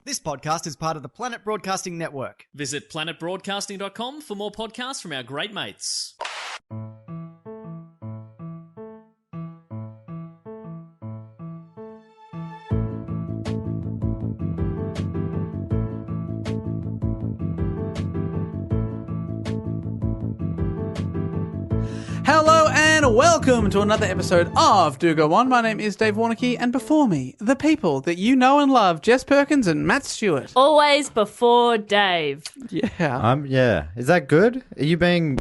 This podcast is part of the Planet Broadcasting Network. Visit planetbroadcasting.com for more podcasts from our great mates. Hello and welcome to another episode of Do Go On. My name is Dave Warnocky, and before me, the people that you know and love, Jess Perkins and Matt Stewart. Always before Dave. Yeah. Yeah. Is that good? Are you being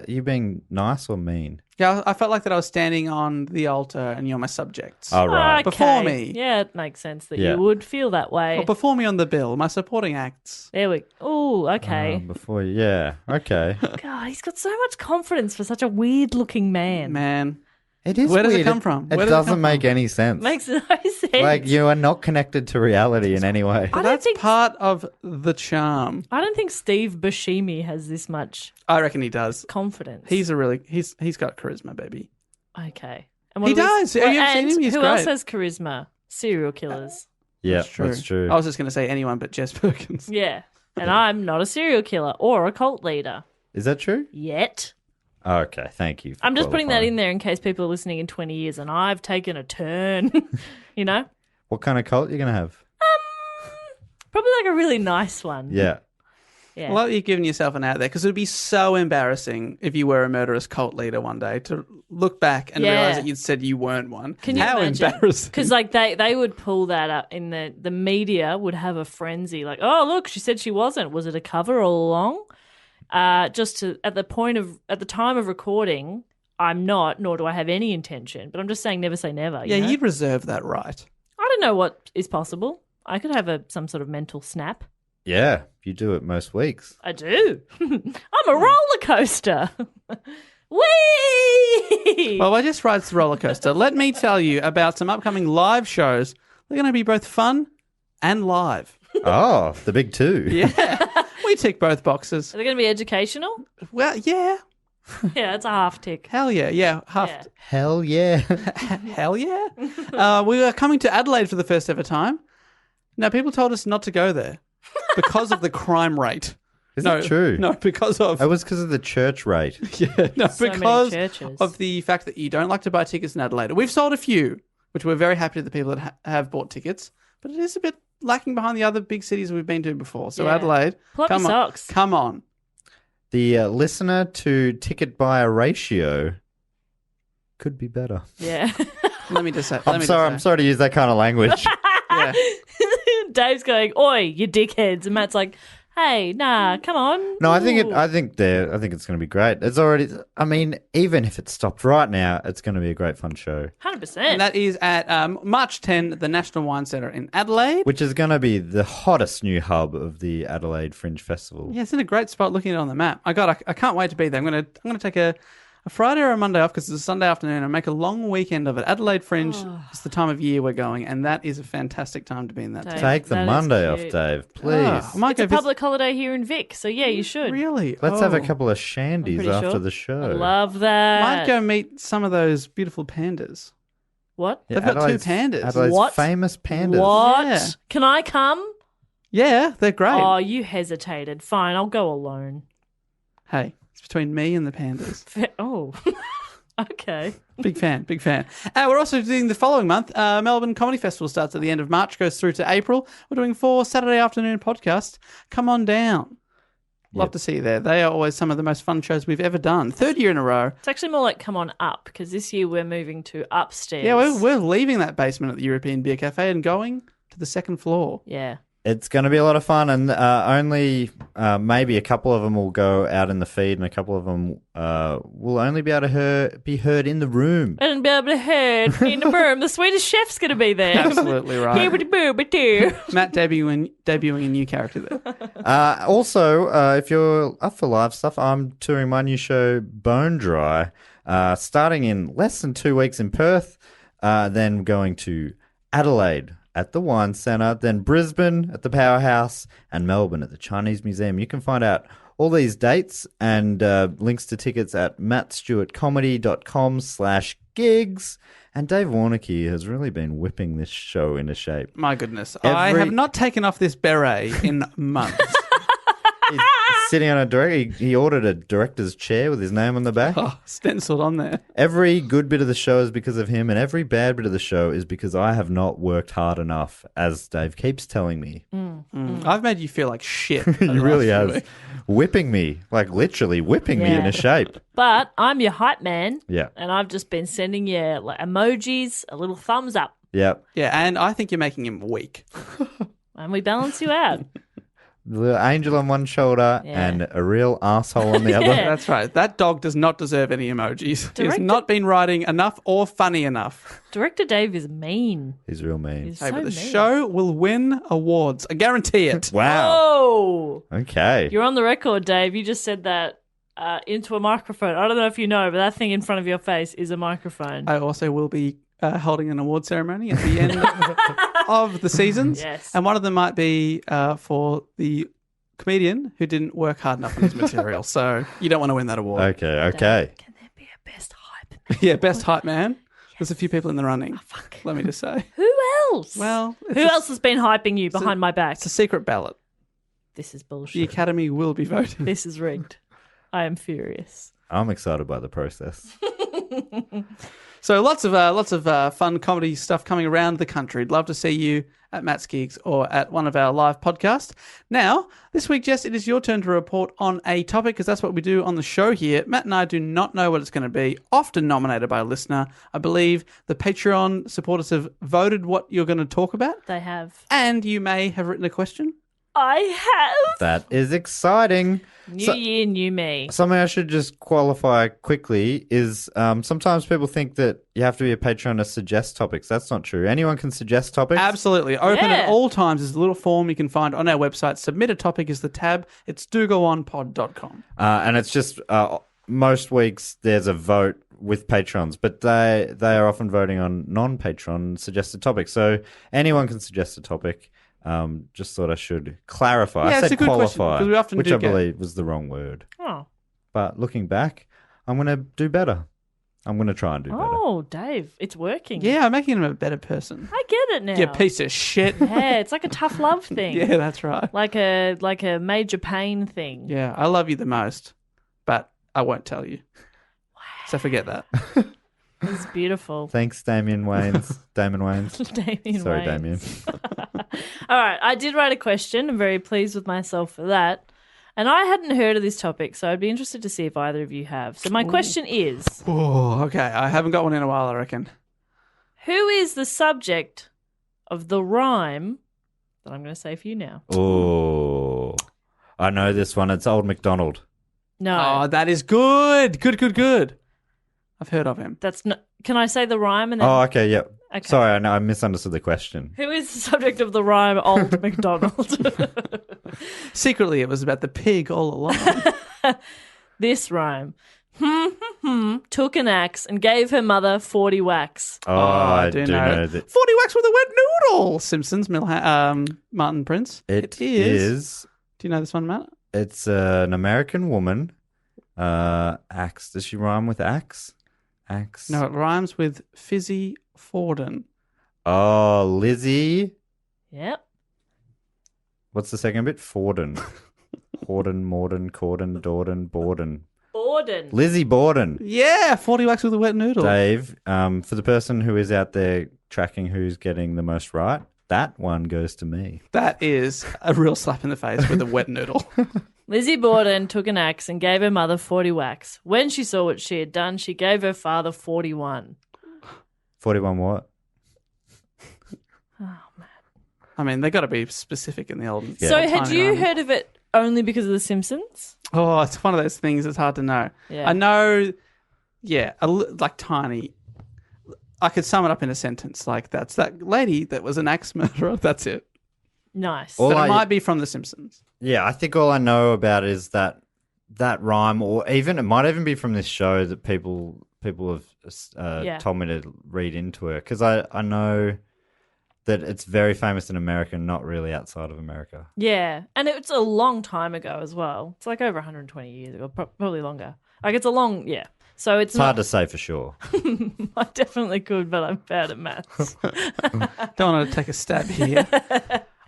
you being nice or mean? Yeah, I felt like that I was standing on the altar and you're my subjects. Oh, right. Okay. Before me. Yeah, it makes sense that Yeah. you would feel that way. Or before me on the bill, my supporting acts. There we Oh, okay. Before you, yeah. Okay. God, he's got so much confidence for such a weird-looking man. Man. It is Where does it weird. come from? It Where does it doesn't come make from? any sense. Makes no sense. Like, you are not connected to reality in any way. I don't That's think part of the charm. I don't think Steve Buscemi has this much I reckon he does. confidence. He's got charisma, baby. Okay. And He does. Have you ever seen him? He's who else great. has charisma? Serial killers. Yeah, that's true. I was just going to say anyone but Jess Perkins. Yeah. And I'm not a serial killer or a cult leader. Is that true? Yet. Oh, okay, thank you. I'm just putting that in there in case people are listening in 20 years and I've taken a turn, you know? What kind of cult are you going to have? Probably like a really nice one. Yeah. Yeah. Well, you're giving yourself an out there because it would be so embarrassing if you were a murderous cult leader one day to look back and realize that you'd said you weren't one. Can you How imagine? embarrassing. Because like they would pull that up in the media would have a frenzy like, oh look, she said she wasn't. Was it a cover all along? Just to at the time of recording, I'm not, nor do I have any intention. But I'm just saying, never say never. Yeah, you know? you'd reserve that right. I don't know what is possible. I could have some sort of mental snap. Yeah, you do it most weeks. I do. I'm a roller coaster. Whee! Well, I just rides the roller coaster. Let me tell you about some upcoming live shows. They're going to be both fun and live. Oh, the big two. Yeah, we tick both boxes. Are they going to be educational? Well, yeah. Yeah, it's a half tick. Hell yeah. Yeah, half. Yeah. Hell yeah. Hell yeah. We are coming to Adelaide for the first ever time. Now, people told us not to go there because of the crime rate. Is that true? No, because of... It was because of the church rate. Yeah, no, So many because churches. of the fact that you don't like to buy tickets in Adelaide. We've sold a few, which we're very happy to the people that have bought tickets, but it is a bit lacking behind the other big cities we've been to before. So Yeah. Adelaide, Pull up come your on, socks. come on. The listener to ticket buyer ratio could be better. Yeah. Let me just say. I'm sorry to use that kind of language. Yeah. Dave's going, oi, you dickheads. And Matt's like, hey, nah, come on. No, I think Ooh. it's going to be great. It's already. I mean, even if it stopped right now, it's going to be a great fun show, 100%. And that is at March 10 at the National Wine Centre in Adelaide. which is going to be the hottest new hub of the Adelaide Fringe Festival. Yeah, it's in a great spot looking at it on the map. I can't wait to be there. I'm gonna take a Friday or a Monday off because it's a Sunday afternoon and make a long weekend of it. Adelaide Fringe is the time of year we're going, and that is a fantastic time to be in that Dave. town. Take the That is Monday off, cute. Dave, please. Oh, I might It's go a public holiday here in Vic, so yeah, you should. Really? Let's have a Oh. couple of shandies pretty after sure. the show. I love that. Might go meet some of those beautiful pandas. What? They've got two pandas. Adelaide's What? famous pandas. What? Yeah. Can I come? Yeah, they're great. Oh, you hesitated. Fine, I'll go alone. Hey, it's between me and the pandas. Oh, okay. Big fan, big fan. We're also doing the following month. Melbourne Comedy Festival starts at the end of March, goes through to April. We're doing 4 Saturday afternoon podcasts. Come on down. Love Yep. to see you there. They are always some of the most fun shows we've ever done. 3rd year in a row. It's actually more like come on up because this year we're moving to upstairs. Yeah, we're leaving that basement at the European Beer Cafe and going to the 2nd floor. Yeah. It's going to be a lot of fun, and only maybe a couple of them will go out in the feed, and a couple of them will only be able to be heard in the room. And be able to hear in the room. The Swedish chef's going to be there. Absolutely right. Hibbity-boo-ba-doo. Matt debuting a new character there. Also, if you're up for live stuff, I'm touring my new show, Bone Dry, starting in less than 2 weeks in Perth, then going to Adelaide at the Wine Centre, then Brisbane at the Powerhouse, and Melbourne at the Chinese Museum. You can find out all these dates and links to tickets at mattstewartcomedy.com/gig. gigs. And Dave Warnocky has really been whipping this show into shape. My goodness. I have not taken off this beret in months. He's sitting on he ordered a director's chair with his name on the back. Oh, stenciled on there. Every good bit of the show is because of him, and every bad bit of the show is because I have not worked hard enough, as Dave keeps telling me. I've made you feel like shit. He really has. Whipping me, like literally whipping me into shape. But I'm your hype man. Yeah. And I've just been sending you like emojis, a little thumbs up, Yep. Yeah, and I think you're making him weak. and we balance you out. The little angel on one shoulder and a real asshole on the other. Yeah. That's right. That dog does not deserve any emojis. He has Director- not been writing enough or funny enough. Director Dave is mean. He's real mean. He's Hey, so but the mean. show will win awards. I guarantee it. Wow. Oh, Okay. you're on the record, Dave. You just said that into a microphone. I don't know if you know, but that thing in front of your face is a microphone. I also will be holding an award ceremony at the end of the seasons. Yes. And one of them might be for the comedian who didn't work hard enough on his material. So you don't want to win that award. Okay. Can there be a best hype? Yeah, best hype man. There's a few people in the running. Oh, fuck. Let me just say. Who else? Well, who else has been hyping you behind my back? It's a secret ballot. This is The bullshit. Academy will be voting. This is rigged. I am furious. I'm excited by the process. So lots of fun comedy stuff coming around the country. I'd love to see you at Matt's Gigs or at one of our live podcasts. Now, this week, Jess, it is your turn to report on a topic because that's what we do on the show here. Matt and I do not know what it's going to be, often nominated by a listener. I believe the Patreon supporters have voted what you're going to talk about, They have. and you may have written a question. I have. That is exciting. New year, new me. Something I should just qualify quickly is sometimes people think that you have to be a patron to suggest topics. That's not true. Anyone can suggest topics. Absolutely. Open at Yeah. all times. There's a little form you can find on our website. Submit a topic is the tab. It's dogoonpod.com. And it's just most weeks there's a vote with patrons, but they are often voting on non-patron suggested topics. So anyone can suggest a topic. Just thought I should clarify. Yeah, I it's said a good question, qualify, because we often which do I get- believe was the wrong word. Oh. But looking back, I'm going to do better. I'm going to try and do better. Oh, Dave, it's working. Yeah, I'm making him a better person. I get it now. You piece of shit. Yeah, it's like a tough love thing. Yeah, that's right. Like a major pain thing. Yeah, I love you the most, but I won't tell you. So forget that. It's beautiful. Thanks, Damien Wayans. Damon Wayans. Damien Sorry, Wayans. Damien. All right, I did write a question. I'm very pleased with myself for that. And I hadn't heard of this topic, so I'd be interested to see if either of you have. So my question is, Oh, okay. I haven't got one in a while, I reckon. who is the subject of the rhyme that I'm going to say for you now? Oh, I know this one. It's Old MacDonald. No, Oh, that is good. Good. I've heard of him. that's not. Can I say the rhyme and then? Oh, okay, yeah. Okay. Sorry, I know I misunderstood the question. Who is the subject of the rhyme Old MacDonald? Secretly, it was about the pig all along. This rhyme. Took an axe and gave her mother 40 whacks. Oh, I do know that. 40 whacks with a wet noodle. Simpsons, Martin Prince. It is. Do you know this one, Matt? It's an American woman. Axe. Does she rhyme with axe? Axe. No, it rhymes with Fizzy Forden. Oh, Lizzie. Yep. What's the second bit? Forden. Horden, Morden, Corden, Dorden, Borden. Borden. Lizzie Borden. Yeah, 40 whacks with a wet noodle. Dave, for the person who is out there tracking who's getting the most right, that one goes to me. That is a real slap in the face with a wet noodle. Lizzie Borden took an axe and gave her mother 40 whacks. When she saw what she had done, she gave her father 41. 41 what? Oh, man. I mean, they got to be specific in the old. Yeah. So old had timey you rhyming. heard of it only because of The Simpsons? Oh, it's one of those things that's hard to know. Yeah. I know, yeah, like tiny. I could sum it up in a sentence like that's that lady that was an axe murderer. That's it. Nice. All But I- it might be from The Simpsons. Yeah, I think all I know about is that rhyme, or even it might even be from this show that people have Yeah. told me to read into it, because I know that it's very famous in America, not really outside of America. Yeah. And it's a long time ago as well. It's like over 120 years ago, probably longer. Like it's a long, yeah. So it's It's hard to say for sure. I definitely could, but I'm bad at maths. Don't want to take a stab here.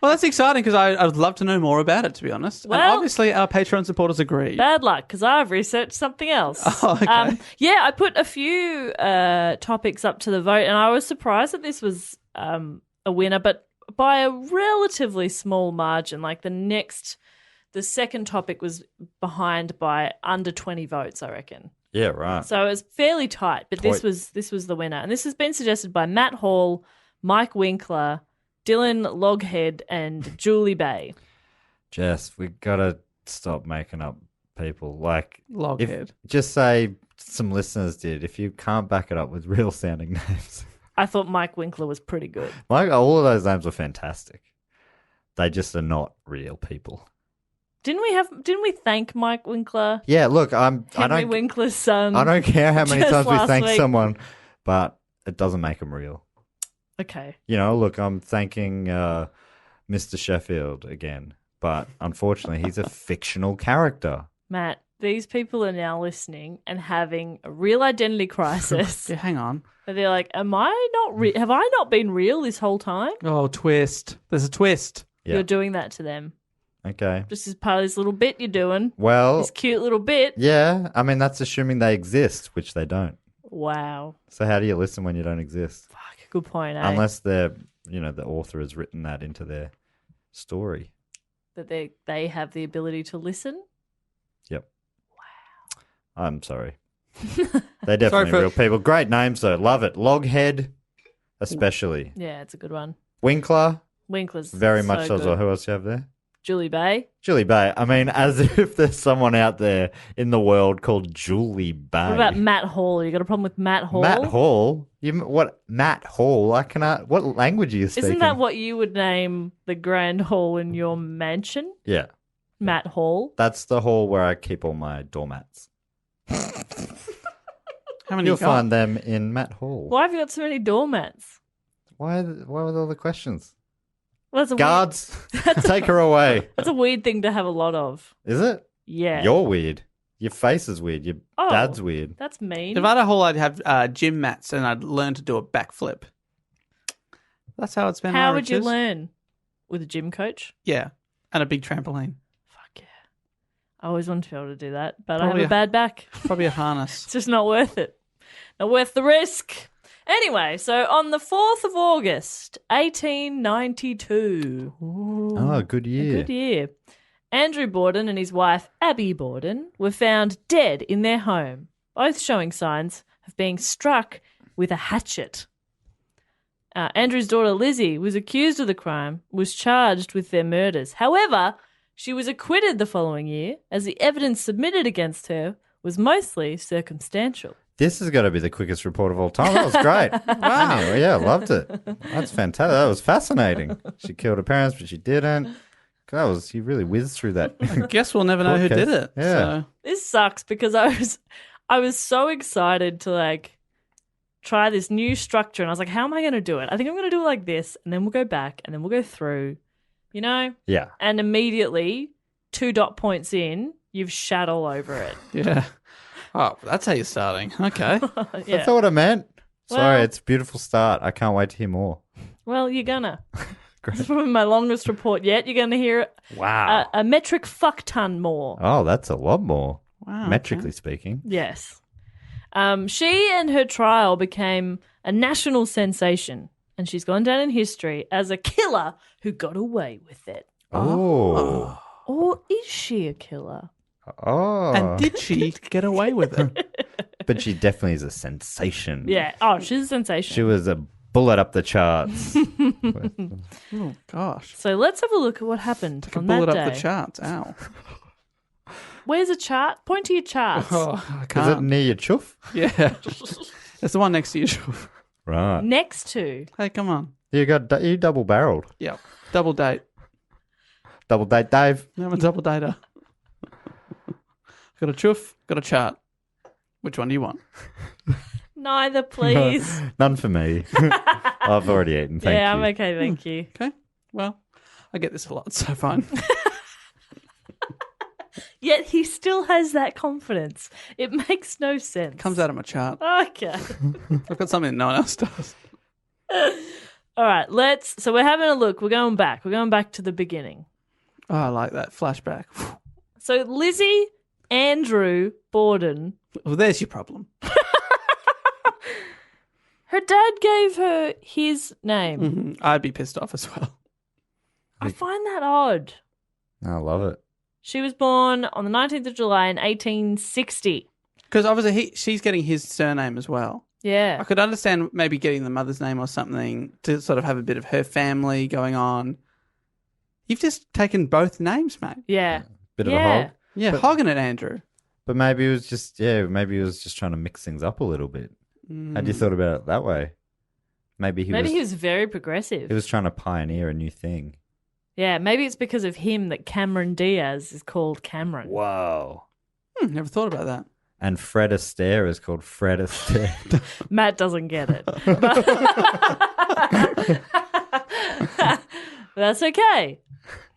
Well, that's exciting because I would love to know more about it, to be honest. And Well- obviously, our Patreon supporters agree. Bad luck, because I've researched something else. Oh, okay. Yeah, I put a few topics up to the vote, and I was surprised that this was a winner, but by a relatively small margin. Like the second topic was behind by under 20 votes, I reckon. Yeah, right. So it was fairly tight, but this was the winner. And this has been suggested by Matt Hall, Mike Winkler, Dylan Loghead, and Julie Bay. Jess, we gotta stop making up people. Like, Loghead. just say some listeners did. If you can't back it up with real sounding names, I thought Mike Winkler was pretty good. all of those names were fantastic. They just are not real people. Didn't we thank Mike Winkler? Yeah, look, I Henry don't Winkler's son. I don't care how many just times we last thank week. someone, but it doesn't make them real. Okay. You know, look, I'm thanking Mr. Sheffield again, but unfortunately, he's a fictional character. Matt, these people are now listening and having a real identity crisis. Yeah, hang on. And they're like, have I not been real this whole time? Oh, twist. There's a twist. Yeah. You're doing that to them. Okay. Just as part of this little bit you're doing. Well, This cute little bit. yeah, I mean, that's assuming they exist, which they don't. Wow. So how do you listen when you don't exist? Fuck, good point, eh? Unless the author has written that into their story. That they have the ability to listen. Yep. Wow. I'm sorry. They're definitely for- real people. Great names, though. Love it. Loghead, especially. Yeah, it's a good one. Winkler, Winkler's very much so as good. well. Who else do you have there? Julie Bay. Julie Bay. I mean, as if there's someone out there in the world called Julie Bay. What about Matt Hall? You got a problem with Matt Hall? Matt Hall? What? Matt Hall? I cannot. What language are you speaking? Isn't that what you would name the grand hall in your mansion? Yeah. Matt Hall. That's the hall where I keep all my doormats. How many You'll you got? find them in Matt Hall. Why have you got so many doormats? Why with all the questions? Well, that's a Guards, take her away. That's a weird thing to have a lot of. Is it? Yeah. You're weird. Your face is weird. Your Oh. dad's weird. That's mean. If I had a hole, I'd have gym mats and I'd learn to do a backflip. That's how it's been. How would you learn? With a gym coach? Yeah, and a big trampoline. Fuck yeah. I always wanted to be able to do that, but Probably I have a bad back. Probably a harness. It's just not worth it. Not worth the risk. Anyway, so on the 4th of August, 1892. Oh, good year. Good year. Andrew Borden and his wife, Abby Borden, were found dead in their home, both showing signs of being struck with a hatchet. Andrew's daughter, Lizzie, was accused of the crime, was charged with their murders. However, she was acquitted the following year, as the evidence submitted against her was mostly circumstantial. This has got to be the quickest report of all time. That was great. Wow. Anyway, yeah, loved it. That's fantastic. That was fascinating. She killed her parents, but she didn't. You really whizzed through that. I guess we'll never know who did it. Yeah. So. This sucks because I was so excited to try this new structure, and I was like, how am I going to do it? I think I'm going to do it like this, and then we'll go back, and then we'll go through, Yeah. And immediately, 2 dot points in, you've shat all over it. Yeah. Oh, that's how you're starting. Okay. Yeah. That's not what I meant. Sorry, Well- it's a beautiful start. I can't wait to hear more. Well, you're gonna. It's probably my longest report yet. You're going to hear Wow. a metric fuck ton more. Oh, that's a lot more. Wow. Metrically speaking. Yes. She and her trial became a national sensation, and she's gone down in history as a killer who got away with it. Oh. Or is she a killer? Oh. And did she get away with it? But she definitely is a sensation. Yeah. Oh, she's a sensation. She was a bullet up the charts. Oh, gosh. So let's have a look at what happened Took a on that bullet day. up the charts. Ow. Where's a chart? Point to your charts. Oh, I Is it can't. near your chuff? Yeah. It's the one next to you. Right. Next to. Hey, come on. You double barreled. Yeah. Double date. Double date Dave. I'm a double dater. Got a chuff, got a chart. Which one do you want? Neither, please. None for me. I've already eaten. Thank yeah, you. I'm okay, thank you. Okay. Well, I get this a lot, so fine. Yet he still has that confidence. It makes no sense. Comes out of my chart. Okay. I've got something that no one else does. All right, so we're having a look. We're going back. We're going back to the beginning. Oh, I like that. Flashback. So Lizzie Andrew Borden, Well, there's your problem. her dad gave her his name. Mhm. I'd be pissed off as well. I find that odd. I love it. She was born on the 19th of July in 1860. Because obviously she's getting his surname as well. Yeah. I could understand maybe getting the mother's name or something to sort of have a bit of her family going on. You've just taken both names, mate. Yeah. Bit of a hog. Yeah, hogging it, Andrew. But maybe it was just trying to mix things up a little bit. Had you thought about it that way? Maybe he was very progressive. He was trying to pioneer a new thing. Yeah, maybe it's because of him that Cameron Diaz is called Cameron. Whoa. Never thought about that. And Fred Astaire is called Fred Astaire. Matt doesn't get it. But that's okay.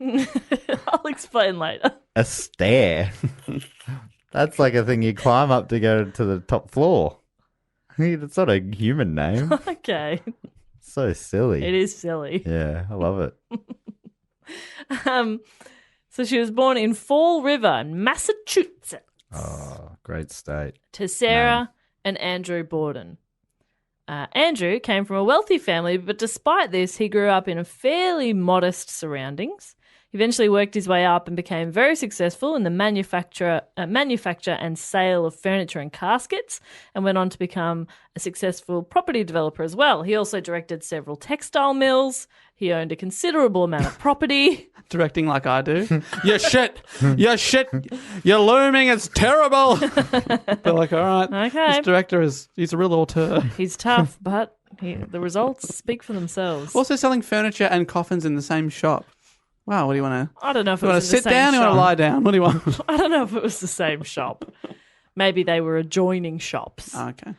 I'll explain later. Astaire. That's like a thing you climb up to go to the top floor. It's not a human name. Okay. So silly. It is silly. Yeah, I love it. So she was born in Fall River in Massachusetts Oh, great state. to Sarah and Andrew Borden. Andrew came from a wealthy family, but despite this, he grew up in fairly modest surroundings. He eventually worked his way up and became very successful in the manufacture and sale of furniture and caskets, and went on to become a successful property developer as well. He also directed several textile mills. He owned a considerable amount of property. Directing like I do. You're shit. You're shit. You're looming. It's terrible. They're like, all right. Okay. This director he's a real auteur. He's tough, but the results speak for themselves. Also selling furniture and coffins in the same shop. Wow, what do you want to... I don't know if You it want was to in the sit same down? You want to shop. lie down? What do you want? I don't know if it was the same shop. Maybe they were adjoining shops. Oh, okay.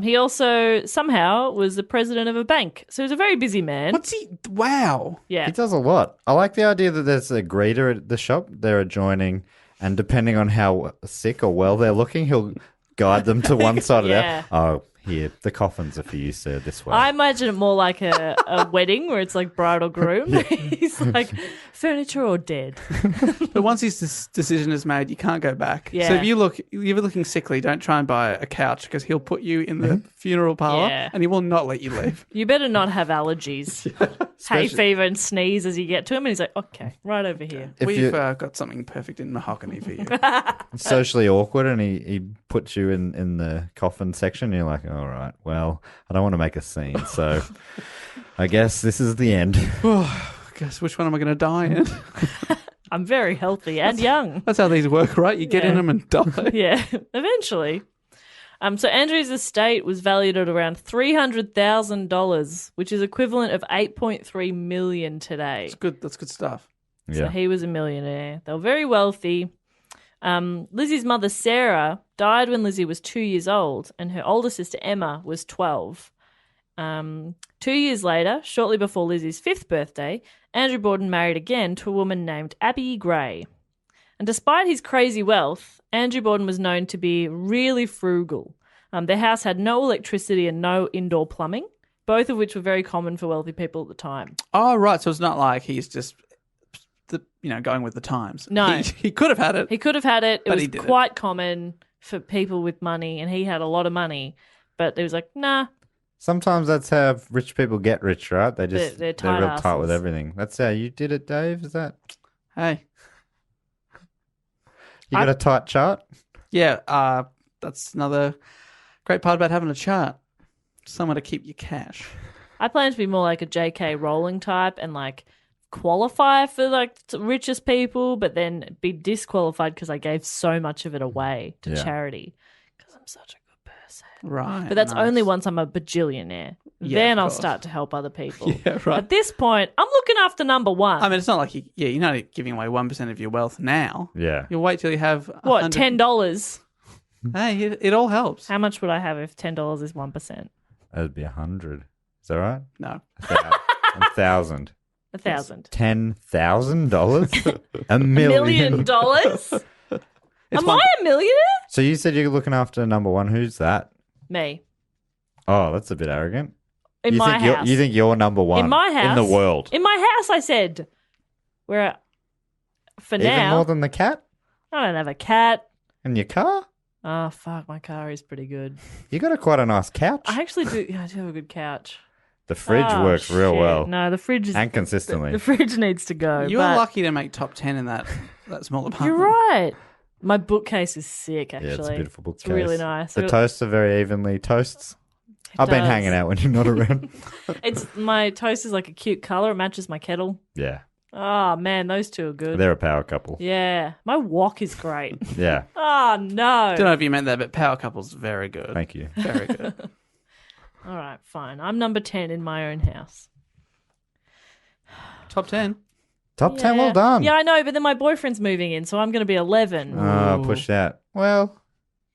He also somehow was the president of a bank. So he was a very busy man. What's he... Wow. Yeah. He does a lot. I like the idea that there's a greeter at the shop. They're adjoining, and depending on how sick or well they're looking, he'll guide them to one side or the Yeah. other. Oh, here, the coffins are for you, sir, this way. I imagine it more like a wedding where it's like bride or groom. He's like, furniture or dead? But once his decision is made, you can't go back. Yeah. So if you're looking sickly, don't try and buy a couch because he'll put you in the funeral parlor Yeah. and he will not let you leave. You better not have allergies. Hay fever and sneeze as you get to him. And he's like, okay, right over here. If We've you're got something perfect in mahogany for you. socially awkward and he puts you in the coffin section, you're like, all right, well, I don't want to make a scene, so I guess this is the end. Guess which one am I going to die in? I'm very healthy and young. That's how these work, right? You get in Yeah. them and die. Yeah, eventually. So Andrew's estate was valued at around $300,000, which is equivalent of $8.3 million today. That's good. That's good stuff. So Yeah. he was a millionaire. They were very wealthy. Lizzie's mother, Sarah, died when Lizzie was 2 years old, and her older sister, Emma, was 12. 2 years later, shortly before Lizzie's 5th birthday, Andrew Borden married again to a woman named Abby Gray. And despite his crazy wealth, Andrew Borden was known to be really frugal. Their house had no electricity and no indoor plumbing, both of which were very common for wealthy people at the time. Oh, right. So it's not like he's just, going with the times. No. He could have had it. He could have had it. It But was he didn't. quite common for people with money, and he had a lot of money. But it was like, nah. Sometimes that's how rich people get rich, right? They're They're they're tight real tight with asses. everything. That's how you did it, Dave. Is that Hey. you got a tight chart? Yeah, that's another great part about having a chart. Somewhere to keep your cash. I plan to be more like a J.K. Rowling type and like qualify for like the richest people, but then be disqualified because I gave so much of it away to Yeah. charity because I'm such a good person. Right. But that's nice. only once I'm a bajillionaire. Yeah, Then of I'll course. start to help other people. Yeah, right. At this point, I'm looking after number one. I mean, it's not like you're not giving away 1% of your wealth now. Yeah. You'll wait till you have what, 100 $10? Hey, it all helps. How much would I have if $10 is 1%? That'd be 100. Is that right? No. 1,000. 1,000. $10,000? $1 $1 million? It's Am I a millionaire? So you said you're looking after number one. Who's that? Me. Oh, that's a bit arrogant. In you my think house. you think you're number one In my house. in the world? In my house, I said. For Even now, more than the cat I don't have a cat. in your car? Oh, fuck, my car is pretty good. You got quite a nice couch. I actually do. Yeah, I do have a good couch. The fridge Oh, works real shit. well No, the fridge is and consistently. The fridge needs to go. You were but lucky to make top 10 in that small apartment. You're right. My bookcase is sick. Yeah, Actually, it's a beautiful bookcase. It's really nice. The toasts are very evenly toasts. I've been does. hanging out when you're not around. It's my toast is like a cute color. It matches my kettle. Yeah, Oh man, those two are good. they're a power couple. Yeah, my wok is great. Yeah, Oh no. Don't know if you meant that, but Power Couple's very good. thank you. Very good. All right, fine. I'm number 10 in my own house. Top 10. Top 10, well done. Yeah, I know, but then my boyfriend's moving in, so I'm going to be 11. Oh, push out. Well,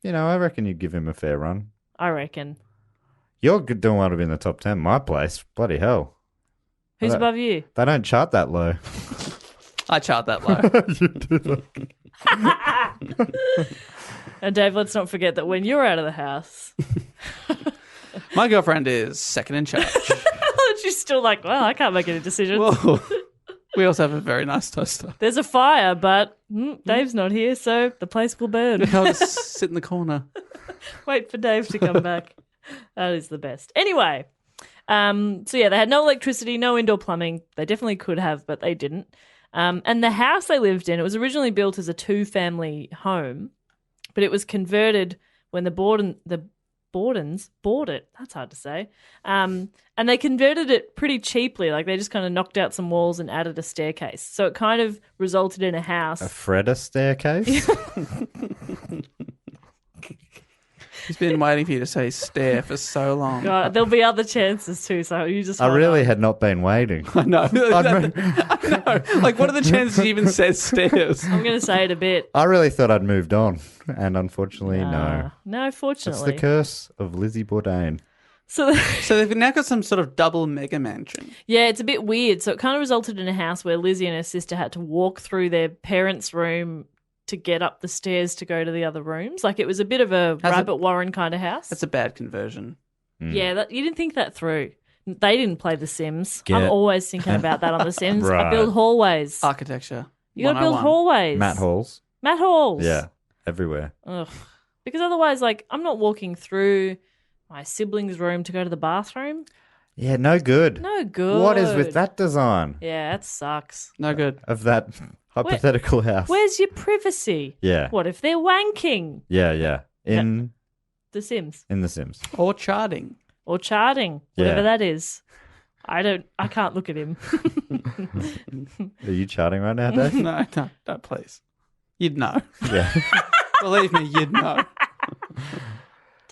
I reckon you'd give him a fair run. I reckon. You're doing well to be in the top 10. My place, bloody hell. Who's above you? They don't chart that low. I chart that low. And Dave, let's not forget that when you're out of the house, My girlfriend is second in charge. she's still like, well, I can't make any decisions. Whoa. We also have a very nice toaster. There's a fire, but Dave's not here, so the place will burn. I'll just sit in the corner. Wait for Dave to come back. That is the best. Anyway, so yeah, they had no electricity, no indoor plumbing. They definitely could have, but they didn't. And the house they lived in, it was originally built as a 2-family home, but it was converted when the Bordens bought it. That's hard to say. And they converted it pretty cheaply. Like they just kind of knocked out some walls and added a staircase. So it kind of resulted in a house. A Freda staircase? He's been waiting for you to say stare for so long. God, there'll be other chances too, so you just I hold really on. had not been waiting. I know. I'd I know. Like, what are the chances he even says stairs? I'm going to say it a bit. I really thought I'd moved on, and unfortunately, no. No, That's fortunately. the curse of Lizzie Borden. So So they've now got some sort of double mega mansion. yeah, it's a bit weird. So it kind of resulted in a house where Lizzie and her sister had to walk through their parents' room to get up the stairs to go to the other rooms. Like it was a bit of a Rabbit Warren kind of house. That's a bad conversion. Yeah, you didn't think that through. They didn't play The Sims. Get- I'm always thinking about that on The Sims. I Right. build hallways. Architecture. You got to build 101. hallways. Matt halls. Matt halls. Yeah, everywhere. Ugh. Because otherwise, like, I'm not walking through my sibling's room to go to the bathroom. Yeah, no good. No good. What is with that design Yeah, that sucks. No good. of that hypothetical house? Where's your privacy? Yeah, What if they're wanking? yeah. In The Sims. The Sims. Or charting. Or charting. Whatever Yeah. that is. I can't look at him. Are you charting right now, Dave? No, please. You'd know. Yeah. Believe me, you'd know.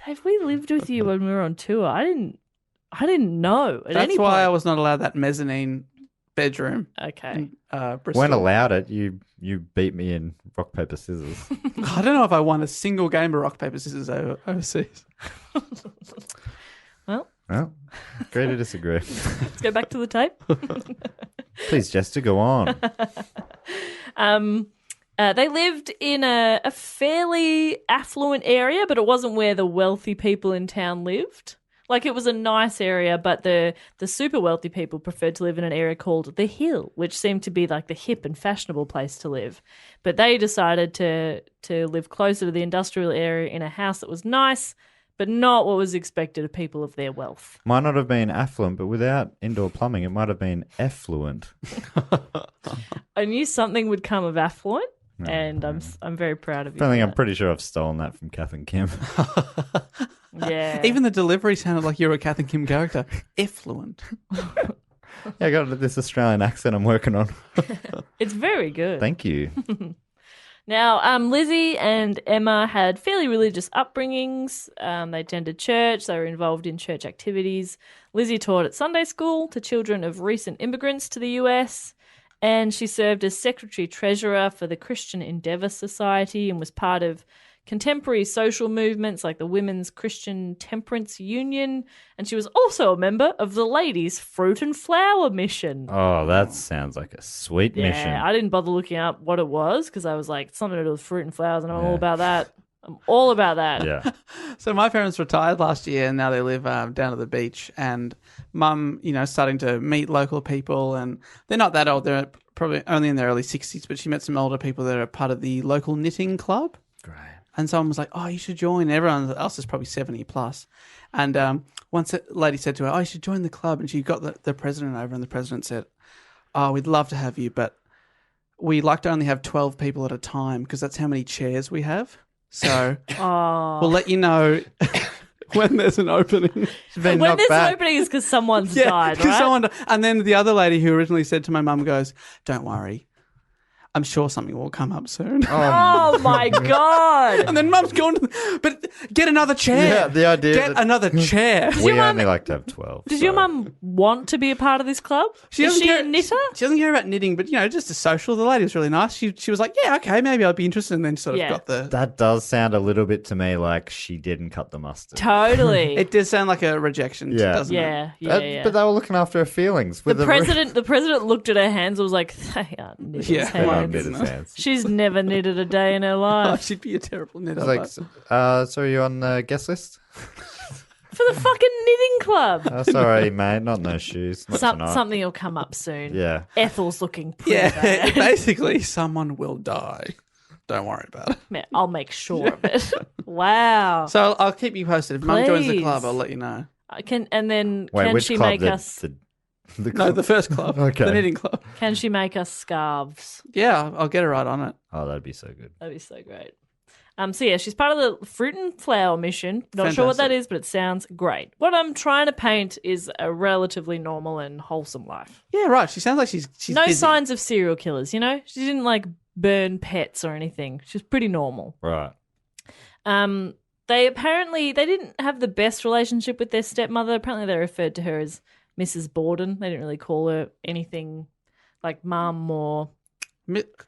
Dave, we lived with you when we were on tour. I didn't know at any That's why I point. was not allowed that mezzanine bedroom Okay. in Bristol. When allowed it, you beat me in rock, paper, scissors. I don't know if I won a single game of rock, paper, scissors overseas. Well, Well, agree to disagree. let's go back to the tape. Please, Jester, go on. They lived in a fairly affluent area, but it wasn't where the wealthy people in town lived. Like, it was a nice area, but the super wealthy people preferred to live in an area called The Hill, which seemed to be like the hip and fashionable place to live. But they decided to live closer to the industrial area in a house that was nice, but not what was expected of people of their wealth. Might not have been affluent, but without indoor plumbing, it might have been effluent. I knew something would come of affluent, and I'm very proud of you. I think for I'm that. pretty sure I've stolen that from Kath and Kim. Yeah. Even the delivery sounded like you're a Kath and Kim character. Effluent. Yeah, I got this Australian accent I'm working on. It's very good. Thank you. Now, Lizzie and Emma had fairly religious upbringings. They attended church. They were involved in church activities. Lizzie taught at Sunday school to children of recent immigrants to the US, and she served as secretary-treasurer for the Christian Endeavour Society and was part of contemporary social movements like the Women's Christian Temperance Union, and she was also a member of the Ladies' Fruit and Flower Mission. Oh, that sounds like a sweet mission. Yeah, I didn't bother looking up what it was because I was like, it's something to do with fruit and flowers, and I'm all about that. I'm all about that. Yeah. So my parents retired last year, and now they live down at the beach. And Mum, starting to meet local people, and they're not that old. They're probably only in their early 60s, but she met some older people that are part of the local knitting club. Great. And someone was like, "Oh, you should join." Everyone else is probably 70 plus. And once a lady said to her, "Oh, you should join the club," and she got the president over, and the president said, "Oh, we'd love to have you, but we like to only have 12 people at a time because that's how many chairs we have. So we'll let you know when there's an opening." When there's an opening is because someone's died, right? And then the other lady who originally said to my mum goes, "Don't worry, I'm sure something will come up soon." Oh my God. And then Mum's gone, but get another chair. Yeah, the idea Get that- another chair. We only like to have 12. Does your mum want to be a part of this club? Is doesn't she care- a knitter? She doesn't care about knitting, but, just a social. The lady was really nice. She was like, "Yeah, okay, maybe I'll be interested," and then sort of Yeah. got the... That does sound a little bit to me like she didn't cut the mustard. Totally. It does sound like a rejection, Yeah. doesn't it? Yeah. But they were looking after her feelings. With The president looked at her hands and was like, they are knitter's Yeah. They hands. don't knit his hands. She's never knitted a day in her Oh, life. she'd be a terrible knitter. It's like, but- so are you on the guest list? For the fucking knitting club. Sorry, mate, not no shoes. Not tonight. Something will come up soon. Yeah. Ethel's looking pretty yeah, bad. basically, someone will die. Don't worry about it. Man, I'll make sure of it. Wow. So I'll keep you posted. If Mum joins the Please. club, I'll let you know. Can Which she club? make us The No, the first club. Okay. The knitting club. can she make us scarves? Yeah, I'll get her right on it. Oh, that'd be so good. That'd be so great. So yeah, she's part of the Fruit and Flower Mission. Not sure what that Fantastic. is, but it sounds great. What I'm trying to paint is a relatively normal and wholesome life. Yeah, right. She sounds like she's No busy. signs of serial killers, She didn't burn pets or anything. She's pretty normal. Right. They didn't have the best relationship with their stepmother. Apparently they referred to her as Mrs. Borden. They didn't really call her anything like mum or...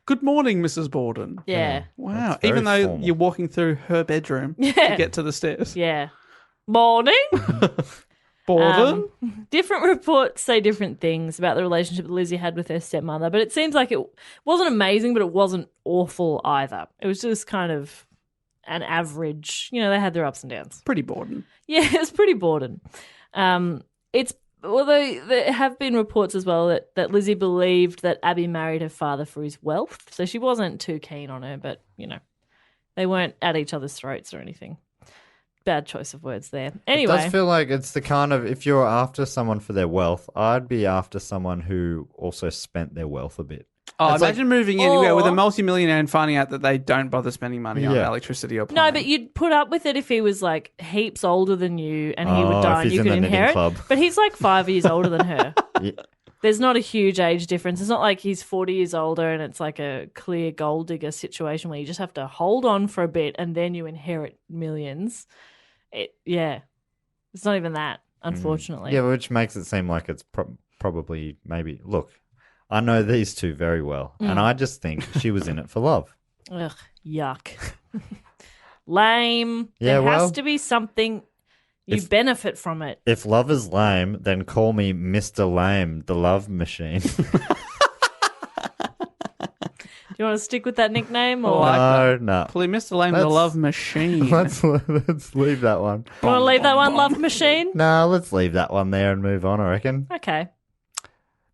Good morning, Mrs. Borden. Yeah. Wow. That's very Even though formal. you're walking through her bedroom Yeah. to get to the stairs. Yeah. Morning. Borden? Different reports say different things about the relationship that Lizzie had with her stepmother, but it seems like it wasn't amazing, but it wasn't awful either. It was just kind of an average. They had their ups and downs. Pretty Borden. Yeah, it's pretty Borden. Although there have been reports as well that Lizzie believed that Abby married her father for his wealth, so she wasn't too keen on her, but, they weren't at each other's throats or anything. Bad choice of words there. It Anyway. does feel like it's the kind of, if you're after someone for their wealth, I'd be after someone who also spent their wealth a bit. Oh, It's imagine moving in with a Or- multimillionaire and finding out that they don't bother spending money on Yeah. electricity or No, plumbing. but you'd put up with it if he was heaps older than you and he Oh, would if die and he's you in could the knitting inherit. club. But he's 5 years older than her. Yeah. There's not a huge age difference. It's not like he's 40 years older and it's like a clear gold digger situation where you just have to hold on for a bit and then you inherit millions. It's not even that, unfortunately. Yeah, which makes it seem like it's probably maybe. Look, I know these two very well, and I just think she was in it for love. Ugh, yuck. Lame. Yeah, there well, has to be something you benefit from it. If love is lame, then call me Mr. Lame, the love machine. Do you want to stick with that nickname? Oh, Or I- No. Please, Mr. Lame, the Let's- love machine. Let's leave that one. you want to leave that one, love machine? No, let's leave that one there and move on, I reckon. Okay.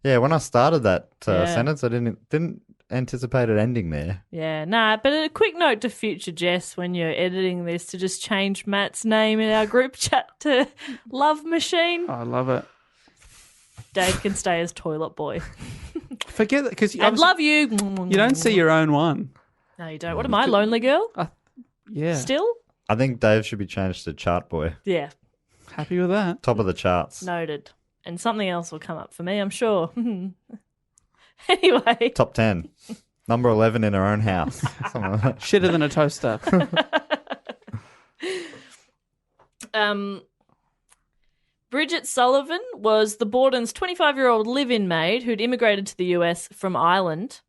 Yeah, when I started that Yeah. sentence, I didn't anticipate it ending there. Yeah, but a quick note to future Jess when you're editing this to just change Matt's name in our group chat to Love Machine. I love it. Dave can stay as Toilet Boy. Forget that, because And love you. you don't see your own one. No, you don't. What am I, Lonely Girl? Yeah. Still? I think Dave should be changed to Chart Boy. Yeah, Happy with that. Top of the charts. noted. And something else will come up for me, I'm sure. Anyway. Top 10. Number 11 in her own house. Something like that. Shitter than a toaster. Bridget Sullivan was the Borden's 25-year-old live-in maid who'd immigrated to the US from Ireland.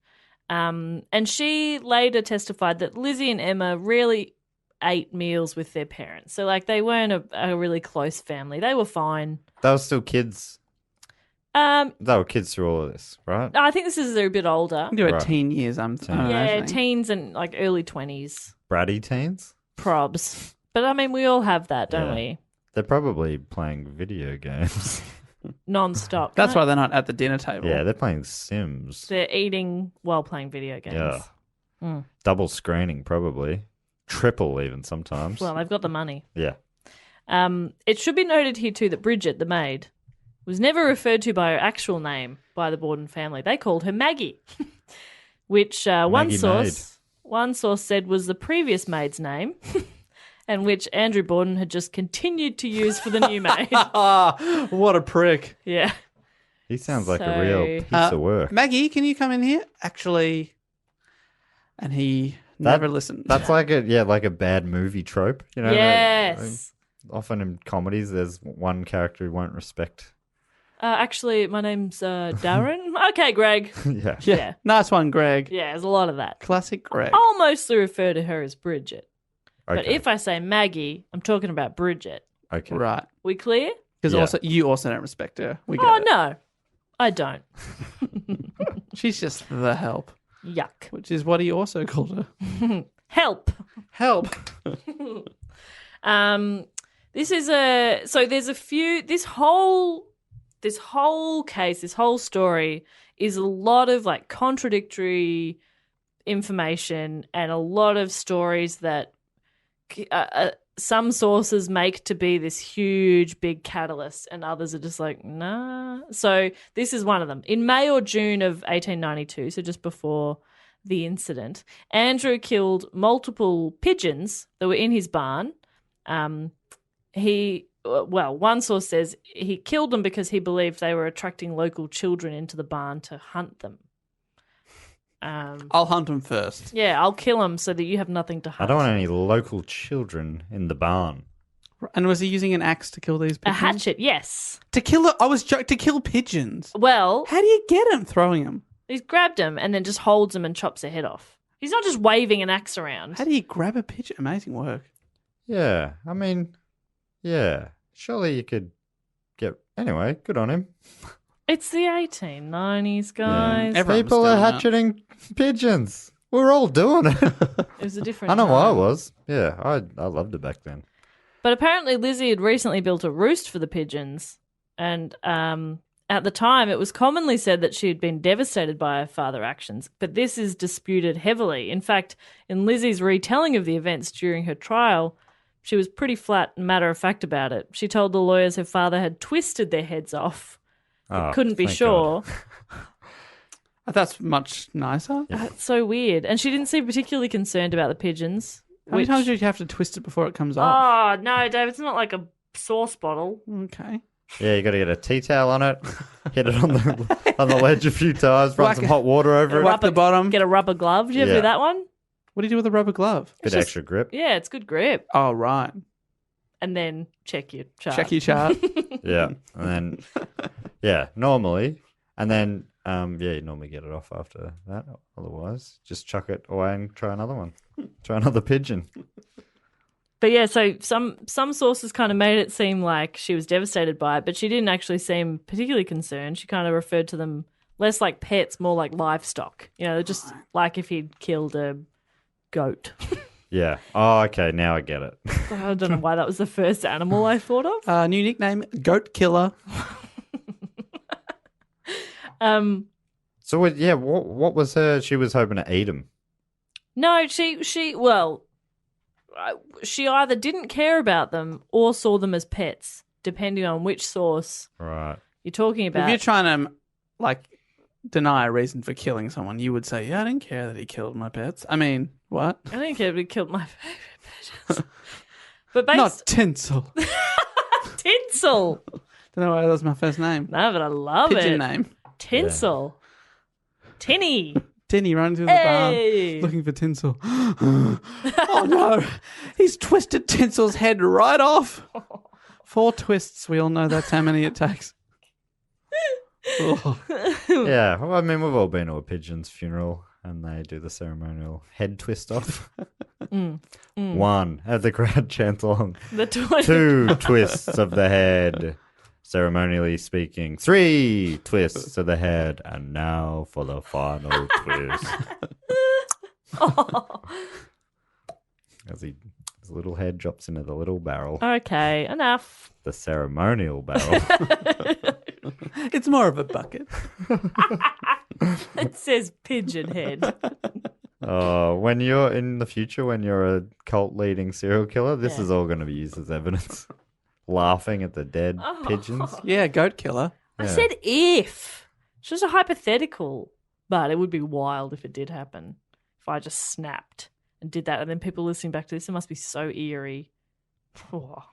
And she later testified that Lizzie and Emma rarely ate meals with their parents. So, like, they weren't a really close family. They were fine. They were still kids. They were kids through all of this, right? I think this is they're a bit older. You were Right. teen years, I'm Yeah, imagining. teens and like early 20s. Bratty teens? Probs. But I mean, we all have that, don't Yeah. we? They're probably playing video games. Non-stop. That's right? why they're not at the dinner table. Yeah, they're playing Sims. They're eating while playing video games. Yeah. Mm. Double screening, probably. Triple, even sometimes. Well, they've got the money. yeah. It should be noted here too that Bridget, the maid, was never referred to by her actual name by the Borden family. They called her Maggie, which one Maggie source said was the previous maid's name, and which Andrew Borden had just continued to use for the new maid. Ah, what a prick. Yeah. He sounds like a So- real piece of work. Maggie, can you come in here? Actually, and he never listened. That's like a bad movie trope. You know, Yes. often in comedies, there's one character who won't respect. Actually, my name's Darren. Okay, Greg. yeah. yeah. Nice one, Greg. Yeah, there's a lot of that. Classic Greg. I'll mostly refer to her as Bridget. But Okay. if I say Maggie, I'm talking about Bridget. Okay. Right. We clear? Because Yeah. also you also don't respect her. We get Oh, it. no. I don't. She's just the help, Yuck. which is what he also called her. Help. Help. This is there's a few this whole case, this whole story is a lot of like contradictory information and a lot of stories that some sources make to be this huge big catalyst and others are just like nah. So this is one of them. In May or June of 1892, so just before the incident, Andrew killed multiple pigeons that were in his barn. One source says he killed them because he believed they were attracting local children into the barn to hunt them. I'll hunt him first. Yeah, I'll kill them so that you have nothing to I hunt. don't want any local children in the barn. And was he using an axe to kill these A pigeons? hatchet, yes. To kill I was to kill pigeons. Well, How do you get him throwing them? he's grabbed them and then just holds them and chops their head off. He's not just waving an axe around. How do you grab a pigeon? Amazing work. Yeah. I mean, yeah. Surely you could get. Anyway, good on him. It's the 1890s, guys. Everyone was People are doing that. hatcheting pigeons. We're all doing it. It was a different I know I time. was. Yeah, I loved it back then. But apparently Lizzie had recently built a roost for the pigeons. And at the time, it was commonly said that she had been devastated by her father's actions. But this is disputed heavily. In fact, in Lizzie's retelling of the events during her trial, she was pretty flat and matter-of-fact about it. She told the lawyers her father had twisted their heads off. Oh, Couldn't be thank sure. That's much nicer. That's so weird. And she didn't seem particularly concerned about the pigeons. How many times do you have to twist it before it comes off? Oh, no, Dave, it's not like a sauce bottle. Okay. Yeah, you got to get a tea towel on it, hit it on the ledge a few times, run Whack some it. hot water over it. Whack the bottom. Get a rubber glove. Did you ever do Yeah. that one? What do you do with a rubber glove? Bit extra grip. Yeah, it's good grip. Oh, right. And then check your chart. Check your chart. Yeah, and then normally, and then you normally get it off after that. Otherwise, just chuck it away and try another one. Try another pigeon. But yeah, so some sources kind of made it seem like she was devastated by it, but she didn't actually seem particularly concerned. She kind of referred to them less like pets, more like livestock. You know, just like if he'd killed a goat. Yeah. Oh, okay. Now I get it. I don't know why that was the first animal I thought of. New nickname, Goat Killer. So what was her? She was hoping to eat him. No, she either didn't care about them or saw them as pets, depending on which source Right. you're talking If about. you're trying to, deny a reason for killing someone, you would say, yeah, I didn't care that he killed my pets. I mean, what? I didn't care if he killed my favorite pigeons. But Not Tinsel. Tinsel. Don't know why that was my first name. No, but I love Pigeon it. name. Tinsel. Tinny. Tinny running through the Hey. barn looking for Tinsel. Oh no, he's twisted Tinsel's head right off. 4 twists. We all know that's how many it takes. Oh. Yeah. Well, I mean, we've all been to a pigeon's funeral, and they do the ceremonial head twist off. 1, as the crowd chants along. The 20. 2 twists of the head, ceremonially speaking. 3 twists of the head, and now for the final twist. As his little head drops into the little barrel, Okay, enough. the ceremonial barrel. It's more of a bucket. It says pigeon head. Oh, when you're in the future, when you're a cult-leading serial killer, this Yeah. is all going to be used as evidence. Laughing at the dead pigeons. Yeah, goat killer. I said if. It's just a hypothetical. But it would be wild if it did happen. If I just snapped and did that, and then people listening back to this, it must be so eerie. Oh,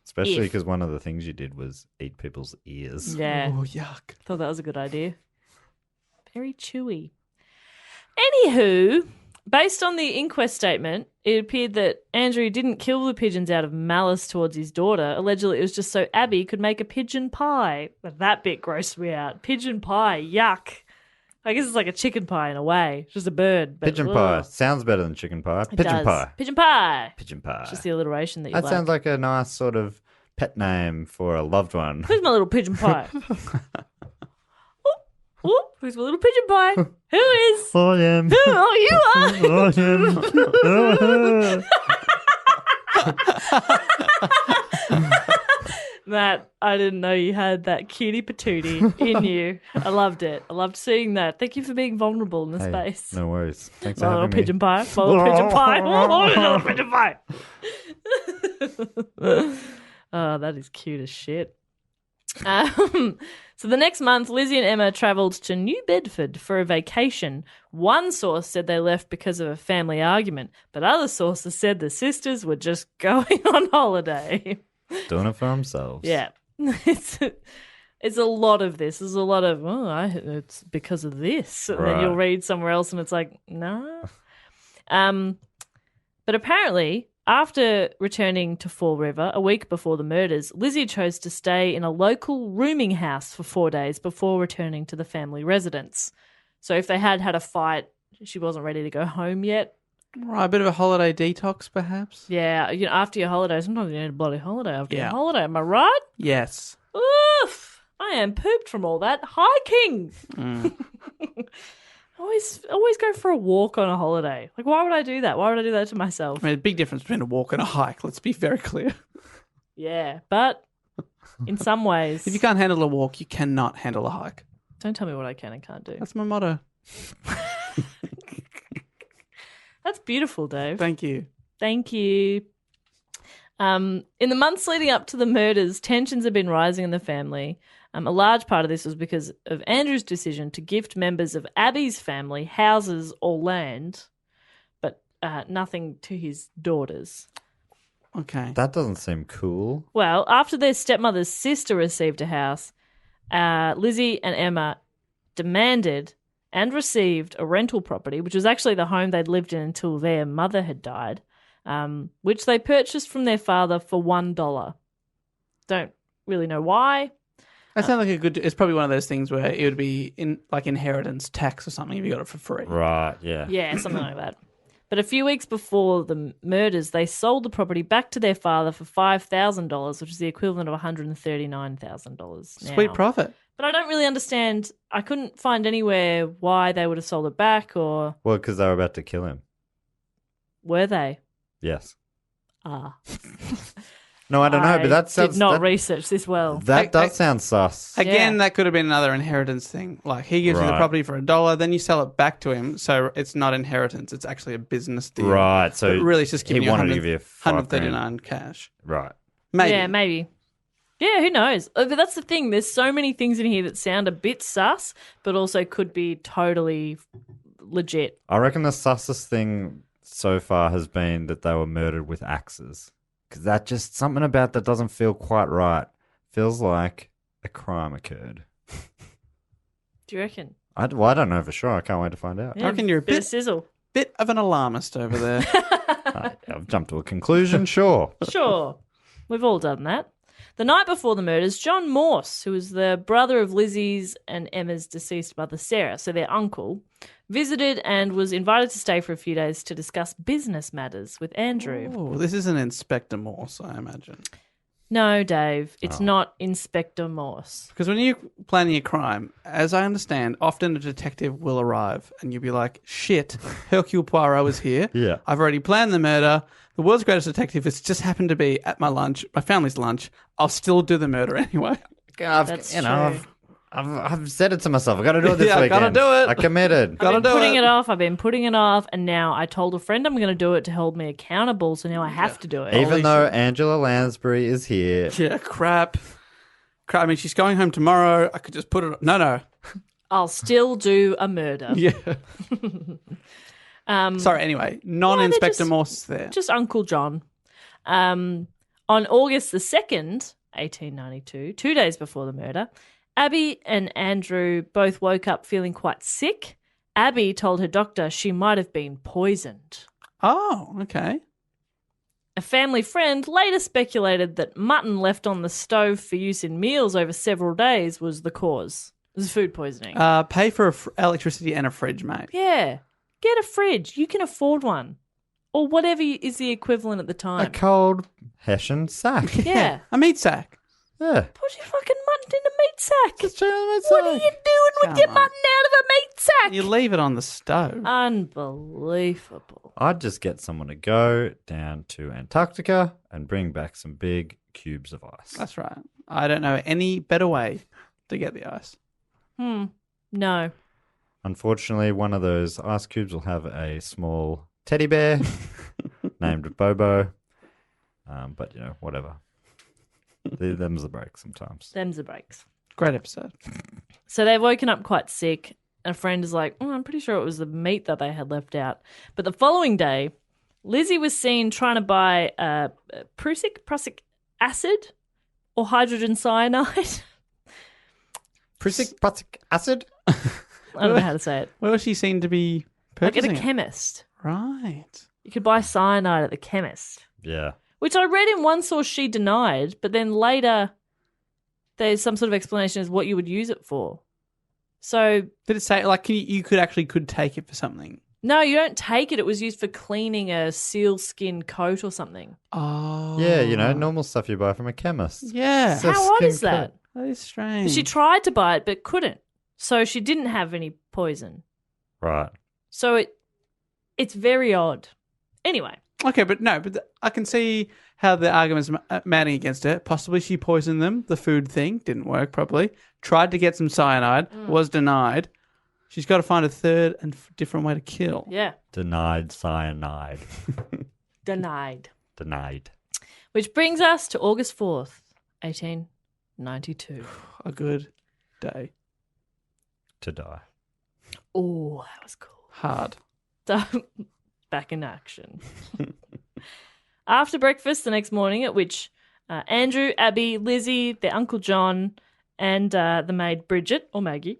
Especially If. because one of the things you did was eat people's ears. yeah. Oh, yuck. Thought that was a good idea. Very chewy. Anywho, based on the inquest statement, it appeared that Andrew didn't kill the pigeons out of malice towards his daughter. Allegedly, it was just so Abby could make a pigeon pie. But that bit grossed me out. Pigeon pie, yuck. I guess it's like a chicken pie in a way. It's just a bird. But, Pigeon pie. Sounds better than chicken pie. It Pigeon does. pie. Pigeon pie. Pigeon pie. It's just the alliteration that you That like. sounds like a nice sort of pet name for a loved one. Who's my little pigeon pie? Ooh, who's my little pigeon pie? Who is? I am. Oh, you are. Matt, I didn't know you had that cutie patootie in you. I loved it. I loved seeing that. Thank you for being vulnerable in the Hey, space. no worries. Thanks for My little having me. pigeon pie. My little pigeon pie. Oh, little pigeon pie. Oh, that is cute as shit. So the next month, Lizzie and Emma travelled to New Bedford for a vacation. One source said they left because of a family argument, but other sources said the sisters were just going on holiday. Doing it for themselves. Yeah. It's a lot of this. There's a lot of, it's because of this. And then Right. you'll read somewhere else and it's like, nah. But apparently, after returning to Fall River a week before the murders, Lizzie chose to stay in a local rooming house for 4 days before returning to the family residence. So if they had had a fight, she wasn't ready to go home yet. Right, a bit of a holiday detox, perhaps? Yeah, after your holiday, sometimes you need a bloody holiday after your Yeah. holiday. Am I right? Yes. Oof! I am pooped from all that hiking. Always go for a walk on a holiday. Like, why would I do that? Why would I do that to myself? I mean, a big difference between a walk and a hike, let's be very clear. Yeah, but in some ways, If you can't handle a walk, you cannot handle a hike. don't tell me what I can and can't do. That's my motto. That's beautiful, Dave. Thank you. Thank you. In the months leading up to the murders, tensions have been rising in the family. A large part of this was because of Andrew's decision to gift members of Abby's family houses or land, but nothing to his daughters. Okay. That doesn't seem cool. Well, after their stepmother's sister received a house, Lizzie and Emma demanded and received a rental property, which was actually the home they'd lived in until their mother had died, which they purchased from their father for $1. Don't really know why. That sounds like a good... It's probably one of those things where it would be in like inheritance tax or something if you got it for free. Right, yeah. Yeah, something like that. But a few weeks before the murders, they sold the property back to their father for $5,000, which is the equivalent of $139,000 Sweet now. profit. But I don't really understand. I couldn't find anywhere why they would have sold it back, or Well, because they were about to kill him. were they? Yes. Ah, No, I don't know, but that sounds... did not that, research this well. that does sound sus. Again, Yeah. that could have been another inheritance thing. Like, he gives you the Right. property for $1, then you sell it back to him, so it's not inheritance, it's actually a business deal. Right, so But really, it's just he giving you wanted to give you $139 cash. Right. Maybe. Yeah, maybe. Yeah, who knows? But that's the thing. There's so many things in here that sound a bit sus, but also could be totally legit. I reckon the sussest thing so far has been that they were murdered with axes. Because that just, something about that doesn't feel quite right. Feels like a crime occurred. Do you reckon? I don't know for sure. I can't wait to find out. Yeah, reckon you're a bit of bit- sizzle. Bit of an alarmist over there. I've jumped to a conclusion, sure. Sure. We've all done that. The night before the murders, John Morse, who was the brother of Lizzie's and Emma's deceased mother Sarah, so their uncle, visited and was invited to stay for a few days to discuss business matters with Andrew. Oh, this is an Inspector Morse, I imagine. No, Dave, it's not Inspector Morse. Because when you're planning a crime, as I understand, often a detective will arrive and you'll be like, shit, Hercule Poirot is here. Yeah. I've already planned the murder. The world's greatest detective has just happened to be at my lunch, my family's lunch. I'll still do the murder anyway. That's true. I've said it to myself. I got to do it this Yeah, I weekend. gotta do it. I committed. Gotta I've been do putting it. it off. I've been putting it off, and now I told a friend I'm going to do it to hold me accountable, so now I have to do it. Even though Angela Lansbury is here. Yeah, crap. I mean, she's going home tomorrow. I could just put it... No. I'll still do a murder. Yeah. Sorry, anyway. Non-Inspector just- Morse there. Just Uncle John. On August the 2nd, 1892, 2 days before the murder, Abby and Andrew both woke up feeling quite sick. Abby told her doctor she might have been poisoned. Oh, okay. A family friend later speculated that mutton left on the stove for use in meals over several days was the cause. It was food poisoning. Pay for electricity and a fridge, mate. Yeah. Get a fridge. You can afford one. Or whatever is the equivalent at the A time. cold Hessian sack. Yeah. A meat sack. Yeah. Put your fucking mutton in a meat sack. Just try and make What are you sack. doing with your mutton out of a meat sack? You leave it on the stove. Unbelievable. I'd just get someone to go down to Antarctica and bring back some big cubes of ice. That's right. I don't know any better way to get the ice. No. Unfortunately, one of those ice cubes will have a small teddy bear named Bobo. But, whatever. Them's the break sometimes. Them's the breaks. Great episode. So they've woken up quite sick. And a friend is like, I'm pretty sure it was the meat that they had left out. But the following day, Lizzie was seen trying to buy prussic acid or hydrogen cyanide. Prussic acid? I don't know how to say it. Where was she seen to be Like at purchasing a chemist. it? Right. You could buy cyanide at the chemist. Yeah. Which I read in one source she denied, but then later there's some sort of explanation as what you would use it for. So Did it say, like, you could take it for something? no, you don't take it. It was used for cleaning a sealskin coat or something. Oh. Yeah, normal stuff you buy from a chemist. Yeah. So- How odd skin is that? coat. That is strange. She tried to buy it but couldn't. So she didn't have any poison. Right. So it's very odd. Anyway, Okay, but I can see how the argument's mounting against her. Possibly she poisoned them. The food thing didn't work properly. Tried to get some cyanide, was denied. She's got to find a third and different way to kill. yeah, Denied cyanide. denied. Denied. Which brings us to August 4th, 1892. A good day. To die. Oh, that was cool. Hard. So, back in action. After breakfast the next morning, at which Andrew, Abby, Lizzie, their Uncle John, and the maid Bridget, or Maggie,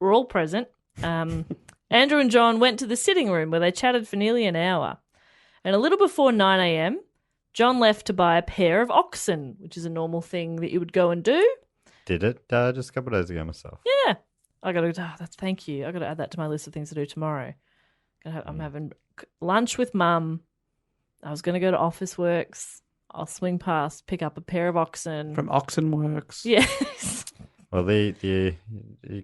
were all present, Andrew and John went to the sitting room where they chatted for nearly an hour. And a little before 9 a.m., John left to buy a pair of oxen, which is a normal thing that you would go and do. Did it just a couple of days ago myself. Yeah. Thank you. I got to add that to my list of things to do tomorrow. I'm having lunch with Mum. I was going to go to Office Works. I'll swing past, pick up a pair of oxen. From Oxenworks. Yes. Well, you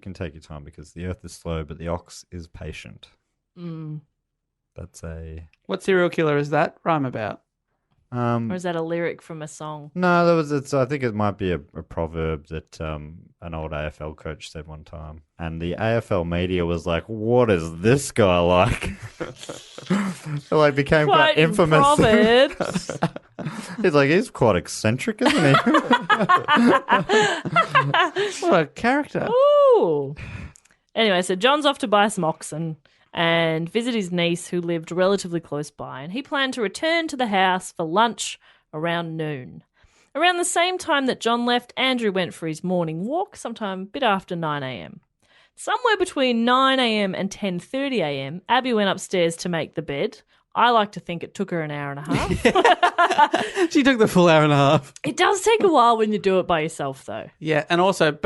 can take your time because the earth is slow, but the ox is patient. That's a... What serial killer is that rhyme about? Or is that a lyric from a song? No, I think it might be a proverb that an old AFL coach said one time. And the AFL media was like, what is this guy like? So like became quite infamous. Proverbs. He's quite eccentric, isn't he? What a character. Ooh. Anyway, so John's off to buy some oxen and visit his niece who lived relatively close by, and he planned to return to the house for lunch around noon. Around the same time that John left, Andrew went for his morning walk sometime a bit after 9 a.m. Somewhere between 9 a.m. and 10:30 a.m., Abby went upstairs to make the bed, I like to think it took her an hour and a half. She took the full hour and a half. It does take a while when you do it by yourself, though. Yeah, and also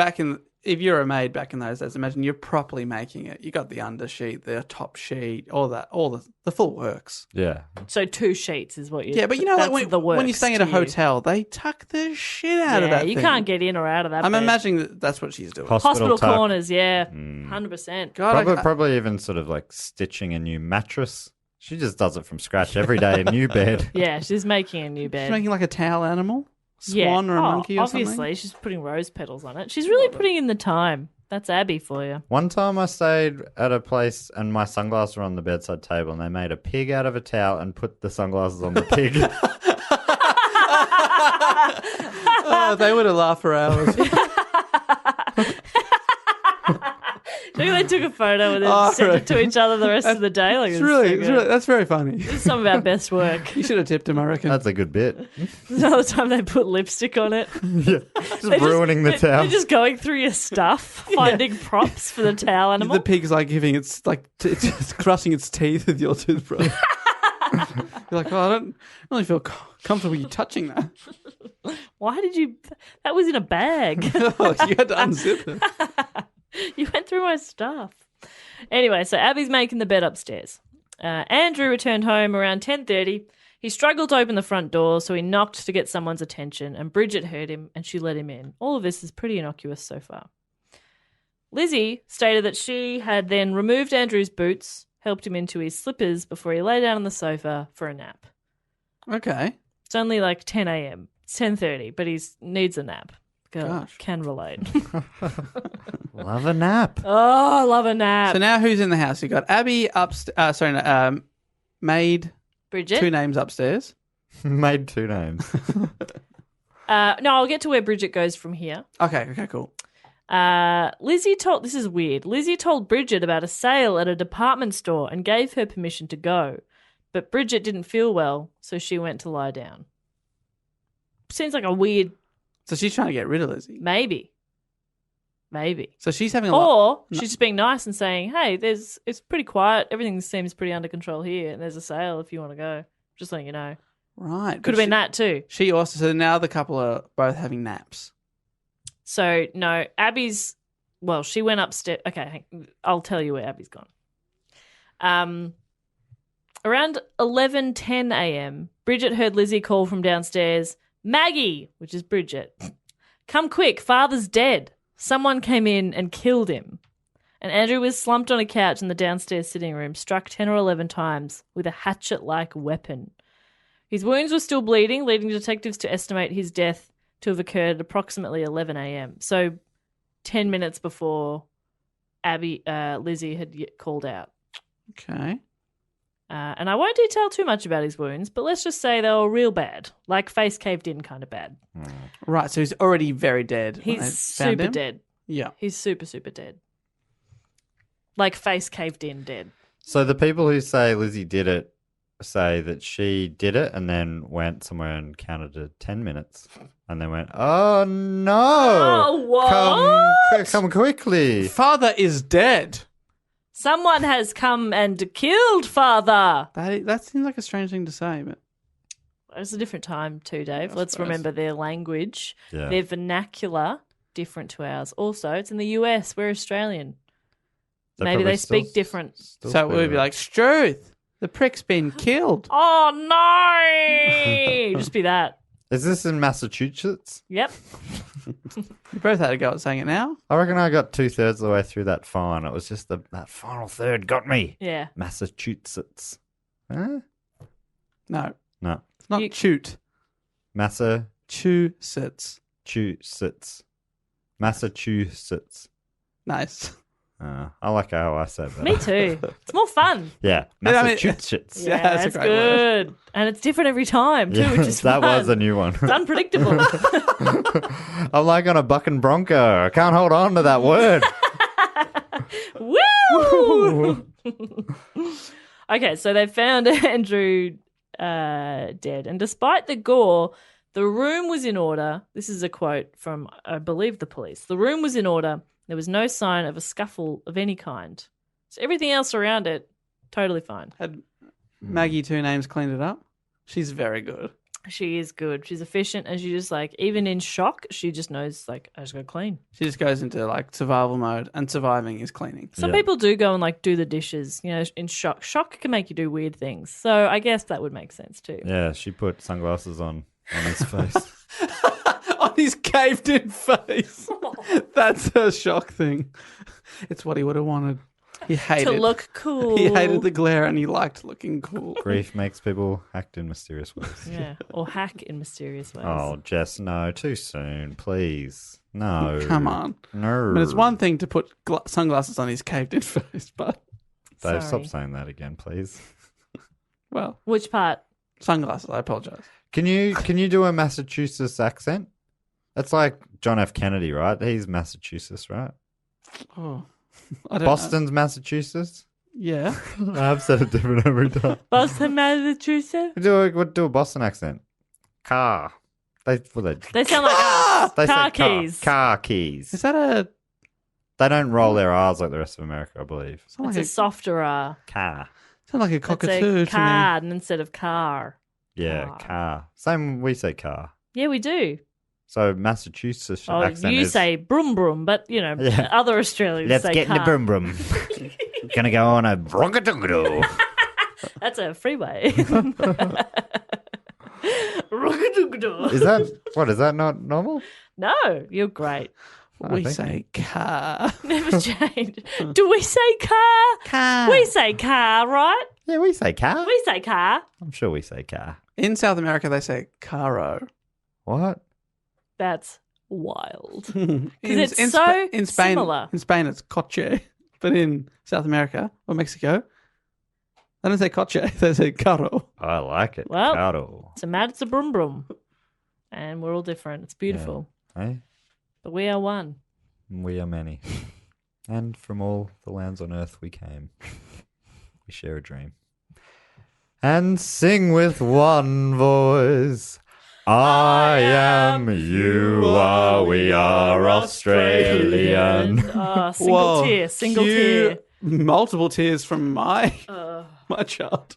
if you're a maid back in those days, imagine you're properly making it. You got the undersheet, the top sheet, all the full works. Yeah. So 2 sheets is what you. Yeah, but you know, that's like the when you're works staying at a to you. hotel, they tuck the shit out of that you thing. can't get in or out of that. I'm bed. imagining that's what she's doing. Hospital tuck. corners, yeah, 100%. God, Probably even sort of like stitching a new mattress. She just does it from scratch every day, a new bed. Yeah, she's making a new bed. she's making like a towel animal, swan or a monkey or obviously, something. she's putting rose petals on it. She's really putting in the time. That's Abby for you. One time I stayed at a place and my sunglasses were on the bedside table and they made a pig out of a towel and put the sunglasses on the pig. Oh, they would have laughed for hours. I think they took a photo and then sent it to each other the rest of the day. Like, It's really, so good. that's very funny. It's some of our best work. You should have tipped him, I reckon. That's a good bit. Another time they put lipstick on it. Just ruining the towel. They're just going through your stuff, finding props for the towel animal. The pig's like giving it's just crushing its teeth with your toothbrush. You're like, I don't really feel comfortable you touching that. Why did you? That was in a bag. Oh, you had to unzip it. You went through my stuff. Anyway, so Abby's making the bed upstairs. Andrew returned home around 10:30. He struggled to open the front door, so he knocked to get someone's attention, and Bridget heard him, and she let him in. All of this is pretty innocuous so far. Lizzie stated that she had then removed Andrew's boots, helped him into his slippers before he lay down on the sofa for a nap. Okay. It's only like 10 a.m. It's 10:30, but he needs a nap. Gosh. Can relate. Love a nap. Oh, I love a nap. So now who's in the house? You got Abby maid, Bridget? 2 names upstairs. Made 2 names. No, I'll get to where Bridget goes from here. Okay, cool. This is weird. Lizzie told Bridget about a sale at a department store and gave her permission to go. But Bridget didn't feel well, so she went to lie down. Seems like a weird So she's trying to get rid of Lizzie. maybe. So she's having a lot. Or she's just being nice and saying, hey, it's pretty quiet. Everything seems pretty under control here, and there's a sale if you want to go. Just letting you know. Right. Could have been that too. She also, so now the couple are both having naps. So, no, she went upstairs. Okay, I'll tell you where Abby's gone. Around 11:10 a.m., Bridget heard Lizzie call from downstairs, Maggie, which is Bridget, come quick, father's dead. Someone came in and killed him. And Andrew was slumped on a couch in the downstairs sitting room, struck 10 or 11 times with a hatchet-like weapon. His wounds were still bleeding, leading detectives to estimate his death to have occurred at approximately 11 a.m. So 10 minutes before Lizzie had called out. Okay. And I won't detail too much about his wounds, but let's just say they were real bad, like face caved in kind of bad. Right, so he's already very dead. when they He's found super him? dead. Yeah. He's super, super dead. Like face caved in dead. So the people who say Lizzie did it say that she did it and then went somewhere and counted to 10 minutes and then went, oh no! Oh, what? Come quickly! Father is dead. Someone has come and killed father. That seems like a strange thing to say, but It's a different time too, Dave. I Let's suppose. remember their language, Yeah. their vernacular, different to ours. Also, it's in the US. We're Australian. Maybe probably they speak different. still so it speak would be it. like, Struth, the prick's been killed. Oh no! Just be that. Is this in Massachusetts? Yep. You both had a go at saying it now. I reckon I got 2/3 of the way through that fine. It was just that final third got me. Yeah. Massachusetts. Huh? No, No. it's not You- choot. Massachusetts. Chew-sits. Massachusetts. Nice. I like how I said that. Me too. It's more fun. Yeah. I mean- Massachusetts. Yeah, that's a it's great word. good. And it's different every time too, Yeah, which is that fun. was a new one. It's unpredictable. I'm like on a buck and bronco. I can't hold on to that word. Woo! Okay, so they found Andrew dead. And despite the gore, the room was in order. This is a quote from, I believe, the police. The room was in order. There was no sign of a scuffle of any kind. So everything else around it, totally fine. Had Maggie Two Names cleaned it up. She's very good. She is good. She's efficient, and she just like even in shock, she just knows like I just got to clean. She just goes into like survival mode, and surviving is cleaning. Some people do go and like do the dishes, in shock. Shock can make you do weird things. So I guess that would make sense too. Yeah, she put sunglasses on his face. On his caved-in face. That's her shock thing. It's what he would have wanted. He hated To look cool. He hated the glare, and he liked looking cool. Grief makes people act in mysterious ways. Yeah, or hack in mysterious ways. Oh, Jess, no, too soon, please. No. Come on. No. But it's one thing to put sunglasses on his caved-in face, but Dave, Sorry. stop saying that again, please. well, Which part? sunglasses. I apologize. Can you do a Massachusetts accent? It's like John F. Kennedy, right? He's Massachusetts, right? Oh, I don't Boston's Massachusetts. know. Yeah. I've said it different every time. Boston, Massachusetts? Do a Boston accent. Car. They sound like they us. say Car keys. Car keys. Is that a? They don't roll their R's like the rest of America, I believe. Sound It's like a softer R. Car. sound like a It's cockatoo a to me. card instead of car. Yeah, Car. car. Same we say car. Yeah, we do. So Massachusetts Oh, accent you is say brum brum, but Yeah. other Australians let's say get in the car. brum brum. Gonna go on a broncadoodle. That's a freeway. Is that not normal? No, you're great. We thank say car. Never change. Do we say car? Car. We say car, right? Yeah, we say car. We say car. I'm sure we say car. In South America, they say caro. What? That's wild. Because it's so in Spain, similar. In Spain, it's coche, but in South America or Mexico, they don't say coche. They say caro. I like it. Well, Caro. It's a mad, it's a brum brum. And we're all different. It's beautiful. Hey, But we are one. we are many. And from all the lands on earth we came. We share a dream. And sing with one voice. I am, you are, we are Australian. Single tear, single tear. Multiple tears from my child.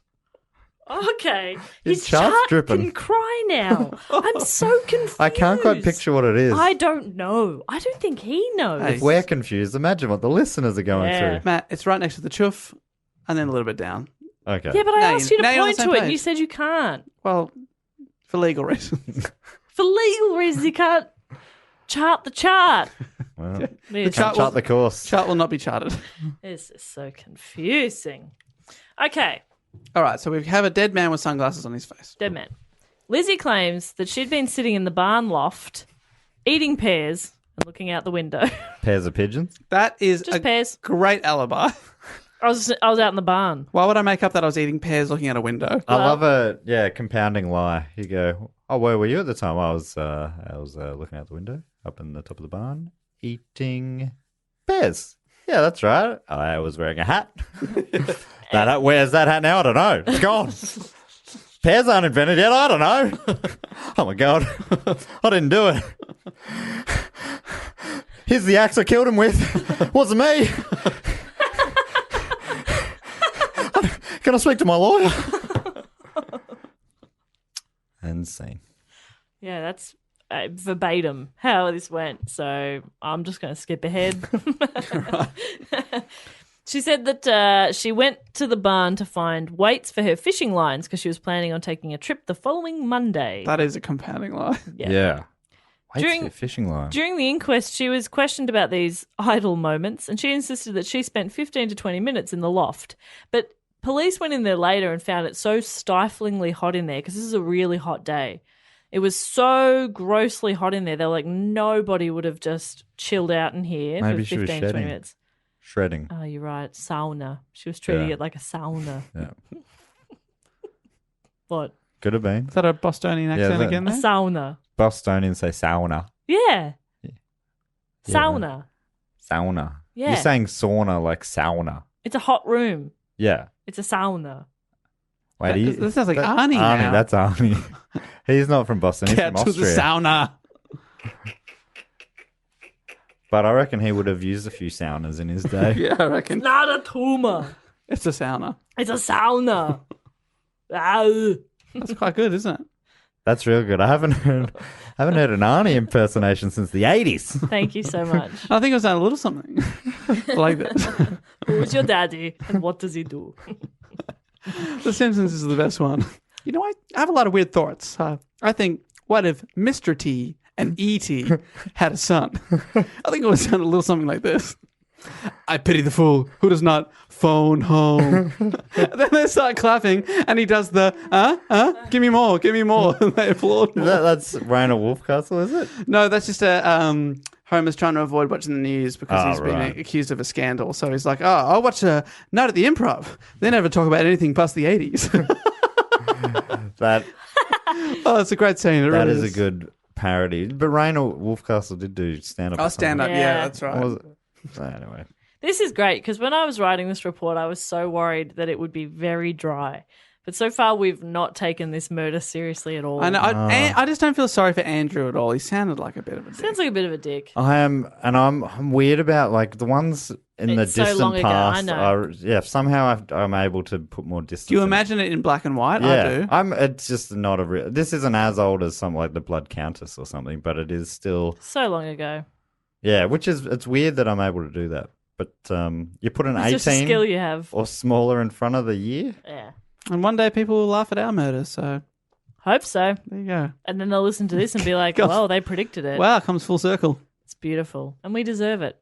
Okay. His His chart's chart dripping. can cry now. I'm so confused. I can't quite picture what it is. I don't know. I don't think he knows. Hey. If we're confused, imagine what the listeners are going Yeah. through. Matt, it's right next to the chuff and then a little bit down. Okay. Yeah, but I Now asked you to now you're on point the to same it and page. you said you can't. Well, for legal reasons. For legal reasons, you can't chart the chart. Well, This, chart chart the course. Chart will not be charted. this is so confusing. Okay, All right, so we have a dead man with sunglasses on his face. dead man. Lizzie claims that she'd been sitting in the barn loft, eating pears and looking out the window. Pairs of pigeons. That is Just a pears. great alibi. I was out in the barn. Why would I make up that I was eating pears looking out a window? I love a compounding lie. You go, oh, where were you at the time? I was looking out the window up in the top of the barn, eating pears. Yeah, that's right. I was wearing a hat. Where's that hat now? I don't know. It's gone. Pears aren't invented yet. I don't know. Oh my god, I didn't do it. Here's the axe I killed him with. Wasn't me. Can I speak to my lawyer? And scene. Yeah, that's verbatim how this went. So I'm just going to skip ahead. She said that she went to the barn to find weights for her fishing lines because she was planning on taking a trip the following Monday. That is a compounding lie. Yeah. Wait, During- a fishing line. During the inquest, she was questioned about these idle moments, and she insisted that she spent 15 to 20 minutes in the loft. But police went in there later and found it so stiflingly hot in there because this is a really hot day. It was so grossly hot in there. They were like, nobody would have just chilled out in here Maybe for she was 15 to 20 shedding. minutes. Shredding. Oh, you're right. Sauna. She was treating Yeah. it like a sauna. Yeah. What? Could have been. Is that a Bostonian accent that- again A there? sauna. Bostonians say sauna. Yeah. Yeah. Sauna. Sauna. Yeah. You're saying sauna like sauna. It's a hot room. Yeah. It's a sauna. Wait, This sounds like Arnie now. That's Arnie. He's not from Boston. He's Get from to the Austria. sauna. But I reckon he would have used a few saunas in his day. Yeah, I reckon. Not a tumor. It's a sauna. It's a sauna. Ah. That's quite good, isn't it? That's real good. I haven't heard an Arnie impersonation since the 80s. Thank you so much. I think it was a little something like that. Who's your daddy and what does he do? The Simpsons is the best one. You know, I have a lot of weird thoughts. I think, what if Mr. T and E.T. had a son? I think it would sound a little something like this. I pity the fool who does not phone home. Then they start clapping, and he does the, give me more, and they applaud more. That's Rainer Wolfcastle, is it? No, that's just Homer's trying to avoid watching the news because he's right. been accused of a scandal. So he's like, I'll watch a Night at the Improv. They never talk about anything past the 80s. It's a great scene. It That really is a good parody. But Rainer Wolfcastle did do stand-up. Oh, stand-up, yeah, that's right. Was it? So anyway. This is great because when I was writing this report, I was so worried that it would be very dry. But so far, we've not taken this murder seriously at all. I know. I just don't feel sorry for Andrew at all. He sounded like a bit of a dick. Sounds like a bit of a dick. I am, and I'm weird about like the ones in It's the so long distant ago, I past. know. Somehow I'm able to put more distance. Do you in it. imagine it in black and white? Yeah, I do. It's just not a real. This isn't as old as something like the Blood Countess or something, but it is still. So long ago. Yeah, it's weird that I'm able to do that. But you put an It's just a 18 skill you have. or smaller in front of the year. Yeah. And one day people will laugh at our murder, so Hope so. there you go. And then they'll listen to this and be like, God. well, they predicted it. Wow, it comes full circle. It's beautiful. And we deserve it.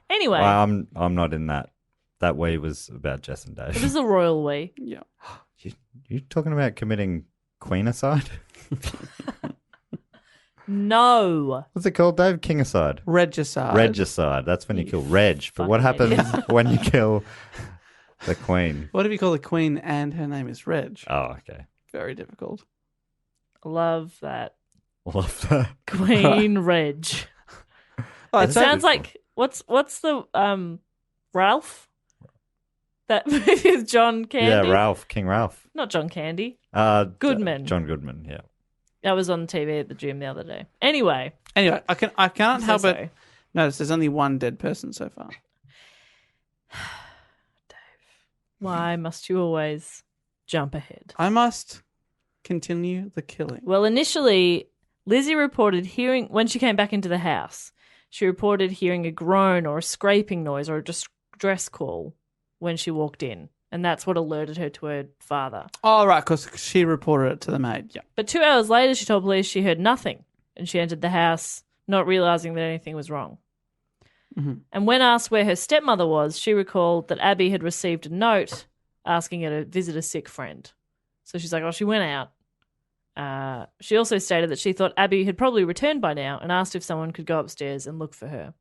Anyway, Well, I'm not in that. That we was about Jess and Dave. this is a royal we. Yeah. You talking about committing queenicide? No. What's it called, Dave? Kingicide. Regicide. Regicide. That's when you kill Reg. But what fucking happens idiot. when you kill the queen? What if you call the queen and her name is Reg? Oh, okay. Very difficult. Love that. Love that. Queen Reg. Oh, It it's sounds like what's the Ralph? That movie with John Candy? Yeah, Ralph. King Ralph. Not John Candy. Goodman. John Goodman, yeah. That was on TV at the gym the other day. Anyway. Anyway, I can't So help sorry. it. Notice there's only one dead person so far. Why must you always jump ahead? I must continue the killing. Well, initially, Lizzie reported hearing, when she came back into the house, she reported hearing a groan or a scraping noise or a distress call when she walked in. And that's what alerted her to her father. Oh, right, because she reported it to the maid. Yeah. But 2 hours later, she told police she heard nothing. And she entered the house, not realizing that anything was wrong. Mm-hmm. And when asked where her stepmother was, she recalled that Abby had received a note asking her to visit a sick friend. So she's like, oh, she went out. She also stated that she thought Abby had probably returned by now and asked if someone could go upstairs and look for her.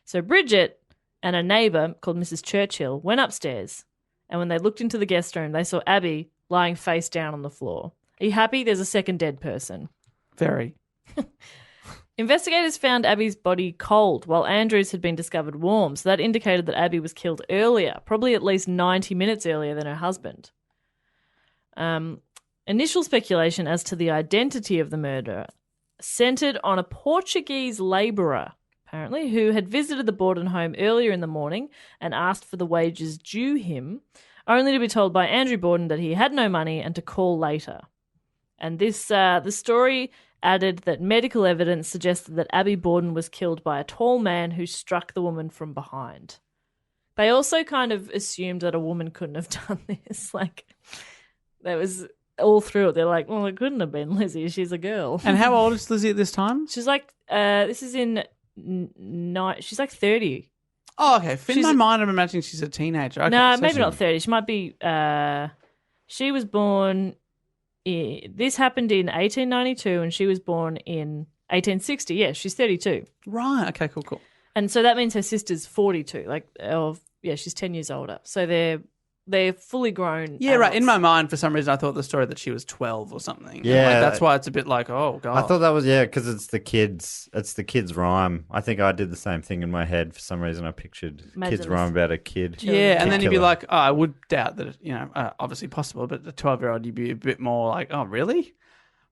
So Bridget and a neighbour called Mrs. Churchill went upstairs, and when they looked into the guest room, they saw Abby lying face down on the floor. Are you happy? There's a second dead person. Very. Investigators found Abby's body cold, while Andrew's had been discovered warm, so that indicated that Abby was killed earlier, probably at least 90 minutes earlier than her husband. Initial speculation as to the identity of the murderer centered on a Portuguese labourer, apparently, who had visited the Borden home earlier in the morning and asked for the wages due him, only to be told by Andrew Borden that he had no money and to call later. And this, the story added that medical evidence suggested that Abby Borden was killed by a tall man who struck the woman from behind. They also kind of assumed that a woman couldn't have done this. Like, that was all through it. They're like, well, it couldn't have been Lizzie. She's a girl. And how old is Lizzie at this time? She's like, this is in she's like 30. Oh, okay. In She's- my mind, I'm imagining she's a teenager. Okay, No, so maybe she- not 30. She might be, she was born, this happened in 1892 and she was born in 1860. Yeah, she's 32. Right. Okay, cool. And so that means her sister's 42. She's 10 years older. So they're fully grown. Yeah, right. In adults. my mind, for some reason, I thought the story that she was 12 or something. Yeah. Like, that's why it's a bit like, oh, God. I thought that was, because it's the kids' rhyme. I think I did the same thing in my head. For some reason, I pictured Imagine kids' rhyme about a kid. Yeah, and then you'd be killer. like, oh, I would doubt that, obviously possible, but the 12-year-old, you'd be a bit more like, oh, really?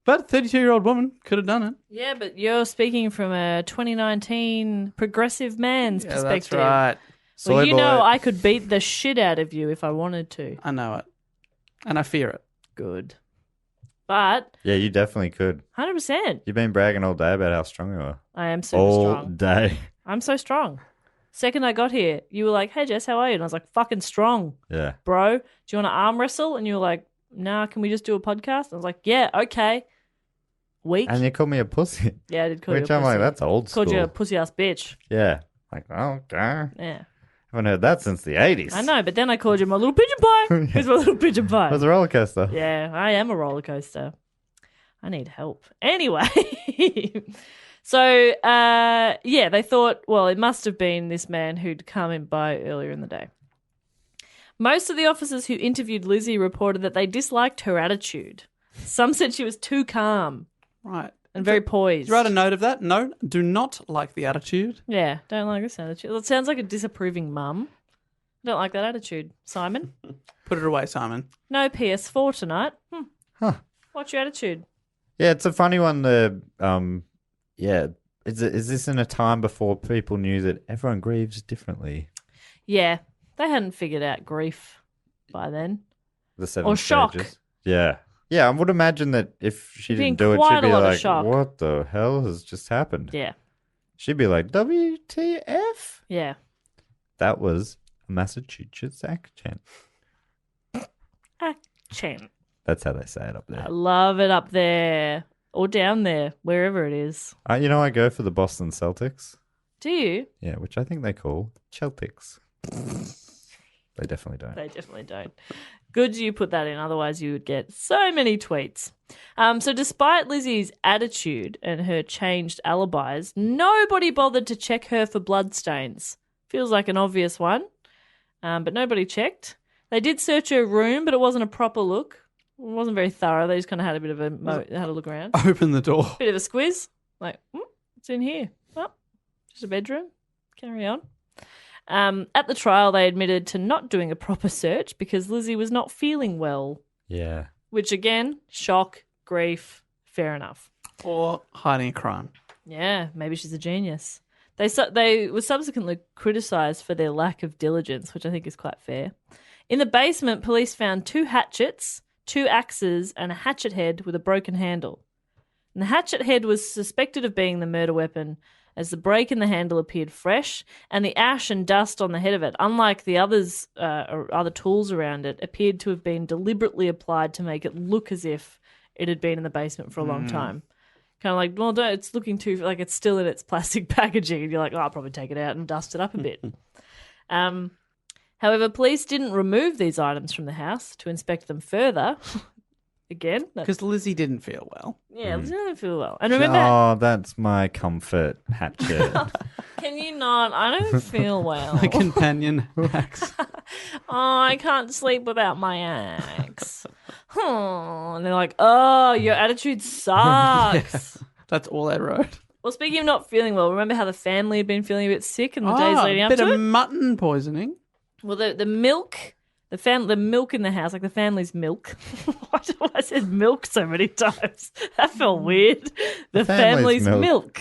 But 32-year-old woman could have done it. Yeah, but you're speaking from a 2019 progressive man's Yeah, perspective. that's right. Well, Soy you know boy. I could beat the shit out of you if I wanted to. I know it. And I fear it. good. But Yeah, you definitely could. 100%. You've been bragging all day about how strong you are. I am super All strong. day. I'm so strong. Second I got here, you were like, hey, Jess, how are you? And I was like, fucking strong, Yeah. bro. Do you want to arm wrestle? And you were like, nah, can we just do a podcast? And I was like, yeah, okay. Weak. And you called me a pussy. Yeah, I did call Which you a I'm pussy. like, that's old school. Called you a pussy-ass bitch. Yeah. Like, okay. Yeah. Haven't heard that since the 80s. I know, but then I called you my little pigeon pie. Here's my little pigeon pie. It was a roller coaster. Yeah, I am a roller coaster. I need help. Anyway, so, yeah, they thought, well, it must have been this man who'd come in by earlier in the day. Most of the officers who interviewed Lizzie reported that they disliked her attitude. Some said she was too calm Right. and very poised. Did you write a note of that? No, do not like the attitude. Yeah, don't like this attitude. It sounds like a disapproving mum. Don't like that attitude. Simon? Put it away, Simon. No PS4 tonight. Huh. What's your attitude? Yeah, it's a funny one. Yeah. Is this in a time before people knew that everyone grieves differently? Yeah, they hadn't figured out grief by then. The seven Or shock. stages. Yeah. Yeah, I would imagine that if she It'd be didn't do it, quite she'd be a lot of like, shock. what the hell has just happened? Yeah, She'd be like, WTF? yeah. That was a Massachusetts accent. Accent. That's how they say it up I there. love it up there or down there, wherever it is. You know, I go for the Boston Celtics. Do you? Yeah, which I think they call Celtics. They definitely don't. They definitely don't. Good you put that in, otherwise you would get so many tweets. So despite Lizzie's attitude and her changed alibis, nobody bothered to check her for bloodstains. Feels like an obvious one, but nobody checked. They did search her room, but it wasn't a proper look. It wasn't very thorough. They just kind of had a bit of had a look around. Open the door. Bit of a squiz. Like, what's in here? Well, just a bedroom. Carry on. At the trial, they admitted to not doing a proper search because Lizzie was not feeling well, Yeah. which again, shock, grief, fair enough. Or hiding a crime. Yeah, maybe she's a genius. They were subsequently criticised for their lack of diligence, which I think is quite fair. In the basement, police found 2 hatchets, 2 axes, and a hatchet head with a broken handle. And the hatchet head was suspected of being the murder weapon, as the break in the handle appeared fresh, and the ash and dust on the head of it, unlike the others or other tools around it, appeared to have been deliberately applied to make it look as if it had been in the basement for a long time. Kind of like, well, it's looking too like it's still in its plastic packaging, and you're like, oh, I'll probably take it out and dust it up a bit. However, police didn't remove these items from the house to inspect them further. Again, Because Lizzie didn't feel well. yeah, it didn't feel well. And remember, Oh, that's my comfort hatchet. can you not? I don't feel well. A companion axe. Oh, I can't sleep without my axe. And they're like, oh, your attitude sucks. That's all I wrote. Well, speaking of not feeling well, remember how the family had been feeling a bit sick in the days leading a up bit to of it? mutton poisoning. Well, the milk, the milk in the house, like the family's milk. Why do I said milk so many times? That felt weird. The family's family's milk.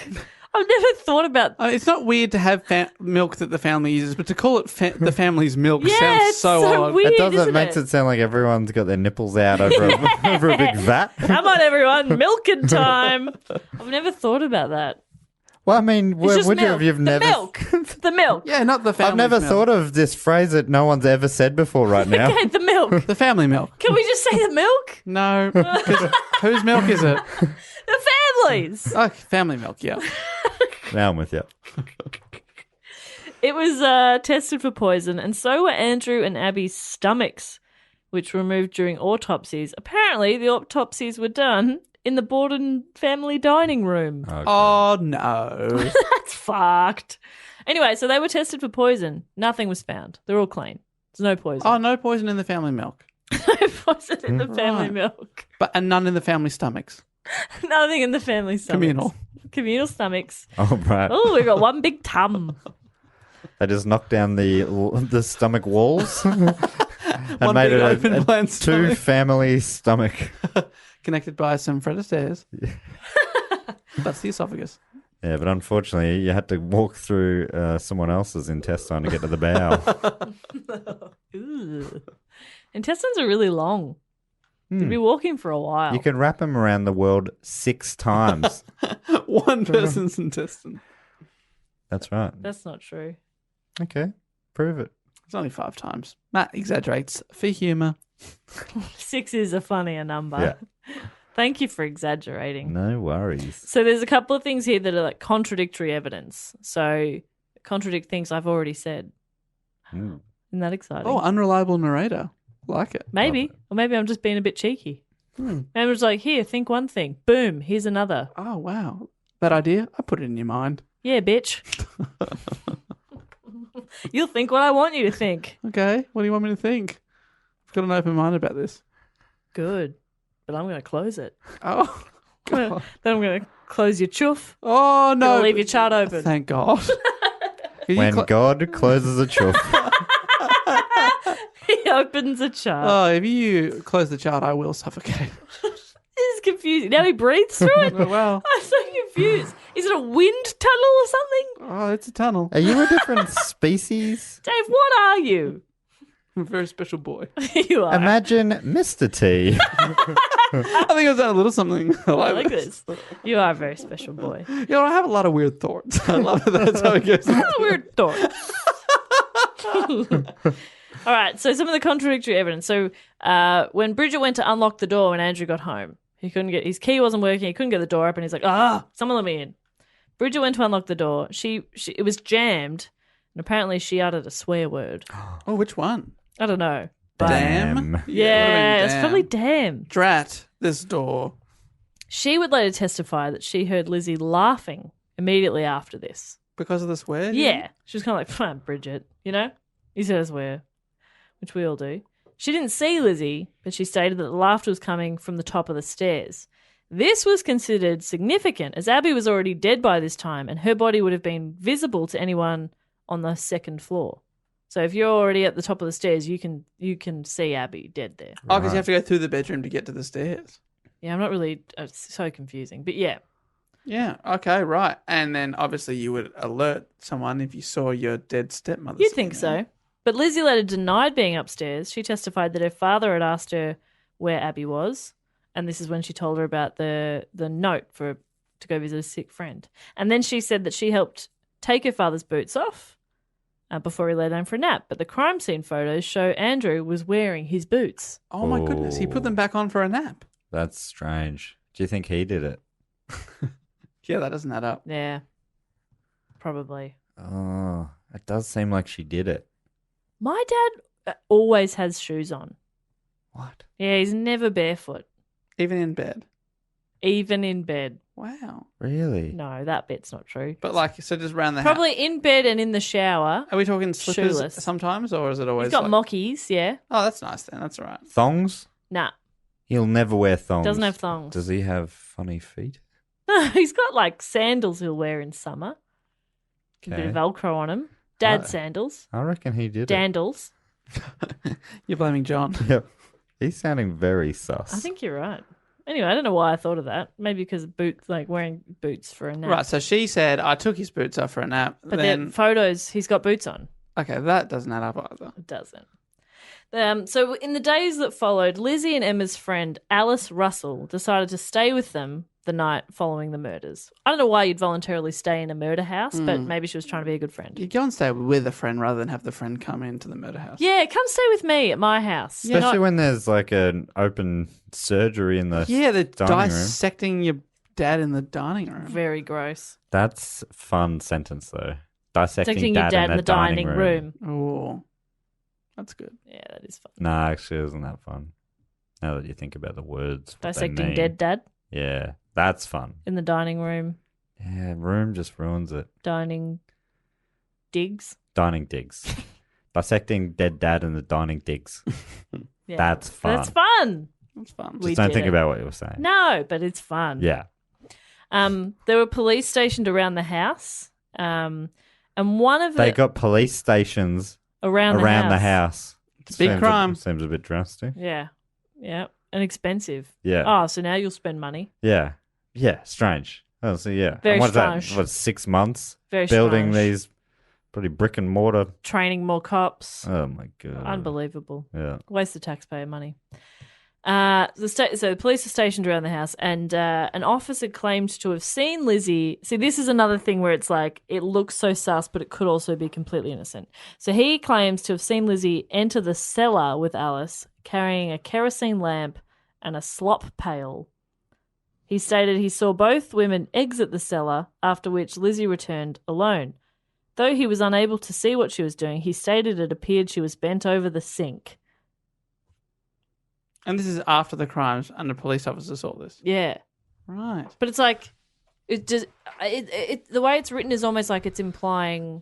I've never thought about. It's not weird to have milk that the family uses, but to call it the family's milk Yeah, sounds it's so so odd. weird. It does. Isn't It makes it? it sound like everyone's got their nipples out over over a big vat. Come on, everyone, milking time. I've never thought about that. Well, I mean, It's just would you milk. have? You've the never. milk. The milk. Yeah, not the family. I've never thought of this phrase that no one's ever said before right now. Okay, the milk. The family milk. Can we just say the milk? No. 'Cause whose milk is it? The families. Oh, family milk, yeah. Now I'm with you. It was tested for poison, and so were Andrew and Abby's stomachs, which were removed during autopsies. Apparently, the autopsies were done in the Borden family dining room. Okay. Oh, no. That's fucked. Anyway, so they were tested for poison. Nothing was found. They're all clean. There's no poison. Oh, no poison in the family milk. No poison in the family Right. milk. And none in the family stomachs. Nothing in the family stomachs. Communal stomachs. Oh, right. Oh, we got one big tum. They just knocked down the stomach walls and One made big it open plan two stomach. family stomach. Connected by some flight of stairs. That's the esophagus. Yeah, but unfortunately, you had to walk through someone else's intestine to get to the bowel. Ooh. Intestines are really long. You'd be walking for a while. You can wrap them around the world 6 times. One person's intestine. That's right. That's not true. Okay, prove it. It's only 5 times. Matt exaggerates for humour. 6 is a funnier number. Yeah. Thank you for exaggerating. No worries. So there's a couple of things here that are like contradictory evidence. So contradict things I've already said. Mm. Isn't that exciting? Oh, unreliable narrator. Like it. Maybe. Or maybe I'm just being a bit cheeky. Maybe it's like, here, think one thing. Boom, here's another. Oh, wow. That idea, I put it in your mind. Yeah, bitch. You'll think what I want you to think. Okay, what do you want me to think? I've got an open mind about this. Good. But I'm going to close it. Oh, God. Then I'm going to close your chuff. Oh, no. Gonna leave your chart open. Thank God. When God closes a chuff. He opens a chart. Oh, if you close the chart, I will suffocate. This is confusing. Now he breathes through it? Oh, wow. I'm so confused. Is it a wind tunnel or something? Oh, it's a tunnel. Are you a different species? Dave, what are you? I'm a very special boy. You are. Imagine Mr. T. I think I've done a little something I like like this. this. You are a very special boy. You know, I have a lot of weird thoughts. I love it. That's how it goes. That's a weird thought. All right, so some of the contradictory evidence. So when Bridget went to unlock the door when Andrew got home, he couldn't get his key wasn't working. He couldn't get the door open. He's like, someone let me in. Bridget went to unlock the door. It was jammed, and apparently she uttered a swear word. Oh, which one? I don't know. But Damn. yeah, it's damn. probably damn. Drat this door. She would later testify that she heard Lizzie laughing immediately after this. Because of the swear? Yeah. She was kind of like, fine, Bridget, you know? You said a swear, which we all do. She didn't see Lizzie, but she stated that the laughter was coming from the top of the stairs. This was considered significant as Abby was already dead by this time and her body would have been visible to anyone on the second floor. So if you're already at the top of the stairs, you can see Abby dead there. Oh, because you have to go through the bedroom to get to the stairs. Yeah, I'm not really it's so confusing. But yeah. Yeah, okay, right. And then obviously you would alert someone if you saw your dead stepmother. You'd think so. But Lizzie later denied being upstairs. She testified that her father had asked her where Abby was. And this is when she told her about the note to go visit a sick friend. And then she said that she helped take her father's boots off before he lay down for a nap. But the crime scene photos show Andrew was wearing his boots. Oh my goodness, he put them back on for a nap. That's strange. Do you think he did it? Yeah, that doesn't add up. Yeah, probably. Oh, it does seem like she did it. My dad always has shoes on. What? Yeah, he's never barefoot, Even in bed. even in bed. Wow. Really? No, that bit's not true. But like, so just around the house. Probably in bed and in the shower. Are we talking slippers Shoeless. sometimes, or is it always He's got like... mockies, yeah. Oh, that's nice then. That's all right. Thongs? Nah, He'll never wear thongs. doesn't have thongs. Does he have funny feet? No, he's got like sandals he'll wear in summer. A bit of Velcro on him. Dad Right. sandals. I reckon he did Dandles. You're blaming John. it. Yep. He's sounding very sus. I think you're right. Anyway, I don't know why I thought of that. Maybe because of boots, like wearing boots for a nap. Right, so she said, I took his boots off for a nap. But then... the photos, he's got boots on. Okay, that doesn't add up either. It doesn't. So in the days that followed, Lizzie and Emma's friend Alice Russell decided to stay with them the night following the murders. I don't know why you'd voluntarily stay in a murder house, but maybe she was trying to be a good friend. You go and stay with a friend rather than have the friend come into the murder house. Yeah, come stay with me at my house. You're Especially not- when there's like an open surgery in the Yeah, they're dining room. dissecting your dad in the dining room. Very gross. That's a fun sentence though. Dissecting Protecting your dad in the dining room. Oh, that's good. Yeah, that is fun. Nah, actually, isn't that fun? Now that you think about the words. what they Dissecting mean. dead dad Yeah, that's fun. in the dining room. Yeah, room just ruins it. Dining digs. Dining digs. Dissecting dead dad in the dining digs. Yeah. That's fun. That's fun. That's fun. We Just don't did think it. about what you were saying. No, but it's fun. Yeah. There were police stationed around the house. And one of They the got police stations around the house. It's a big crime. Seems a bit drastic. Yeah. Yeah. And expensive. Yeah. Oh, so now you'll spend money. Yeah. Yeah. Strange. Oh, so yeah. Very And what's strange. that? What, 6 months? Very building strange. these pretty brick and mortar. Training more cops. Oh my god. Unbelievable. Yeah. Waste of taxpayer money. So the police are stationed around the house, and an officer claimed to have seen Lizzie. See, this is another thing where it's like it looks so sus, but it could also be completely innocent. So he claims to have seen Lizzie enter the cellar with Alice, carrying a kerosene lamp and a slop pail. He stated he saw both women exit the cellar, after which Lizzie returned alone. Though he was unable to see what she was doing, he stated it appeared she was bent over the sink. And this is after the crimes, and the police officer saw this. Yeah. Right. But it's like, the way it's written is almost like it's implying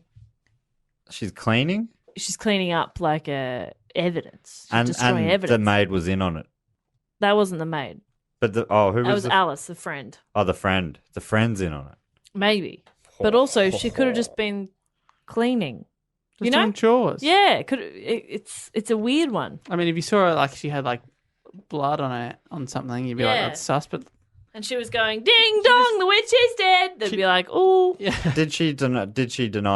She's cleaning? she's cleaning up like evidence. She's And destroying evidence. the maid was in on it. That wasn't the maid. But who That was was the... Alice, the friend. Oh, the friend. The friend's in on it. Maybe. But also, she could have just been cleaning. Just You know? doing chores. Yeah, it's a weird one. I mean, if you saw her, like, she had, like, blood on something, you'd be like, Yeah. that's sus, but... And she was going, ding dong, the witch is dead. They'd be like, oh. Yeah. Did she deny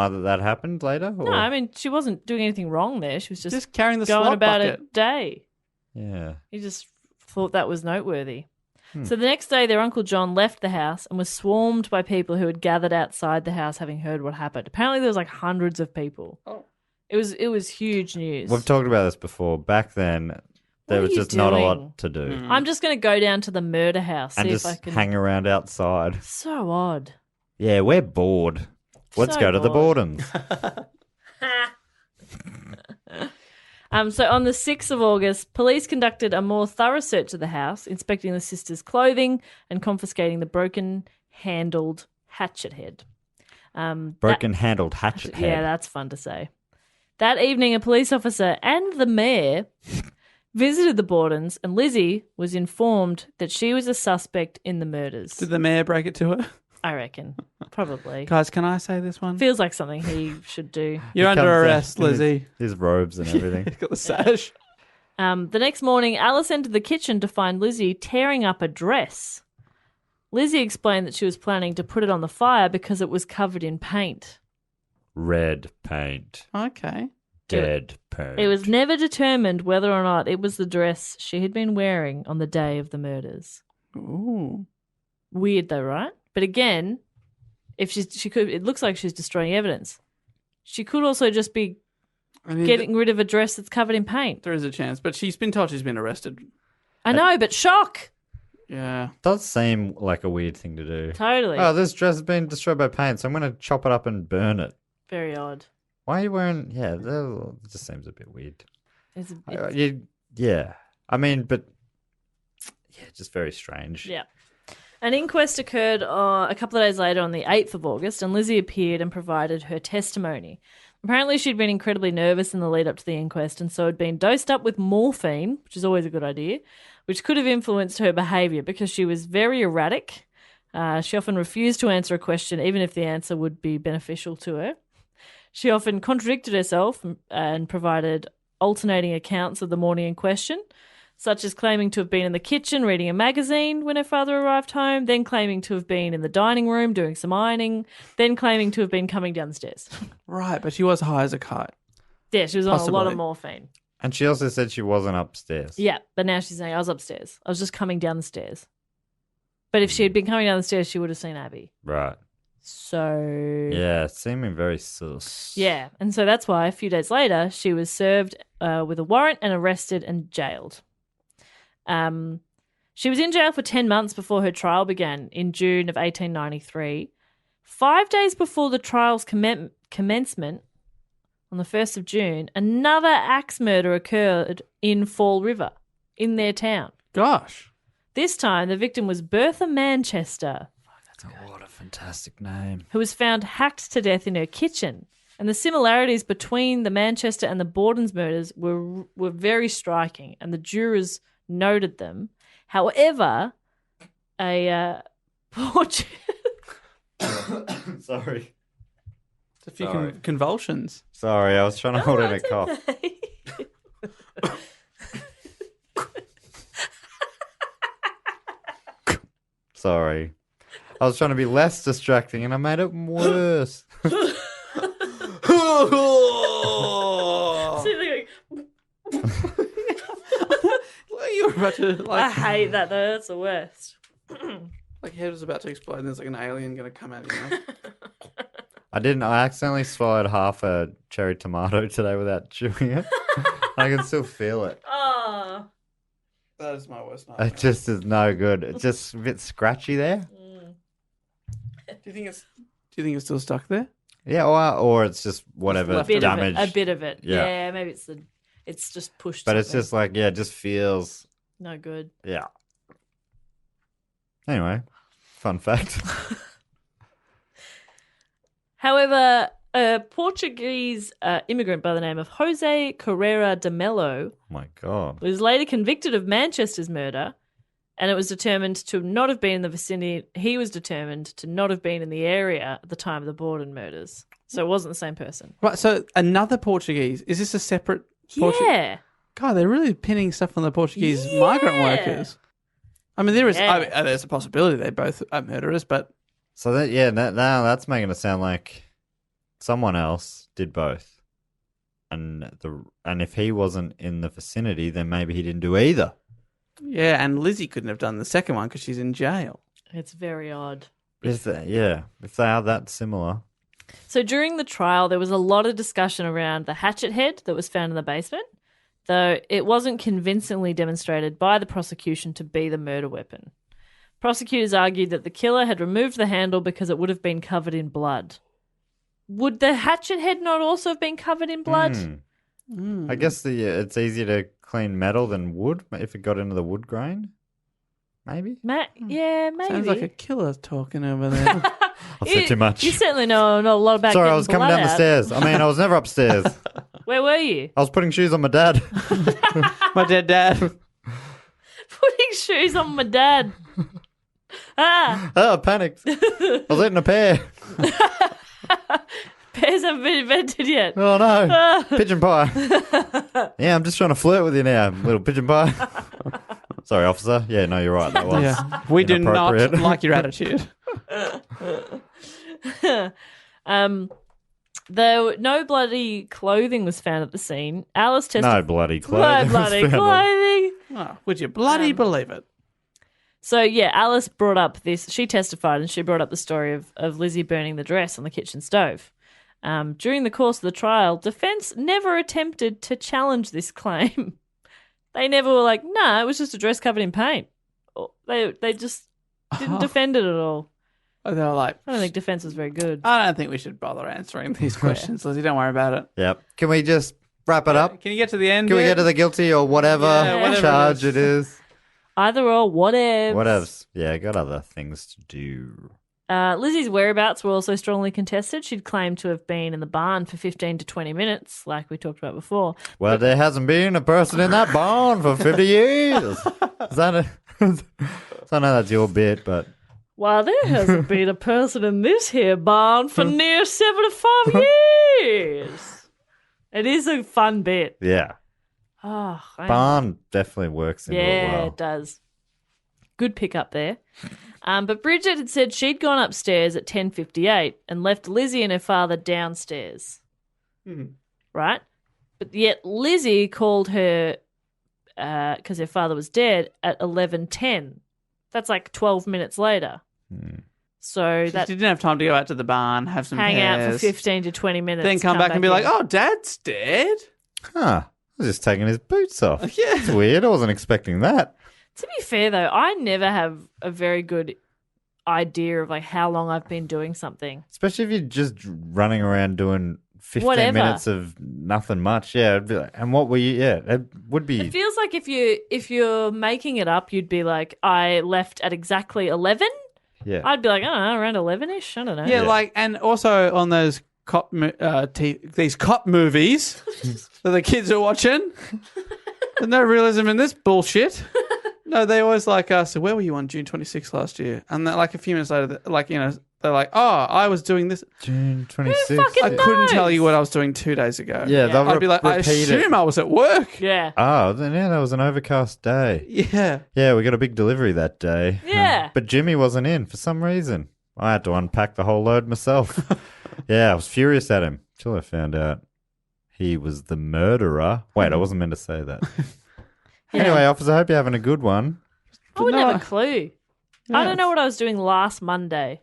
that happened later? Or... No, I mean, she wasn't doing anything wrong there. She was just carrying the going slop about bucket. her day. Yeah. He just thought that was noteworthy. So the next day, their Uncle John left the house and was swarmed by people who had gathered outside the house having heard what happened. Apparently, there was like hundreds of people. Oh. It was huge news. We've talked about this before. Back then, there What was are you just not a doing? lot to do. I'm just going to go down to the murder house, And see just if I can. hang around outside. So odd. Yeah, we're bored. Let's So go to the bored. Bordens. So on the 6th of August, police conducted a more thorough search of the house, inspecting the sisters' clothing and confiscating the broken-handled hatchet head. Broken-handled hatchet head. Yeah, that's fun to say. That evening, a police officer and the mayor visited the Bordens, and Lizzie was informed that she was a suspect in the murders. Did the mayor break it to her? I reckon. Probably. Guys, can I say this one? Feels like something he should do. You're He under comes arrest, out in Lizzie. His robes and everything. He's got the sash. The next morning, Alice entered the kitchen to find Lizzie tearing up a dress. Lizzie explained that she was planning to put it on the fire because it was covered in paint. Red paint. Okay. Dead paint. It was never determined whether or not it was the dress she had been wearing on the day of the murders. Ooh. Weird though, right? But again, if she could, it looks like she's destroying evidence. She could also just be I mean, getting rid of a dress that's covered in paint. there is a chance, but she's been told she's been arrested. I know, but shock. Yeah. Does seem like a weird thing to do. Totally. Oh, this dress has been destroyed by paint, so I'm going to chop it up and burn it. Very odd. Why are you wearing... Yeah, it just seems a bit weird. It's Yeah. I mean, but... Yeah, just very strange. Yeah. An inquest occurred a couple of days later on the 8th of August, and Lizzie appeared and provided her testimony. Apparently, she'd been incredibly nervous in the lead up to the inquest, and so had been dosed up with morphine, which is always a good idea, which could have influenced her behaviour because she was very erratic. She often refused to answer a question, even if the answer would be beneficial to her. She often contradicted herself and provided alternating accounts of the morning in question, such as claiming to have been in the kitchen reading a magazine when her father arrived home, then claiming to have been in the dining room doing some ironing, then claiming to have been coming down the stairs. Right, but she was high as a kite. Yeah, she was on a lot Possibly. of morphine. And she also said she wasn't upstairs. Yeah, but now she's saying, I was upstairs. I was just coming down the stairs. But if she had been coming down the stairs, she would have seen Abby. Right. So... Yeah, seeming very sus. Yeah, and so that's why a few days later, she was served with a warrant and arrested and jailed. She was in jail for 10 months before her trial began in June of 1893. 5 days before the trial's commencement, on the 1st of June, another axe murder occurred in Fall River, in their town. Gosh. This time, the victim was Bertha Manchester, Oh, what a fantastic name. who was found hacked to death in her kitchen. And the similarities between the Manchester and the Borden's murders were very striking, and the jurors noted them. However, a Sorry. A few Sorry. convulsions. Sorry, I was trying to hold in a cough. Sorry. I was trying to be less distracting and I made it worse. You We're about to, I hate that though. That's the worst. like head was about to explode and there's like an alien going to come out of your mouth. I accidentally swallowed half a cherry tomato today without chewing it. I can still feel it. Oh. That is my worst nightmare. It just is no good. It's just a bit scratchy there. Do you think it's still stuck there? Yeah, or it's just whatever damage. A bit of it. Yeah. Yeah, maybe it's just pushed. But it's something. just like, it just feels, no good. yeah. Anyway, fun fact. However, a Portuguese immigrant by the name of Jose Carreira de Melo Oh my God. was later convicted of Manchester's murder, and it was determined to not have been in the vicinity. He was determined to not have been in the area at the time of the Borden murders. So it wasn't the same person. Right, so another Portuguese. Is this a separate Yeah. God, they're really pinning stuff on the Portuguese migrant workers. I mean, there's a possibility they both are murderers, but... So now that's making it sound like someone else did both. And if he wasn't in the vicinity, then maybe he didn't do either. Yeah, and Lizzie couldn't have done the second one because she's in jail. It's very odd. If they are that similar. So during the trial, there was a lot of discussion around the hatchet head that was found in the basement, though it wasn't convincingly demonstrated by the prosecution to be the murder weapon. Prosecutors argued that the killer had removed the handle because it would have been covered in blood. Would the hatchet head not also have been covered in blood? I guess it's easier to clean metal than wood if it got into the wood grain. Maybe? Yeah, maybe. Sounds like a killer talking over there. I've said too much. You certainly know a lot about Sorry, getting I was coming blood down the out. stairs. I was never upstairs. Where were you? I was putting shoes on my dad. My dead dad. Putting shoes on my dad. Oh, I panicked. I was eating a pear. Pears haven't been invented yet. Oh, no. Pigeon pie. Yeah, I'm just trying to flirt with you now, little pigeon pie. Sorry, officer. Yeah, no, you're right. That was We do not inappropriate. like your attitude. Though no bloody clothing was found at the scene, Alice No testified. bloody clothes. No bloody clothing. Oh, would you bloody believe it? So, yeah, Alice brought up this. She testified and she brought up the story of Lizzie burning the dress on the kitchen stove. During the course of the trial, defense never attempted to challenge this claim. They never were like, no, it was just a dress covered in paint. They just didn't defend it at all. They were like, I don't think defense was very good. I don't think we should bother answering these questions, Lizzie. Don't worry about it. Yep. Can we just wrap it up? Can you get to the end? Can we get to the guilty or whatever, whatever charge it it is? Either or, whatevs. Whatevs. Yeah, got other things to do. Lizzie's whereabouts were also strongly contested. She'd claimed to have been in the barn for 15 to 20 minutes, like we talked about before. Well, there hasn't been a person in that barn for 50 years. Is that I know that's your bit, but... While there hasn't been a person in this here barn for near 75 years. It is a fun bit. Yeah. Oh, Barn definitely works into it well. it does. Good pick up there. But Bridget had said she'd gone upstairs at 10:58 and left Lizzie and her father downstairs. Right? But yet Lizzie called her, because her father was dead, at 11:10. That's like 12 minutes later. So She that didn't have time to go out to the barn, have some hang out for pears, 15 to 20 minutes. then come back and be like, in. oh, Dad's dead? Huh. I was just taking his boots off. Yeah. That's weird. I wasn't expecting that. To be fair, though, I never have a very good idea of like how long I've been doing something. Especially if you're just running around doing 15 Whatever. minutes of nothing much. Yeah. It'd be like, and what were you? Yeah. It would be. It feels like if you're making it up, you'd be like, I left at exactly 11. Yeah. I'd be like, I don't know, around 11ish. I don't know. Yeah, like, and also on those these cop movies that the kids are watching, there's no realism in this bullshit. No, they always like, so where were you on June 26th last year? And then, like, a few minutes later, like, you know, they're like, oh, I was doing this. June 26th. fucking I couldn't knows? tell you what I was doing 2 days ago. Yeah, they'll I'd be like, I repeat assume it. I was at work. Yeah. Oh, then yeah, that was an overcast day. Yeah. Yeah, we got a big delivery that day. Yeah. But Jimmy wasn't in for some reason. I had to unpack the whole load myself. Yeah, I was furious at him till I found out he was the murderer. Wait, I wasn't meant to say that. Anyway, officer, I hope you're having a good one. I wouldn't no, have a clue. Yeah. I don't know what I was doing last Monday.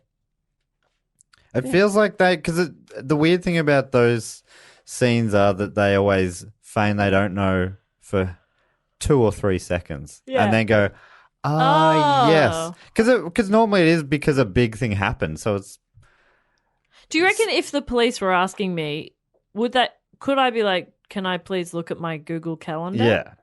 It feels like because the weird thing about those scenes are that they always feign they don't know for 2 or 3 seconds, Yeah. and then go, Oh. yes, because normally it is because a big thing happened. So it's Do you reckon if the police were asking me, could I be like, can I please look at my Google Calendar? yeah.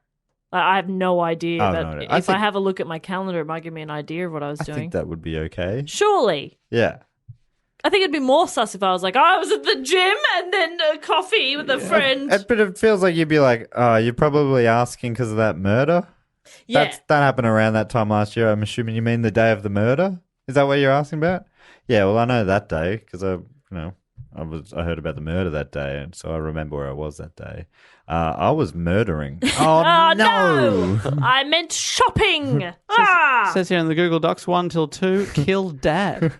Like, I have no idea. I But have no idea. if I have a look at my calendar, it might give me an idea of what I was I doing. think that would be okay. Surely. Yeah. I think it'd be more sus if I was like, I was at the gym and then coffee with a friend. But it feels like you'd be like, oh, you're probably asking because of that murder. Yeah. That happened around that time last year. I'm assuming you mean the day of the murder. Is that what you're asking about? Yeah. Well, I know that day because I heard about the murder that day, and so I remember where I was that day. I was murdering. Oh, no! I meant shopping. Says here in the Google Docs 1 till 2, kill dad.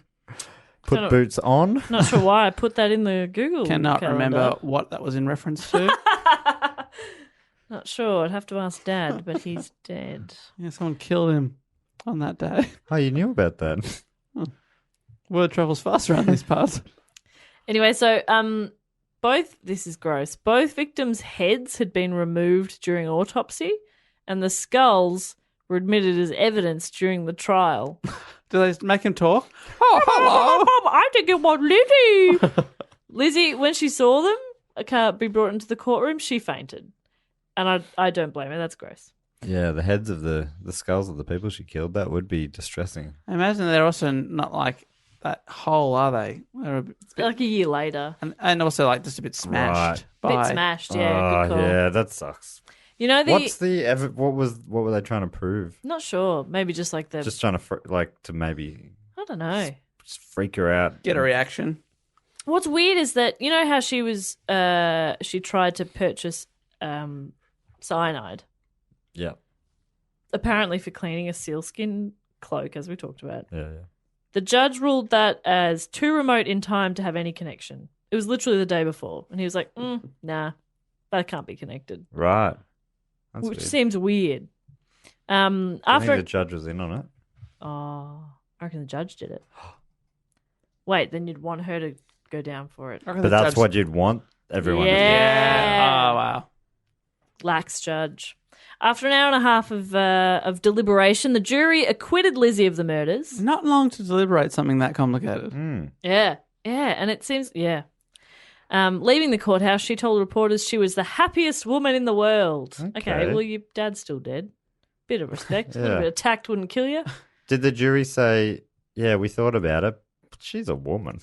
Put boots on. Not sure why I put that in the Google Cannot calendar. remember what that was in reference to. Not sure. I'd have to ask Dad, but he's dead. Yeah, someone killed him on that day. Oh, you knew about that. Word travels fast around these parts. Anyway, so this is gross. Both victims' heads had been removed during autopsy, and the skulls were admitted as evidence during the trial. Do they make him talk? Oh, hello. I think it was Lizzie. Lizzie, when she saw them be brought into the courtroom, she fainted. And I don't blame her. That's gross. Yeah, the heads of the skulls of the people she killed, that would be distressing. I imagine they're also not like that whole, are they? They're a bit, Like a year later. and also like just a bit smashed. Right. Bit smashed, yeah. Oh, Good call. yeah, that sucks. You know What were they trying to prove? Not sure. Maybe just like Just trying to to maybe I don't know. just freak her out. Get a reaction. What's weird is that you know how she was she tried to purchase cyanide, Yeah, apparently for cleaning a sealskin cloak, as we talked about. yeah. The judge ruled that as too remote in time to have any connection. It was literally the day before, and he was like, "Nah, that can't be connected," Right. That's which weird. seems weird. I think After the judge was in on it. oh, I reckon the judge did it. Wait, then you'd want her to go down for it. But that's what you'd want everyone to do. Yeah. Oh, wow. Lax judge. After an hour and a half of deliberation, the jury acquitted Lizzie of the murders. Not long to deliberate something that complicated. Yeah, and it seems, leaving the courthouse, she told reporters she was the happiest woman in the world. Okay, well, your dad's still dead. Bit of respect. A little bit of tact wouldn't kill you. Did the jury say, yeah, we thought about it, but she's a woman?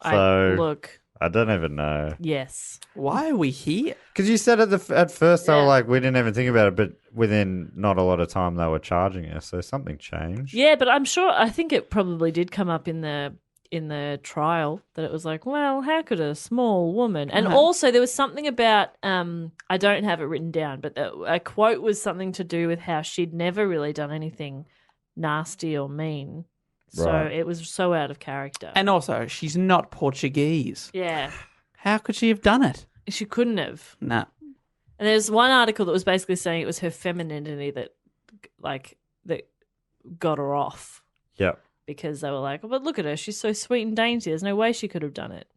Look, I don't even know. yes. Why are we here? Because you said at first they Yeah. were like, we didn't even think about it, but within not a lot of time they were charging her, so something changed. Yeah, but I think it probably did come up in the trial that it was like, well, how could a small woman? And also there was something about, I don't have it written down, but a quote was something to do with how she'd never really done anything nasty or mean. So Right. it was so out of character. And also, she's not Portuguese. yeah, How could she have done it? she couldn't have. Nah. And there's one article that was basically saying it was her femininity that got her off. Yep. Because they were like, oh, but look at her, she's so sweet and dainty. There's no way she could have done it.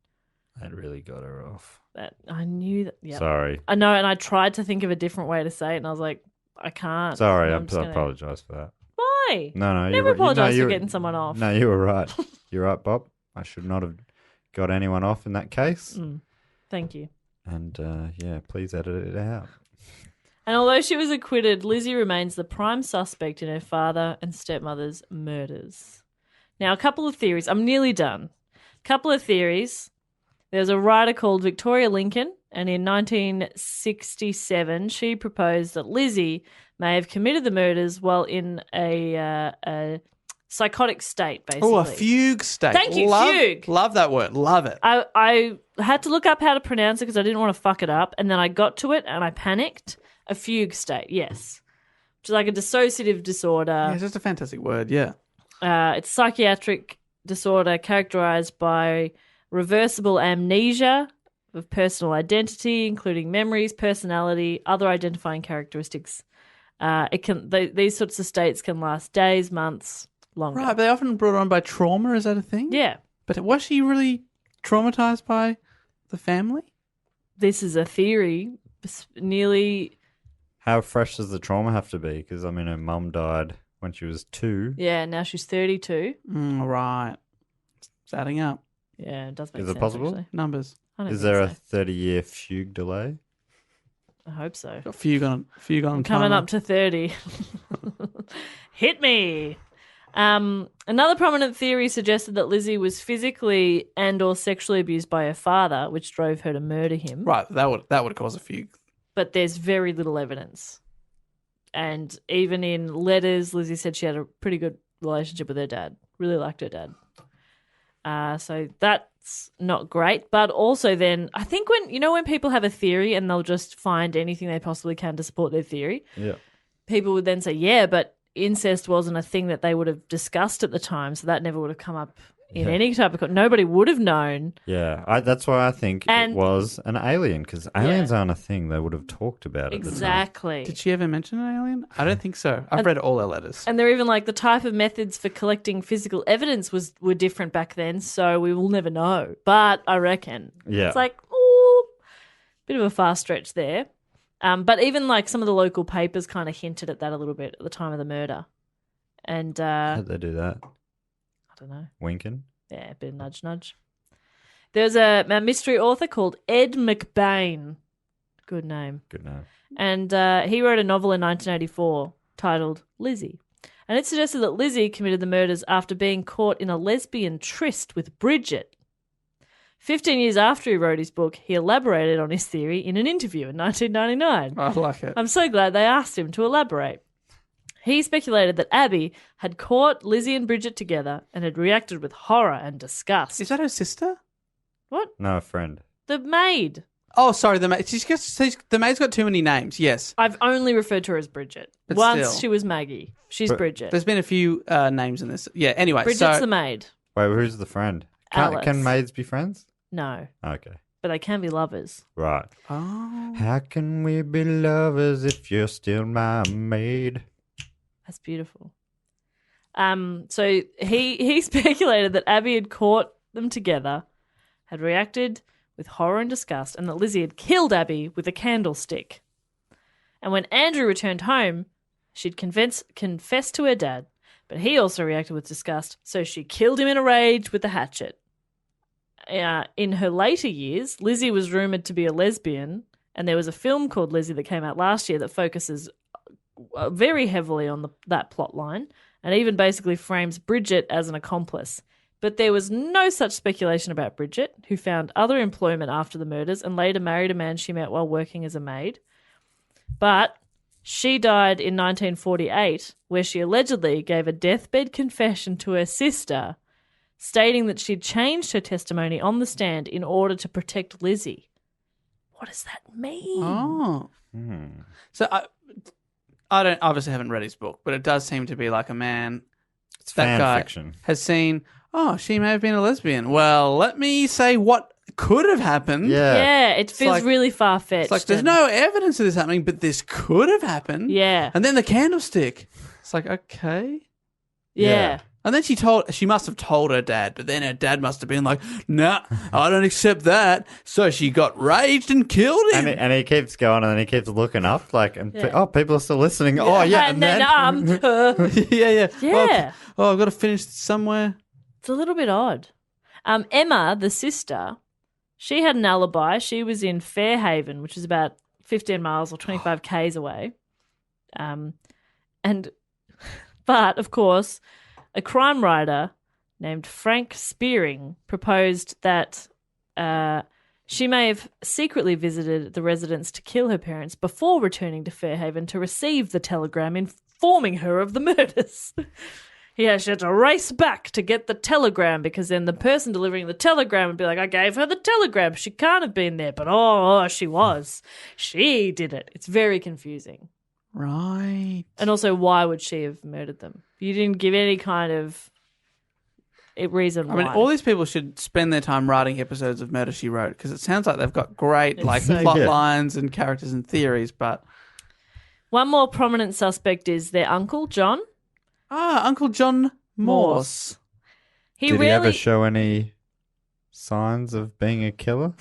That really got her off. That I knew that. Yeah, Sorry. I know, and I tried to think of a different way to say it, and I was like, I can't. Sorry, So I I'm just gonna- apologise for that. Why? No, Never you apologise for getting someone off. No, you were right. You're right, Bob. I should not have got anyone off in that case. Thank you. And please edit it out. And although she was acquitted, Lizzie remains the prime suspect in her father and stepmother's murders. Now, a couple of theories. I'm nearly done. Couple of theories. There's a writer called Victoria Lincoln, and in 1967, she proposed that Lizzie may have committed the murders while in a psychotic state, basically. Oh, a fugue state. Thank you, fugue. Love that word. Love it. I had to look up how to pronounce it because I didn't want to fuck it up, and then I got to it and I panicked. A fugue state, yes. Which is like a dissociative disorder. Yeah, it's just a fantastic word, yeah. It's a psychiatric disorder characterized by reversible amnesia of personal identity, including memories, personality, other identifying characteristics These sorts of states can last days, months, longer. Right, but they often brought on by trauma. Is that a thing? Yeah. But was she really traumatized by the family? This is a theory. Nearly. How fresh does the trauma have to be? Because, I mean, her mum died when she was 2. Yeah, now she's 32. Right. It's adding up. Yeah, it does make Is sense. it possible? Actually. Numbers. I don't Is think there a so. 30-year fugue delay? I hope so. Got fugue on I'm coming timer. up to 30. Hit me. Another prominent theory suggested that Lizzie was physically and or sexually abused by her father, which drove her to murder him. Right, that would cause a fugue. But there's very little evidence. And even in letters, Lizzie said she had a pretty good relationship with her dad. Really liked her dad. So that's not great. But also then, I think when people have a theory and they'll just find anything they possibly can to support their theory, Yeah. people would then say, yeah, but incest wasn't a thing that they would have discussed at the time, so that never would have come up in any type of... Nobody would have known. Yeah, that's why I think And- it was an alien, because aliens aren't a thing. They would have talked about it. Exactly. Did she ever mention an alien? I don't think so. I've read all her letters. And they're even like the type of methods for collecting physical evidence were different back then, so we will never know. But I reckon. Yeah. It's like, bit of a far stretch there. But even like some of the local papers kind of hinted at that a little bit at the time of the murder. And How'd they do that? I don't know. Winking? Yeah, a bit of nudge, nudge. There's a mystery author called Ed McBain. Good name. Good name. And he wrote a novel in 1984 titled Lizzie. And it suggested that Lizzie committed the murders after being caught in a lesbian tryst with Bridget. 15 years after he wrote his book, he elaborated on his theory in an interview in 1999. I like it. I'm so glad they asked him to elaborate. He speculated that Abby had caught Lizzie and Bridget together and had reacted with horror and disgust. Is that her sister? What? No, a friend. The maid. Oh, sorry, the maid. The maid's got too many names. Yes, I've only referred to her as Bridget. But Once still. she was Maggie. She's Bridget. there's been a few names in this. Yeah. Anyway, Bridget's so the maid. Wait, who's the friend? Alice. Can maids be friends? No, Okay. but they can be lovers. Right. oh, How can we be lovers if you're still my maid? That's beautiful. So he speculated that Abby had caught them together, had reacted with horror and disgust, and that Lizzie had killed Abby with a candlestick. And when Andrew returned home, she'd confessed to her dad, but he also reacted with disgust, so she killed him in a rage with a hatchet. In her later years, Lizzie was rumoured to be a lesbian, and there was a film called Lizzie that came out last year that focuses very heavily on that plot line and even basically frames Bridget as an accomplice. But there was no such speculation about Bridget, who found other employment after the murders and later married a man she met while working as a maid. But she died in 1948, where she allegedly gave a deathbed confession to her sister, stating that she'd changed her testimony on the stand in order to protect Lizzie. What does that mean? oh. So I don't obviously haven't read his book, but it does seem to be like a man. It's That fan guy fiction. has seen. Oh, she may have been a lesbian. Well, let me say what could have happened. Yeah, it feels like- really far-fetched. It's like there's no evidence of this happening, but this could have happened. Yeah. And then the candlestick. It's like, okay. Yeah. And then she must have told her dad, but then her dad must have been like, nah, I don't accept that. So she got raged and killed him. And he keeps going, and then he keeps looking up, like, and Yeah. people are still listening. Oh, yeah, And then, yeah. Yeah. Oh, I've got to finish somewhere. it's a little bit odd. Emma, the sister, she had an alibi. She was in Fairhaven, which is about 15 miles or 25 k's away. But, of course, a crime writer named Frank Spearing proposed that she may have secretly visited the residence to kill her parents before returning to Fairhaven to receive the telegram informing her of the murders. She had to race back to get the telegram because then the person delivering the telegram would be like, I gave her the telegram. She can't have been there. But, she was. She did it. It's very confusing. Right. And also, why would she have murdered them? You didn't give any kind of reason why. I mean, all these people should spend their time writing episodes of Murder, She Wrote, because it sounds like they've got great It's so plot good. lines and characters and theories, but One more prominent suspect is their uncle, John. Ah, Uncle John Morse. Did he ever show any signs of being a killer?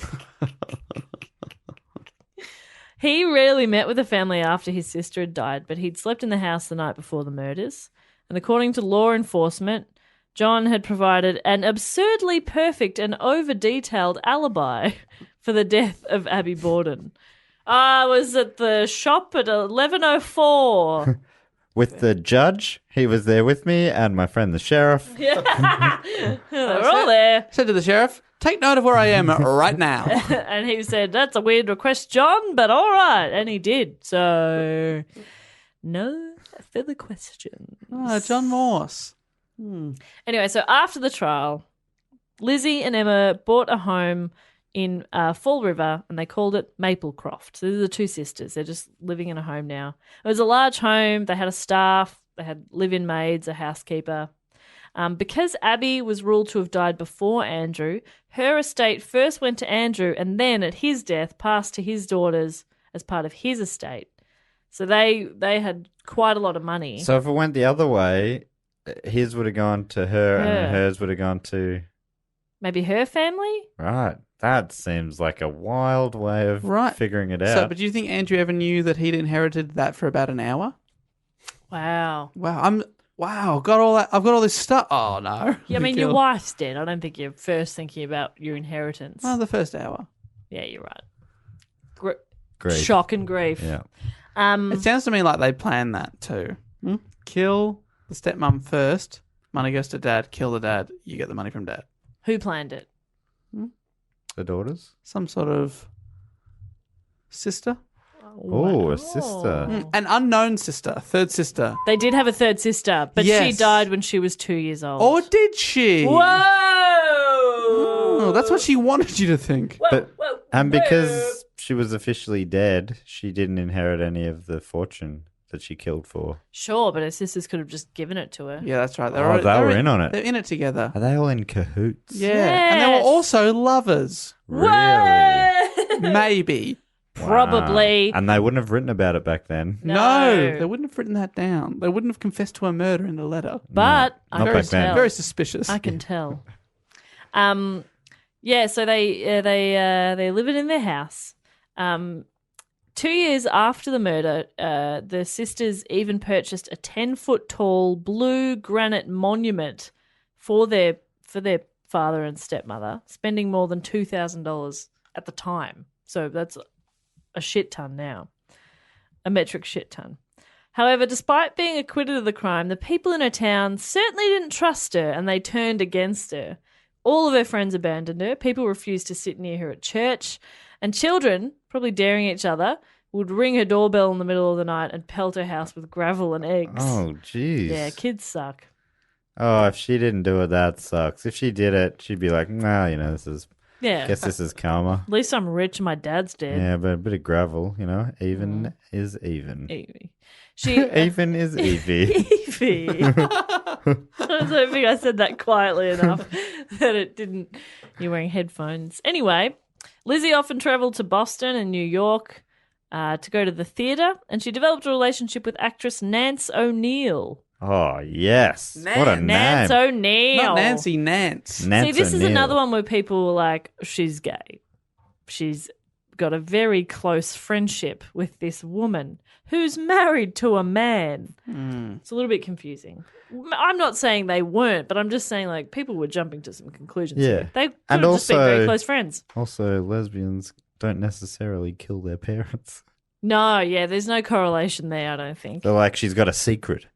He rarely met with the family after his sister had died, but he'd slept in the house the night before the murders. And according to law enforcement, John had provided an absurdly perfect and over-detailed alibi for the death of Abby Borden. I was at the shop at 11:04. With the judge, he was there with me, and my friend the sheriff. They were all there. Said to the sheriff, take note of where I am right now. And he said, that's a weird request, John, but all right. And he did. So, no further questions. Ah, John Morse. Anyway, so after the trial, Lizzie and Emma bought a home in Fall River, and they called it Maplecroft. So these are the two sisters. They're just living in a home now. It was a large home. They had a staff. They had live-in maids, a housekeeper. Because Abby was ruled to have died before Andrew, her estate first went to Andrew and then, at his death, passed to his daughters as part of his estate. So they had quite a lot of money. So if it went the other way, his would have gone to her and hers would have gone to... Maybe her family? Right. That seems like a wild way of figuring it out. So, but do you think Andrew ever knew that he'd inherited that for about an hour? Wow. Wow, got all that. I've got all this stuff. Oh, no. Yeah, I mean, your wife's dead. I don't think you're first thinking about your inheritance. Well, the first hour. Yeah, you're right. Grief. Shock and grief. Yeah. It sounds to me like they planned that too. Kill the stepmom first. Money goes to dad. Kill the dad. You get the money from dad. Who planned it? The daughters? Some sort of sister. Oh, a sister. An unknown sister. Third sister. They did have a third sister, but she Yes. died when she was 2 years old. Or did she? Whoa! Oh, that's what she wanted you to think. And because she was officially dead, she didn't inherit any of the fortune that she killed for. Sure, but her sisters could have just given it to her. Yeah, that's right. They were in on it. They're in it together. Are they all in cahoots? Yeah. And they were also lovers. Really? Maybe. Probably. Wow. And they wouldn't have written about it back then. No. They wouldn't have written that down. They wouldn't have confessed to a murder in the letter. But I not can back then. tell. Very suspicious. I can tell. Yeah, so they live it in their house. 2 years after the murder, the sisters even purchased a 10-foot tall blue granite monument for their father and stepmother, spending more than $2,000 at the time. So that's a shit ton now, a metric shit ton. However, despite being acquitted of the crime, the people in her town certainly didn't trust her, and they turned against her. All of her friends abandoned her. People refused to sit near her at church. And children, probably daring each other, would ring her doorbell in the middle of the night and pelt her house with gravel and eggs. Oh, jeez. Yeah, kids suck. Oh, if she didn't do it, that sucks. If she did it, she'd be like, nah, this is... Yeah. Guess this is karma. At least I'm rich and my dad's dead. Yeah, but a bit of gravel, even is even. Evie. Even is Evie. Evie. I was hoping I said that quietly enough that it didn't. You're wearing headphones. Anyway, Lizzie often travelled to Boston and New York to go to the theatre, and she developed a relationship with actress Nance O'Neill. Oh, yes. What a Nance name. O'Neill. Not Nancy, Nance. Nance See, this is O'Neill. another one where people were like, she's gay. She's got a very close friendship with this woman who's married to a man. It's a little bit confusing. I'm not saying they weren't, but I'm just saying like people were jumping to some conclusions. Yeah. Here. They could And have just been very also- close friends. Also, lesbians don't necessarily kill their parents. No, yeah, there's no correlation there, I don't think. They're like, she's got a secret.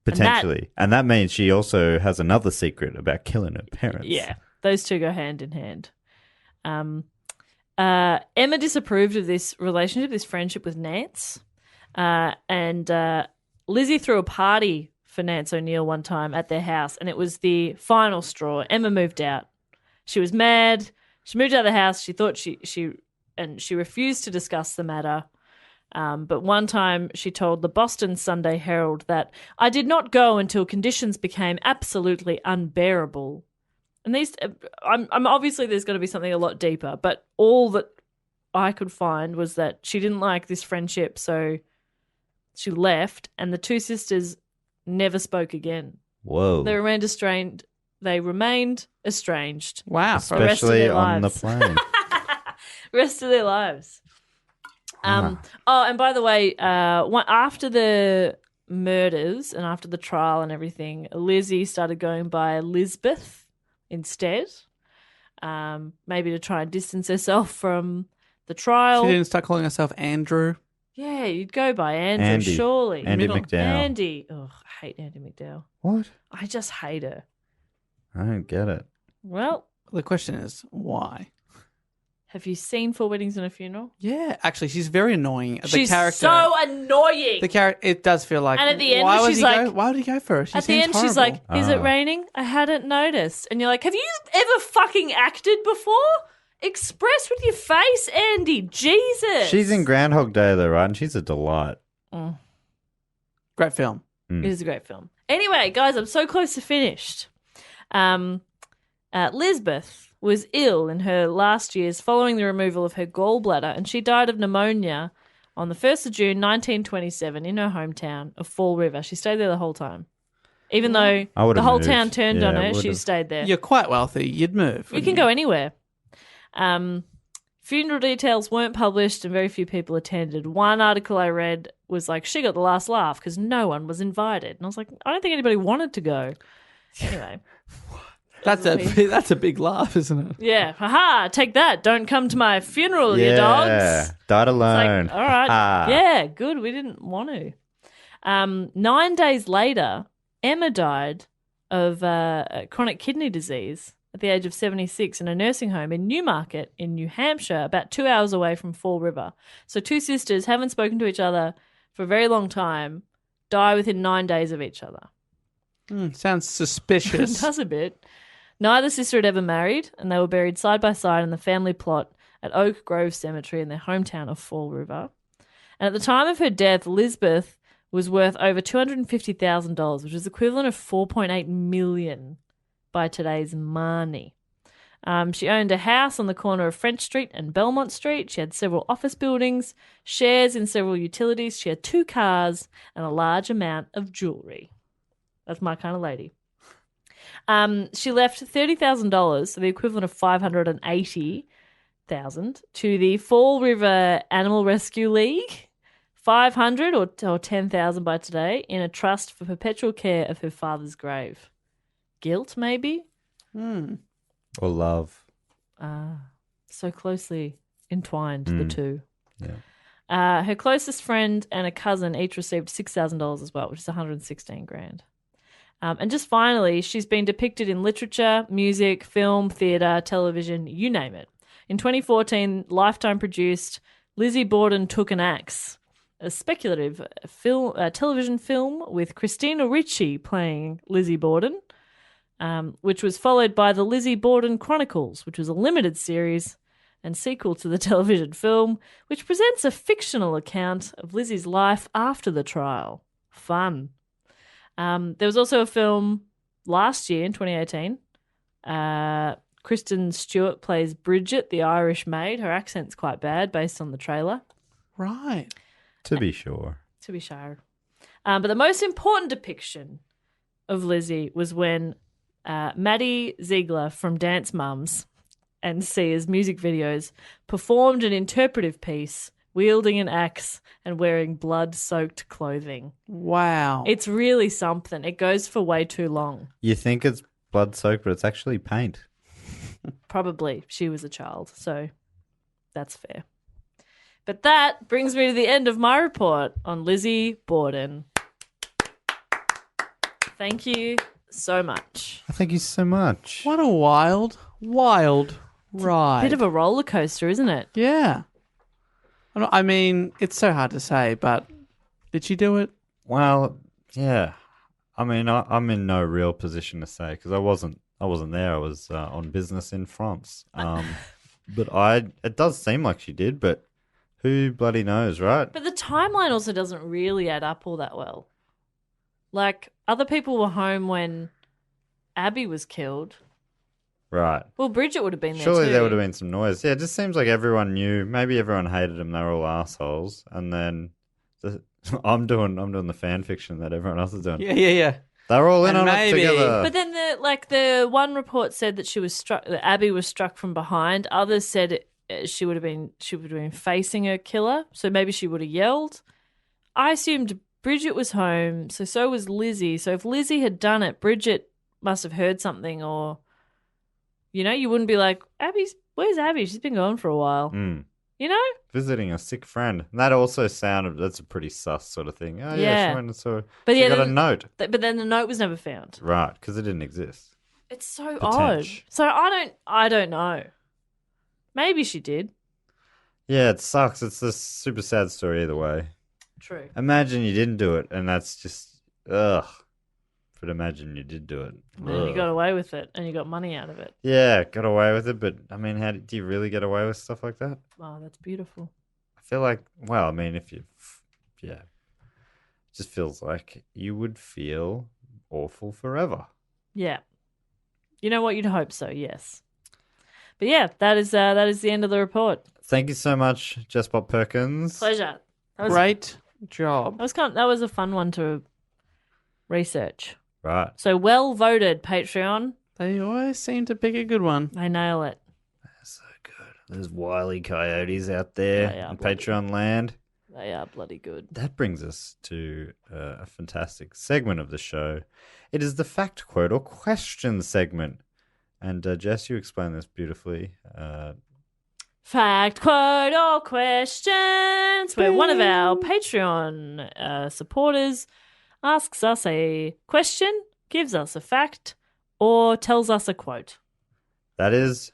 Potentially. And that means she also has another secret about killing her parents. Yeah, those two go hand in hand. Emma disapproved of this relationship, this friendship with Nance. And Lizzie threw a party for Nance O'Neill one time at their house, and it was the final straw. Emma moved out. She was mad. She moved out of the house. She thought she refused to discuss the matter. But one time she told the Boston Sunday Herald that I did not go until conditions became absolutely unbearable. And these, I'm obviously there's got to be something a lot deeper, but all that I could find was that she didn't like this friendship, so she left, and the two sisters never spoke again. Whoa. They remained estranged. Wow. the rest of Especially their on the lives. plane. Rest of their lives. Oh, and by the way, after the murders and after the trial and everything, Lizzie started going by Lisbeth instead, maybe to try and distance herself from the trial. She didn't start calling herself Andrew. Yeah, you'd go by Andrew, Andy. surely. Andy McDowell. Andy. Oh, I hate Andy McDowell. What? I just hate her. I don't get it. Well, The question is, why? have you seen Four Weddings and a Funeral? Yeah, actually, she's very annoying. She's the character, so annoying. The character, it does feel like. And at the end, why she's why would he go for her? She At the seems end, she's horrible. like, "Is it raining? I hadn't noticed." And you're like, "Have you ever fucking acted before? Express with your face, Andy. Jesus." She's in Groundhog Day, though, right? And she's a delight. Great film. It is a great film. Anyway, guys, I'm so close to finished. Lisbeth was ill in her last years following the removal of her gallbladder, and she died of pneumonia on the 1st of June 1927 in her hometown of Fall River. She stayed there the whole time. Even though I would've the whole moved. town turned on Yeah, her, she would've. stayed there. You're quite wealthy. You'd move. You can go anywhere. Funeral details weren't published and very few people attended. One article I read was like, she got the last laugh because no one was invited. And I was like, I don't think anybody wanted to go. Anyway. That's a big laugh, isn't it? Yeah. Haha, take that. Don't come to my funeral, you Yeah. dogs. Died It's alone. like, all right. Ha. Yeah, good. We didn't want to. 9 days later, Emma died of chronic kidney disease at the age of 76 in a nursing home in Newmarket in New Hampshire, about 2 hours away from Fall River. So two sisters haven't spoken to each other for a very long time, die within 9 days of each other. Sounds It suspicious. does a bit. Neither sister had ever married, and they were buried side by side in the family plot at Oak Grove Cemetery in their hometown of Fall River. And at the time of her death, Lisbeth was worth over $250,000, which is equivalent of $4.8 million by today's money. She owned a house on the corner of French Street and Belmont Street. She had several office buildings, shares in several utilities. She had 2 cars and a large amount of jewelry. That's my kind of lady. She left $30,000, so the equivalent of $580,000, to the Fall River Animal Rescue League, $500 or $10,000 by today, in a trust for perpetual care of her father's grave. Guilt, maybe? Or love. So closely entwined, the two. Yeah. Her closest friend and a cousin each received $6,000 as well, which is $116,000. And just finally, she's been depicted in literature, music, film, theatre, television, you name it. In 2014, Lifetime produced Lizzie Borden Took an Axe, a speculative television film with Christina Ricci playing Lizzie Borden, which was followed by the Lizzie Borden Chronicles, which was a limited series and sequel to the television film, which presents a fictional account of Lizzie's life after the trial. Fun. There was also a film last year in 2018. Kristen Stewart plays Bridget, the Irish maid. Her accent's quite bad based on the trailer. Right. To be sure. To be sure. But the most important depiction of Lizzie was when Maddie Ziegler from Dance Mums and Sia's music videos performed an interpretive piece wielding an axe and wearing blood-soaked clothing. Wow. It's really something. It goes for way too long. You think it's blood-soaked, but it's actually paint. Probably. She was a child, so that's fair. But that brings me to the end of my report on Lizzie Borden. Thank you so much. Thank you so much. What a wild ride. Bit of a roller coaster, isn't it? Yeah. I mean, it's so hard to say, but did she do it? Well, yeah. I mean, I'm in no real position to say because I wasn't there. I was on business in France. But it does seem like she did, but who bloody knows, right? But the timeline also doesn't really add up all that well. Like, other people were home when Abby was killed. Right. Well, Bridget would have been there Surely too. there would have been some noise. Yeah, it just seems like everyone knew. Maybe everyone hated them. They were all assholes. And then I'm doing the fan fiction that everyone else is doing. Yeah. They're all in And on maybe- it together. But then the one report said that that Abby was struck from behind. Others said she would have been facing her killer, so maybe she would have yelled. I assumed Bridget was home, so was Lizzie. So if Lizzie had done it, Bridget must have heard something, or you wouldn't be like, where's Abby? She's been gone for a while. Visiting a sick friend. And that also that's a pretty sus sort of thing. Oh, Yeah. she went and saw. But She got a note. But then the note was never found. Right, because it didn't exist. It's so odd. So I don't know. Maybe she did. Yeah, it sucks. It's a super sad story either way. True. Imagine you didn't do it, and that's just, ugh. But imagine you did do it. And you Ugh. got away with it, and you got money out of it. Yeah, got away with it, but I mean, how do you really get away with stuff like that? Oh, that's beautiful. I feel like, well, I mean, yeah, it just feels like you would feel awful forever. Yeah. You know what? You'd hope so. Yes. But yeah, that is the end of the report. Thank you so much, Jess Bob Perkins. Pleasure. Great job. That was a fun one to research. Right. So well voted, Patreon. They always seem to pick a good one. They nail it. So good. There's wily coyotes out there They are in bloody Patreon land. They are bloody good. That brings us to a fantastic segment of the show. It is the fact, quote, or question segment. And Jess, you explained this beautifully. Fact, quote, or questions, where one of our Patreon supporters asks us a question, gives us a fact, or tells us a quote. That is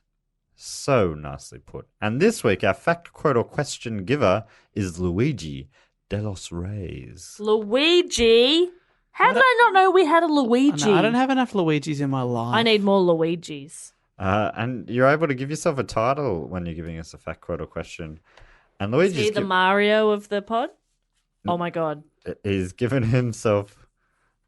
so nicely put. And this week, our fact, quote, or question giver is Luigi de los Reyes. Luigi? How did I not know we had a Luigi? I don't have enough Luigis in my life. I need more Luigis. And you're able to give yourself a title when you're giving us a fact, quote, or question. And Is Luigi's he the Mario of the pod? Oh my god. he's given himself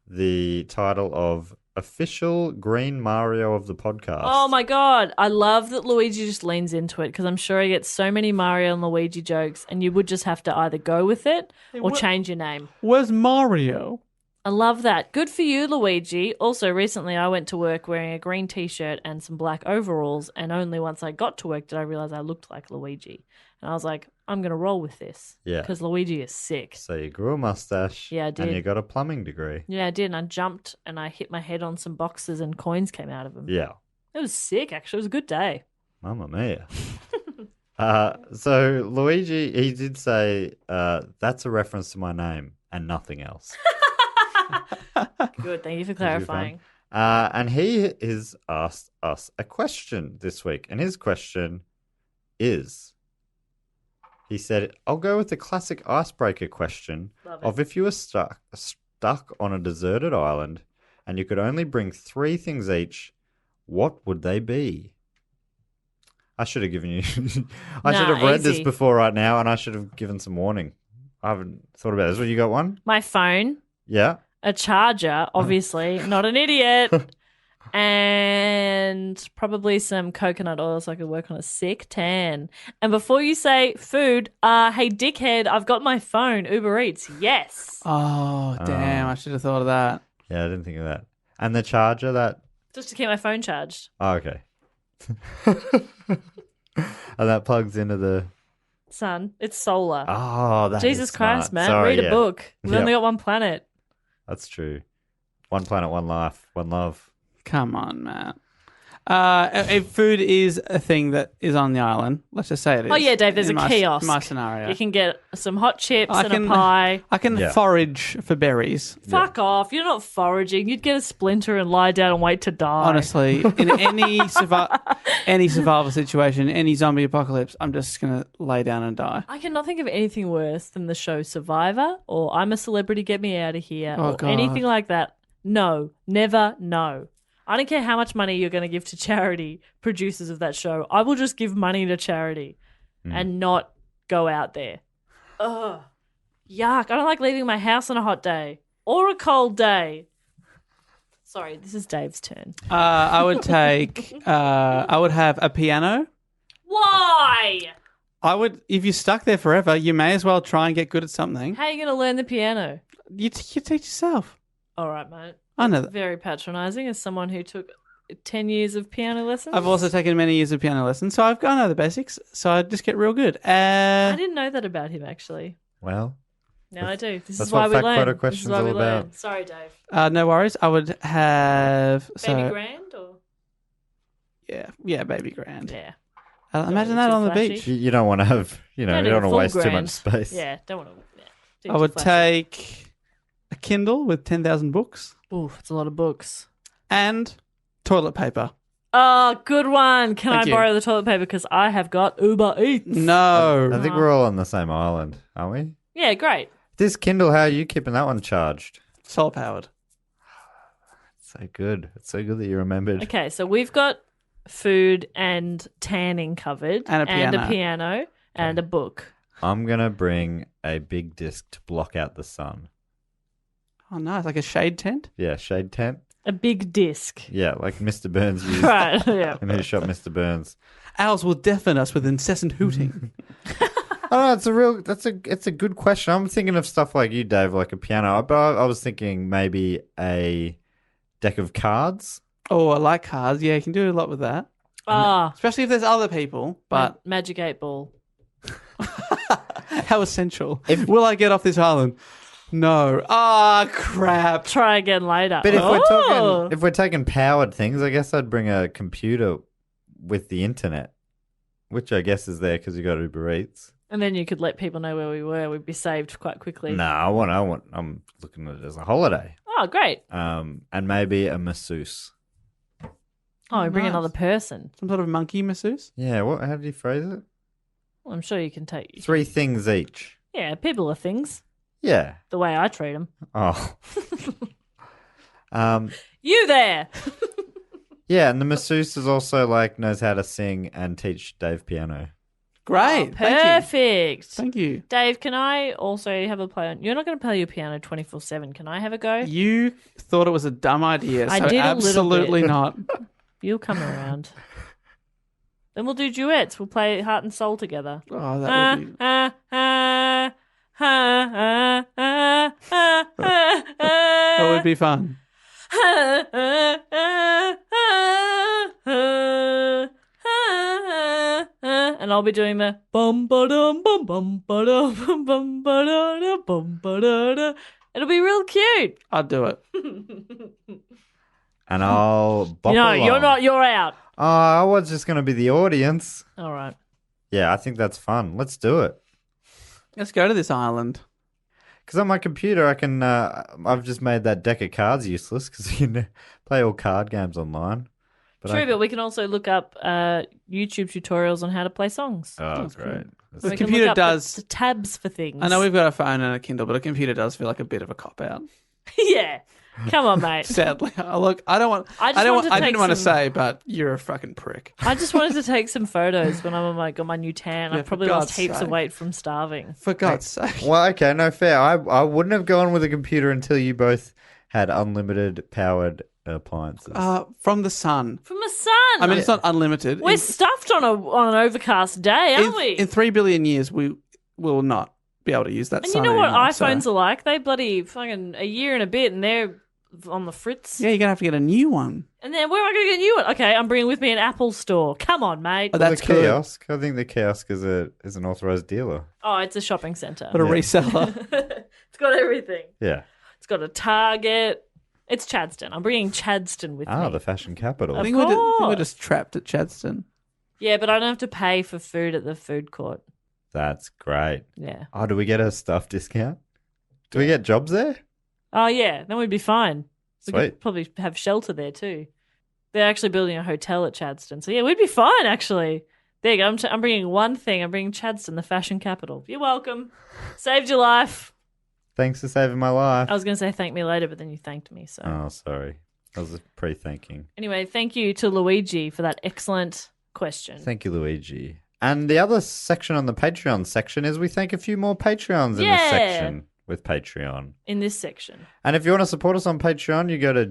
the title of official Green Mario of the podcast. Oh my god. I love that Luigi just leans into it because I'm sure he gets so many Mario and Luigi jokes and you would just have to either go with it or change your name. Where's Mario? I love that. Good for you, Luigi. Also, recently I went to work wearing a green t-shirt and some black overalls, and only once I got to work did I realize I looked like Luigi. And I was like, I'm going to roll with this. Yeah. Because Luigi is sick. So you grew a mustache. Yeah, I did. And you got a plumbing degree. Yeah, I did. And I jumped and I hit my head on some boxes and coins came out of them. Yeah. It was sick, actually. It was a good day. Mamma mia. So Luigi, he did say, that's a reference to my name and nothing else. Good. Thank you for Did you clarifying. find? And he has asked us a question this week. And his question is, he said, I'll go with the classic icebreaker question Love it. of if you were stuck on a deserted island and you could only bring 3 things each, what would they be? I should have given you... I should have read this easy. before right now, and I should have given some warning. I haven't thought about this. Well, you got one? My phone, Yeah? a charger, obviously, not an idiot, and probably some coconut oil so I could work on a sick tan. And before you say food, hey, dickhead, I've got my phone, Uber Eats. Yes. Oh, damn. I should have thought of that. Yeah, I didn't think of that. And the charger that... Just to keep my phone charged. Oh, okay. And that plugs into the... Son, it's solar. Oh, that Jesus is Christ, smart. man. Sorry, Read a yeah. book. We've Yep. only got one planet. That's true. One planet, one life, one love. Come on, Matt. If food is a thing that is on the island, let's just say it is. Oh, yeah, Dave, there's in a my, kiosk. In my scenario. You can get some hot chips I and can- a pie. I can Yeah. forage for berries. Fuck off. You're not foraging. You'd get a splinter and lie down and wait to die. Honestly, in any survival situation, any zombie apocalypse, I'm just going to lay down and die. I cannot think of anything worse than the show Survivor or I'm a Celebrity, Get Me Out of Here Oh, or God. anything like that. No, never, no. I don't care how much money you're going to give to charity, producers of that show. I will just give money to charity and not go out there. Ugh. Yuck. I don't like leaving my house on a hot day or a cold day. Sorry, this is Dave's turn. I would take. I would have a piano. Why? I would, if you're stuck there forever, you may as well try and get good at something. How are you going to learn the piano? You teach yourself. All right, mate. I know that. Very patronising as someone who took 10 years of piano lessons. I've also taken many years of piano lessons, so I know the basics. So I just get real good. I didn't know that about him, actually. Well, Now I do. This that's is why what we Fact learn. Photo This is Question's why all we learn. about. Sorry, Dave. No worries. I would have Baby grand or? yeah, baby grand. Yeah. Imagine be that too on the flashy. beach. You don't want to have, you Don't don't need a want to full waste too grand. much space. Yeah, don't want to. Yeah. I would take a Kindle with 10,000 books Ooh, it's a lot of books. and toilet paper. Oh, good one. Can Thank I you. borrow the toilet paper? Because I have got Uber Eats. No. I think we're all on the same island, aren't we? Yeah, great. This Kindle, how are you keeping that one charged? Solar powered. So good. It's so good that you remembered. Okay, so we've got food and tanning covered. And a piano. piano and a book. I'm going to bring a big disc to block out the sun. Oh, nice. Like a shade tent? Yeah, shade tent. A big disc. Yeah, like Mr. Burns used. Right, yeah. And who shot Mr. Burns? Owls will deafen us with incessant hooting. Oh, no, it's a good question. I'm thinking of stuff like you, Dave, like a piano. But I was thinking maybe a deck of cards. Oh, I like cards. Yeah, you can do a lot with that. Ah, Especially if there's other people. But Magic 8 Ball. how essential. Will I get off this island? No. Ah, crap. Try again later. But Oh. if we're taking powered things, I guess I'd bring a computer with the internet, which I guess is there because you got Uber Eats. And then you could let people know where we were. We'd be saved quite quickly. No, I'm looking at it as a holiday. Oh, great. And maybe a masseuse. Oh, we bring nice. another person. Some sort of monkey masseuse? Yeah, how did you phrase it? Well, I'm sure you can take. 3 things each. Yeah, people are things. Yeah. The way I treat them. Oh. You there? Yeah, and the masseuse is also knows how to sing and teach Dave piano. Great. Thank you. Perfect. Thank you. Dave, can I also have a play on? You're not going to play your piano 24/7. Can I have a go? You thought it was a dumb idea, so I did a little absolutely bit. not. You'll come around. Then we'll do duets. We'll play Heart and Soul together. Oh, that would be... That would be fun. And I'll be doing the bum ba dum bum bum ba dum bum ba da bum ba da. It'll be real cute. I'd do it. And I'll bop No, along. you're not. You're out. Oh, I was just going to be the audience. All right. Yeah, I think that's fun. Let's do it. Let's go to this island. Because on my computer, I can. I've just made that deck of cards useless because you can play all card games online. True, but we can also look up YouTube tutorials on how to play songs. Oh, great. The We can computer look up does... the tabs for things. I know we've got a phone and a Kindle, but a computer does feel like a bit of a cop-out. Yeah. Come on, mate. Sadly. Look, I don't want... I just wanted to I take didn't want to some- say, but you're a fucking prick. I just wanted to take some photos when I'm got my new tan. Yeah, I've for probably lost God's heaps of sake. weight from starving. For God's sake. Well, okay, no fair. I wouldn't have gone with a computer until you both had unlimited powered appliances. From the sun. From the sun. I mean, it's not unlimited. We're stuffed on an overcast day, aren't we? In 3 billion years, we will not be able to use that and sun you know what anymore, iPhones so... are like? They bloody fucking a year and a bit, and they're on the fritz. Yeah, you're going to have to get a new one. And then where am I going to get a new one? Okay, I'm bringing with me an Apple store. Come on, mate. Oh, that's the good. kiosk. I think the kiosk is an authorized dealer. Oh, it's a shopping centre. But a reseller. It's got everything. Yeah. It's got a Target. It's Chadston. I'm bringing Chadston with me. The fashion capital. I Of think we're course. just trapped at Chadston. Yeah, but I don't have to pay for food at the food court. That's great. Yeah. Oh, do we get a staff discount? Do we get jobs there? Oh, yeah. Then we'd be fine. We Sweet. could probably have shelter there too. They're actually building a hotel at Chadston. So, yeah, we'd be fine, actually. There you go. I'm bringing one thing. I'm bringing Chadston, the fashion capital. You're welcome. Saved your life. Thanks for saving my life. I was going to say thank me later, but then you thanked me. So, Oh, sorry. I was pre-thinking. anyway, thank you to Luigi for that excellent question. Thank you, Luigi. And the other section on the Patreon section is we thank a few more Patreons in Yeah. this section. with Patreon. In this section. And if you want to support us on Patreon, you go to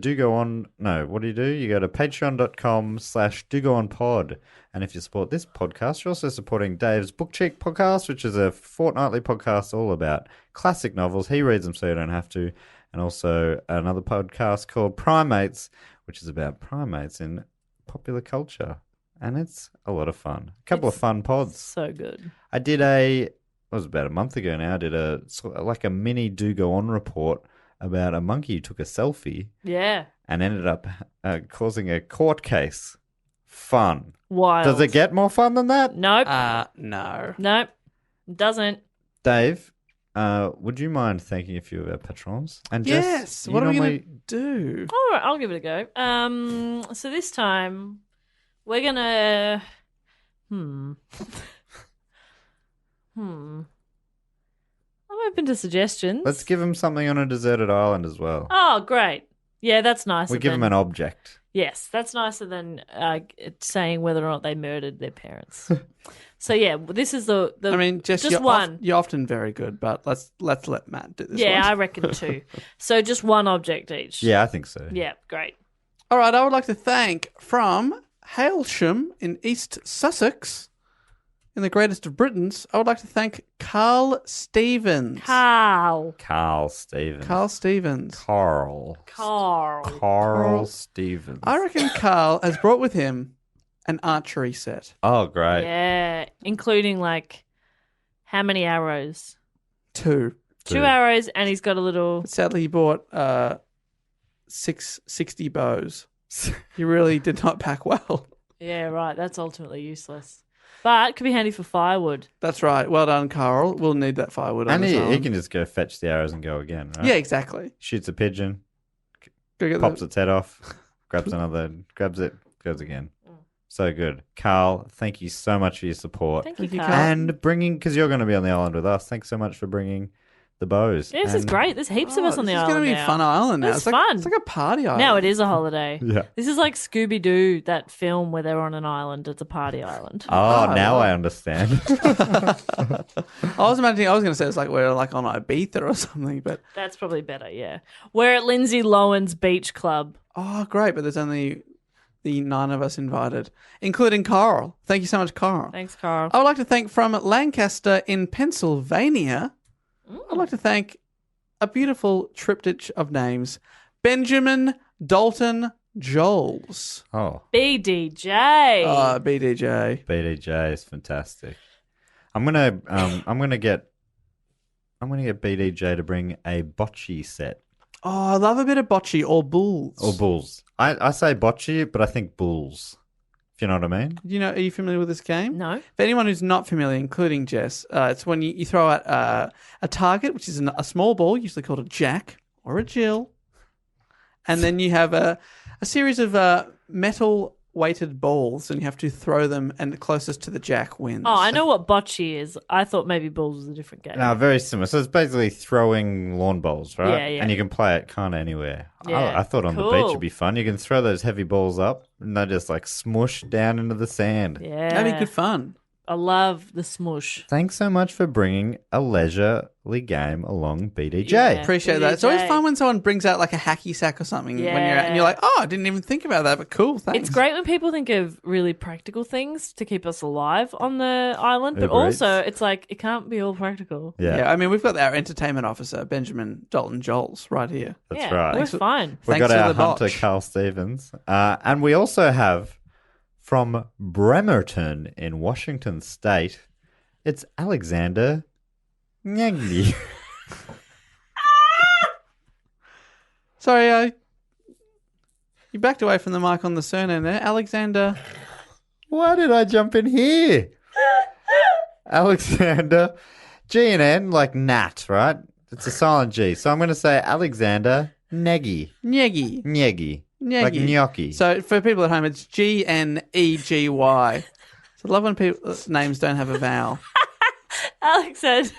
what do? You go to patreon.com/dogoonpod. And if you support this podcast, you're also supporting Dave's Book Cheek podcast, which is a fortnightly podcast all about classic novels. He reads them so you don't have to. And also another podcast called Primates, which is about primates in popular culture. And it's a lot of fun. A couple of fun pods. So good. I did it was about a month ago now. I did a mini Do Go On report about a monkey who took a selfie. Yeah. And ended up causing a court case. Fun. Wild. Does it get more fun than that? Nope. No. Nope. It doesn't. Dave, would you mind thanking a few of our patrons? And Yes. you What are we normally- going to do? All right, I'll give it a go. So this time we're gonna. I'm open to suggestions. Let's give him something on a deserted island as well. Oh, great. Yeah, that's nicer. We give him an object. Yes, that's nicer than saying whether or not they murdered their parents. So yeah, this is the. I mean, Jess, just you're one. You're often very good, but let's let Matt do this. Yeah, one. I reckon two. So just one object each. Yeah, I think so. Yeah, great. All right, I would like to thank from Hailsham in East Sussex, in the greatest of Britons. I would like to thank Carl Stevens. Carl Stevens. Carl Stevens. Carl Stevens. I reckon Carl has brought with him an archery set. Oh, great. Yeah, including like how many arrows? 2. Two arrows, and he's got a little. Sadly, he bought 660 bows. He really did not pack well. Yeah, right. That's ultimately useless, but could be handy for firewood. That's right. Well done, Carl. We'll need that firewood on And his he own. can just go fetch the arrows and go again, right? Yeah, exactly. Shoots a pigeon, Go get pops its head off, grabs another, grabs it, goes again. So good. Carl, thank you so much for your support. Thank you, Thank you, Carl. Carl. And because you're going to be on the island with us, thanks so much for bringing the bows. Yeah, this is And- great. There's heaps of us on the It's island going to be now. a fun island now. It's fun. It's like a party island. Now it is a holiday. Yeah. This is like Scooby-Doo, that film where they're on an island. It's a party island. Oh, Oh, now well. I understand. I was imagining. I was going to say it's like we're like on Ibiza or something, but That's probably better, yeah. We're at Lindsay Lohan's beach club. oh, great! But there's only the 9 of us invited, including Carl. Thank you so much, Carl. Thanks, Carl. I would like to thank from Lancaster in Pennsylvania. I'd like to thank a beautiful triptych of names: Benjamin Dalton Joles. Oh, BDJ. BDJ. BDJ is fantastic. I'm gonna get BDJ to bring a bocce set. Oh, I love a bit of bocce or bulls. Or bulls. I say bocce, but I think bulls. If you know what I mean? Are you familiar with this game? No. For anyone who's not familiar, including Jess, it's when you throw out a target, which is a small ball, usually called a jack or a Jill, and then you have a series of metal-weighted balls, and you have to throw them, and the closest to the jack wins. Oh, I know what bocce is. I thought maybe Bulls was a different game. No, very similar. So it's basically throwing lawn bowls, right? Yeah, yeah. And you can play it kind of anywhere. Yeah, I thought on the cool. beach would be fun. You can throw those heavy balls up, and they just like smush down into the sand. Yeah. That'd be good fun. I love the smush. Thanks so much for bringing a leisurely game along, BDJ. Yeah. Appreciate that. It's always BDJ. fun when someone brings out like a hacky sack or something when you're out, and you're like, oh, I didn't even think about that, but cool, thanks. It's great when people think of really practical things to keep us alive on the island, but Uber Eats. also it's like it can't be all practical. Yeah, I mean, we've got our entertainment officer, Benjamin Dalton Joles, right here. that's yeah, right. We're fine. We've Thanks got for our the hunter, botch. Carl Stevens. And we also have from Bremerton in Washington State, it's Alexander Nyangli. Sorry, you backed away from the mic on the surname there. Alexander. Why did I jump in here? Alexander. G and N, like Nat, right? It's a silent G. So I'm going to say Alexander Nagy. Nyegi. Nyegi. Nyegi. Like gnocchi. So for people at home, it's Gnegi. So I love when people's names don't have a vowel. Alex said,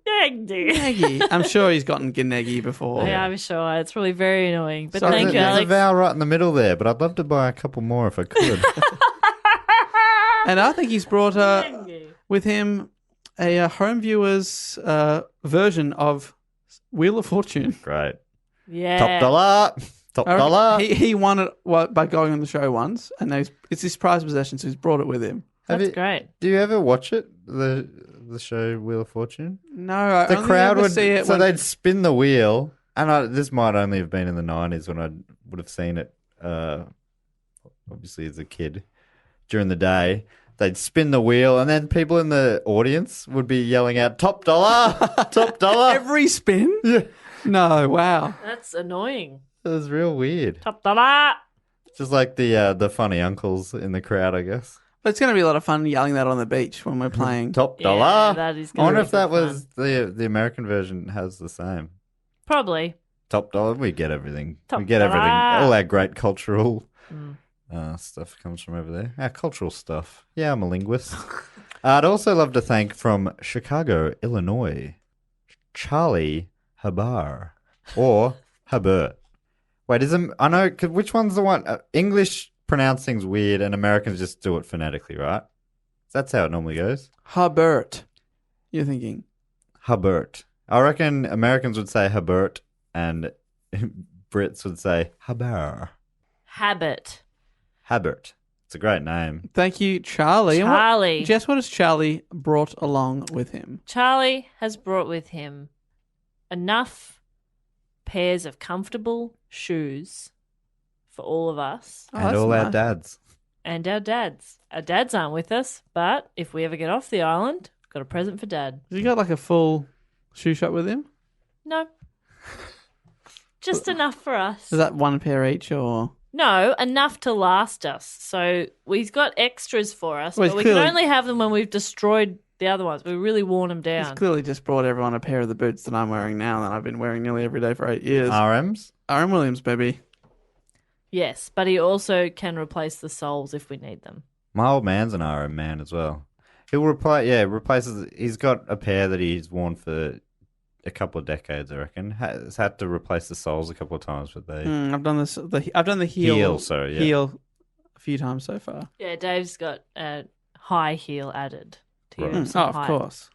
"Gnegi." Nyegi. I'm sure he's gotten Gnegi before. Yeah, I'm sure. It's probably very annoying. But Sorry, thank you, There's a Alex. vowel right in the middle there, but I'd love to buy a couple more if I could. And I think he's brought Gnegi. with him a home viewer's version of Wheel of Fortune. Great. Yeah. Top dollar. Top dollar. He won it by going on the show once, and it's his prized possession, so he's brought it with him. That's great. Do you ever watch it? The show Wheel of Fortune? No, The crowd would see it. So they'd spin the wheel, and this might only have been in the 90s when I would have seen it. Obviously, as a kid, during the day, they'd spin the wheel, and then people in the audience would be yelling out, "Top dollar, top dollar!" every spin. Yeah, No, wow. That's annoying. it was real weird. Top dollar. Just like the funny uncles in the crowd, I guess. But it's going to be a lot of fun yelling that on the beach when we're playing. Top Yeah, dollar. that is I wonder gonna if be that fun. was the American version has the same. Probably. Top dollar. We get everything. Top we get everything. dollar. All our great cultural stuff comes from over there. Our cultural stuff. Yeah, I'm a linguist. I'd also love to thank from Chicago, Illinois, Charlie Habar or Habert. Wait, I know, which one's the one? English pronouncing's weird and Americans just do it phonetically, right? That's how it normally goes. Habert. You're thinking. Habert. I reckon Americans would say Habert and Brits would say Haber. Habit. Habert. It's a great name. Thank you, Charlie. And Charlie. Jess, what has Charlie brought along with him? Charlie has brought with him enough pairs of comfortable shoes for all of us Oh, And that's all our nice. dads. and our dads. Our dads aren't with us, but if we ever get off the island, got a present for Dad. Has he got like a full shoe shop with him? No. Just enough for us. Is that one pair each or? No, enough to last us. So he's got extras for us, Well, but we he's can clearly- only have them when we've destroyed the other ones. We really worn them He's down. clearly just brought everyone a pair of the boots that I'm wearing now that I've been wearing nearly every day for 8 years. RMs? RM Williams, baby. Yes, but he also can replace the soles if we need them. My old man's an RM man as well. He'll replaces. He's got a pair that he's worn for a couple of decades, I reckon. Has had to replace the soles a couple of times, but they I've done this. I've done the heel. Heel a few times so far. Yeah, Dave's got a high heel added to give Right. him Oh, some of height. course.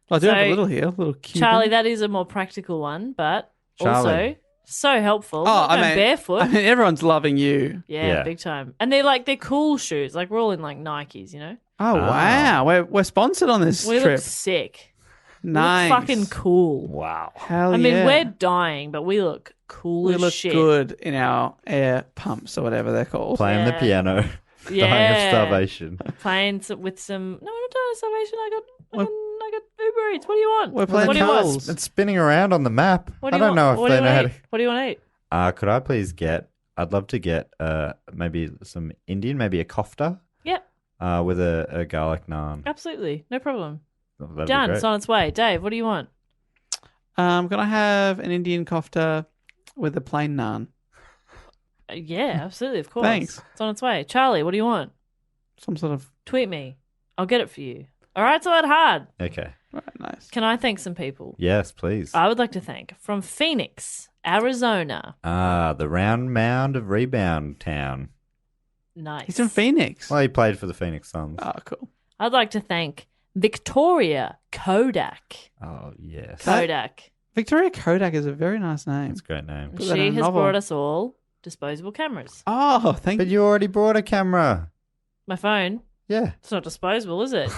I do have So, a little heel, little cute. Charlie, that is a more practical one, but also Charlie. so helpful. Oh, Not I going mean, barefoot. I mean, everyone's loving you. yeah, Yeah. big time. And they're cool shoes. Like we're all in like Nikes, you know? Oh Ah. wow, we're sponsored on this We trip. look sick. Nice, We look fucking cool. wow. Hell I mean, yeah. we're dying, but we look cool we as look shit. good in our air pumps or whatever they're called. Playing the Yeah. piano, dying Yeah. of starvation. Playing with some. No, I'm not dying of starvation. I got Uber Eats. What do you want? We're playing what do you want? Coles. It's spinning around on the map. What do I you don't want? know if What do they you know how want to. to eat? What do you want to eat? Could I please get? I'd love to get maybe some Indian, maybe a kofta, Yep, with a garlic naan. absolutely, no problem. Oh, that'd be Done. great. It's on its way. Dave, what do you want? Can I have an Indian kofta with a plain naan? Yeah, absolutely, of course. Thanks. It's on its way. Charlie, what do you want? Some sort of Tweet me. I'll get it for you. All right, it's not hard. Okay. right, nice. Can I thank some people? Yes, please. I would like to thank from Phoenix, Arizona. The round mound of rebound town. Nice. He's in Phoenix. Well, he played for the Phoenix Suns. Oh, cool. I'd like to thank Victoria Kodak. Oh, yes. Kodak. Victoria Kodak is a very nice name. That's a great name. Put that She in a has novel. brought us all disposable cameras. Oh, thank But you. you already brought a camera. My phone. Yeah. It's not disposable, is it?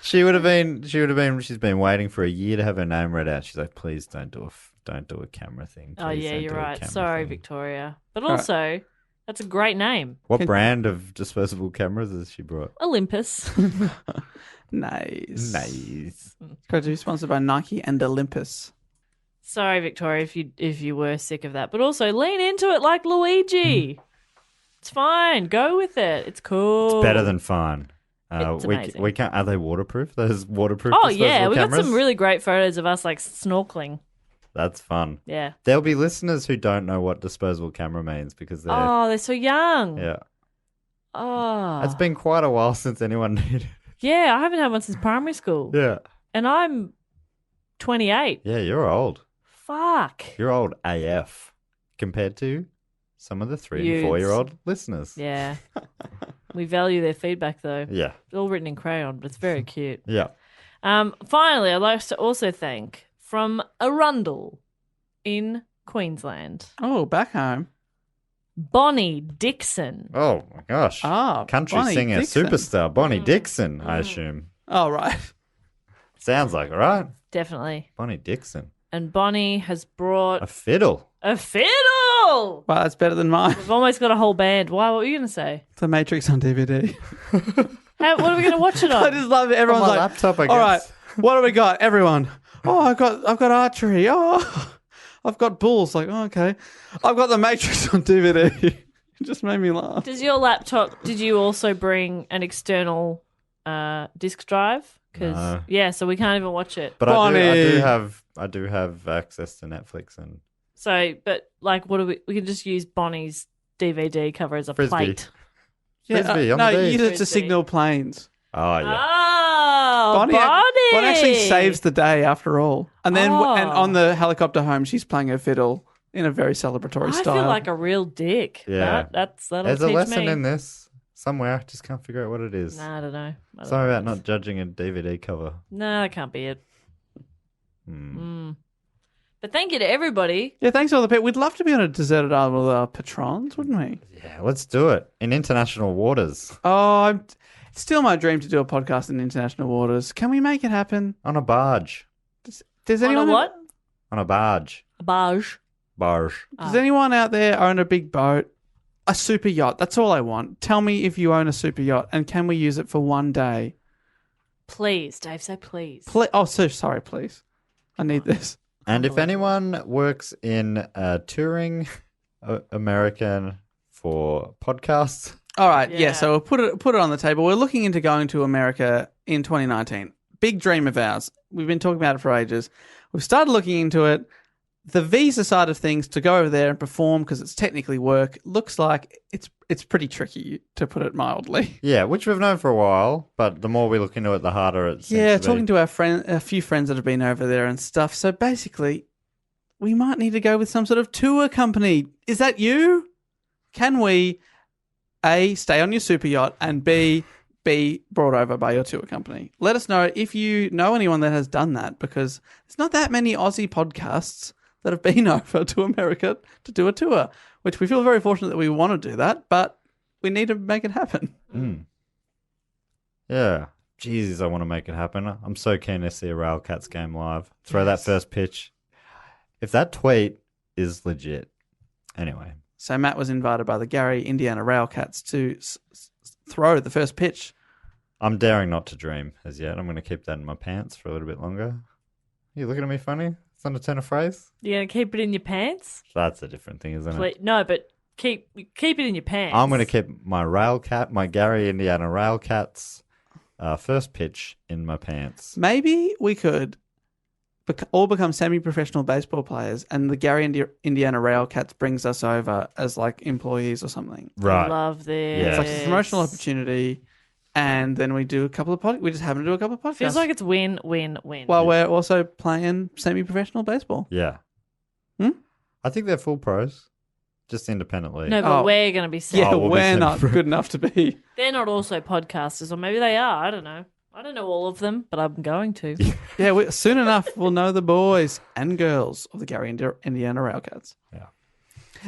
She's been waiting for a year to have her name read out. She's like, please don't do a camera thing. Oh Please yeah, don't you're do a right. camera Sorry, thing." Victoria. But right. also, that's a great name. What Can- brand of disposable cameras has she brought? Olympus. Nice. Nice. Great to be sponsored by Nike and Olympus. Sorry, Victoria, if you were sick of that. But also, lean into it like Luigi. It's fine. Go with it. It's cool. It's better than fine. It's we amazing. we can't. Are they waterproof? Those waterproof. Oh disposable yeah, we got cameras? some really great photos of us like snorkeling. That's fun. Yeah. There'll be listeners who don't know what disposable camera means because they're Oh, they're so young. yeah. Oh. It's been quite a while since anyone needed. Yeah, I haven't had one since primary school. Yeah. And I'm 28. Yeah, you're old. Fuck. You're old AF compared to some of the 3 and Youths. 4-year-old listeners. Yeah. We value their feedback, though. Yeah. It's all written in crayon, but it's very cute. Yeah. Finally, I'd like to also thank from Arundel in Queensland, Oh, back home. Bonnie Dixon. Oh my gosh. Country Bonnie singer Dixon. superstar Bonnie Dixon, I assume. Oh, right. Sounds like it, right? Definitely. Bonnie Dixon. And Bonnie has brought A fiddle. a fiddle. Wow, that's better than mine. We've almost got a whole band. Why? What were you going to say? The Matrix on DVD. What are we going to watch it I on? just love it. Everyone's my like, laptop, I all right, guess." what do we got? Everyone. Oh, I've got archery. Oh, I've got bulls. Like, oh, okay. I've got the Matrix on DVD. It just made me laugh. Does your laptop, did you also bring an external disk drive? No. Yeah, so we can't even watch it. But I do have access to Netflix and So, but like, what do we can just use Bonnie's DVD cover as a Frisbee. plate. Frisbee on no, the use beach. it to Frisbee. signal planes. Oh yeah. Oh, Bonnie! Actually saves the day after all. And then Oh. and on the helicopter home, she's playing her fiddle in a very celebratory I style. feel like a real dick. Yeah. That'll There's teach a lesson me. in this somewhere. Just can't figure out what it is. Nah, I don't know. Sorry about not judging a DVD cover. No, that can't be it. Hmm. But thank you to everybody. Yeah, thanks to all the people. We'd love to be on a deserted island with our patrons, wouldn't we? Yeah, let's do it in international waters Oh, it's still my dream to do a podcast in international waters. Can we make it happen? on a barge. Does On a anyone what? On a barge. A barge. Barge. Does anyone out there own a big boat? A super yacht. That's all I want. Tell me if you own a super yacht and can we use it for one day? Please, Dave, say please. Sorry, please. I need this. And if anyone works in touring American for podcasts, All right, Yeah. so we'll put it on the table. We're looking into going to America in 2019. Big dream of ours. We've been talking about it for ages. We've started looking into it. The visa side of things to go over there and perform because it's technically work looks like it's pretty tricky, to put it mildly. yeah, which we've known for a while, but the more we look into it, the harder it seems Yeah, to be. talking to a few friends that have been over there and stuff. So basically, we might need to go with some sort of tour company. Is that you? Can we, A, stay on your super yacht, and B, be brought over by your tour company? Let us know if you know anyone that has done that, because there's not that many Aussie podcasts that have been over to America to do a tour, which we feel very fortunate that we want to do that, but we need to make it happen. Yeah. Jesus, I want to make it happen. I'm so keen to see a Railcats game live. Throw that first pitch. If that tweet is legit. Anyway. So Matt was invited by the Gary, Indiana Railcats to throw the first pitch. I'm daring not to dream as yet. I'm going to keep that in my pants for a little bit longer. Are you looking at me funny? It's not a turn of phrase? You're going to keep it in your pants? That's a different thing, isn't it? No, but keep it in your pants. I'm going to keep my Gary, Indiana Railcats first pitch in my pants. Maybe we could all become semi-professional baseball players and the Gary, Indiana Railcats brings us over as like employees or something. Right. Love this. Yeah. It's like a promotional opportunity, and then we do a couple of we just happen to do a couple of podcasts. Feels like it's win, win, win. while we're also playing semi-professional baseball. Yeah. I think they're full pros, just independently. no, but Oh. we're going to be sad. Yeah, we'll be we're not semi-pro. good enough to be. They're not also podcasters, or maybe they are. I don't know. I don't know all of them, but I'm going to. Yeah, soon enough we'll know the boys and girls of the Gary, Indiana Railcats. Yeah.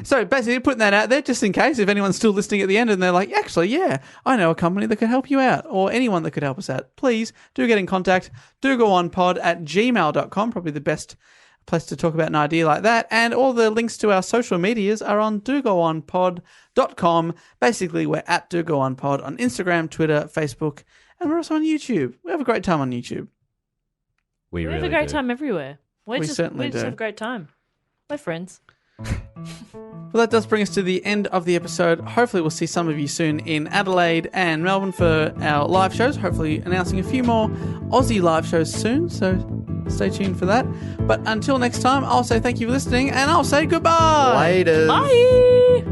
So basically putting that out there just in case if anyone's still listening at the end and they're like, actually, yeah, I know a company that could help you out or anyone that could help us out. Please do get in contact. Do go on pod@gmail.com, probably the best place to talk about an idea like that. And all the links to our social medias are on dogoonpod.com. Basically, we're at dogoonpod on Instagram, Twitter, Facebook, and we're also on YouTube. We have a great time on YouTube. We We really have a great do. time everywhere. We certainly we just do. have a great time. We're friends. Well, that does bring us to the end of the episode. Hopefully we'll see some of you soon in Adelaide and Melbourne for our live shows. Hopefully announcing a few more Aussie live shows soon, so stay tuned for that. But until next time, I'll say thank you for listening and I'll say goodbye. Later. Bye!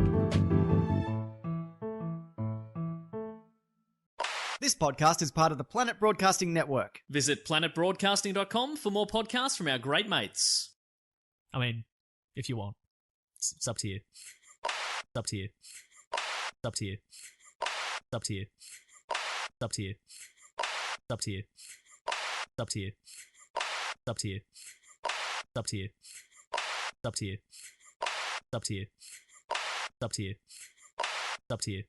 This podcast is part of the Planet Broadcasting Network. Visit planetbroadcasting.com for more podcasts from our great mates. I mean, if you want. It's up to you. It's up to you. It's up to you. It's up to you. It's up to you. It's up to you. It's up to you. It's up to you. It's up to you. It's up to you. It's up to you. It's up to you. It's up to you.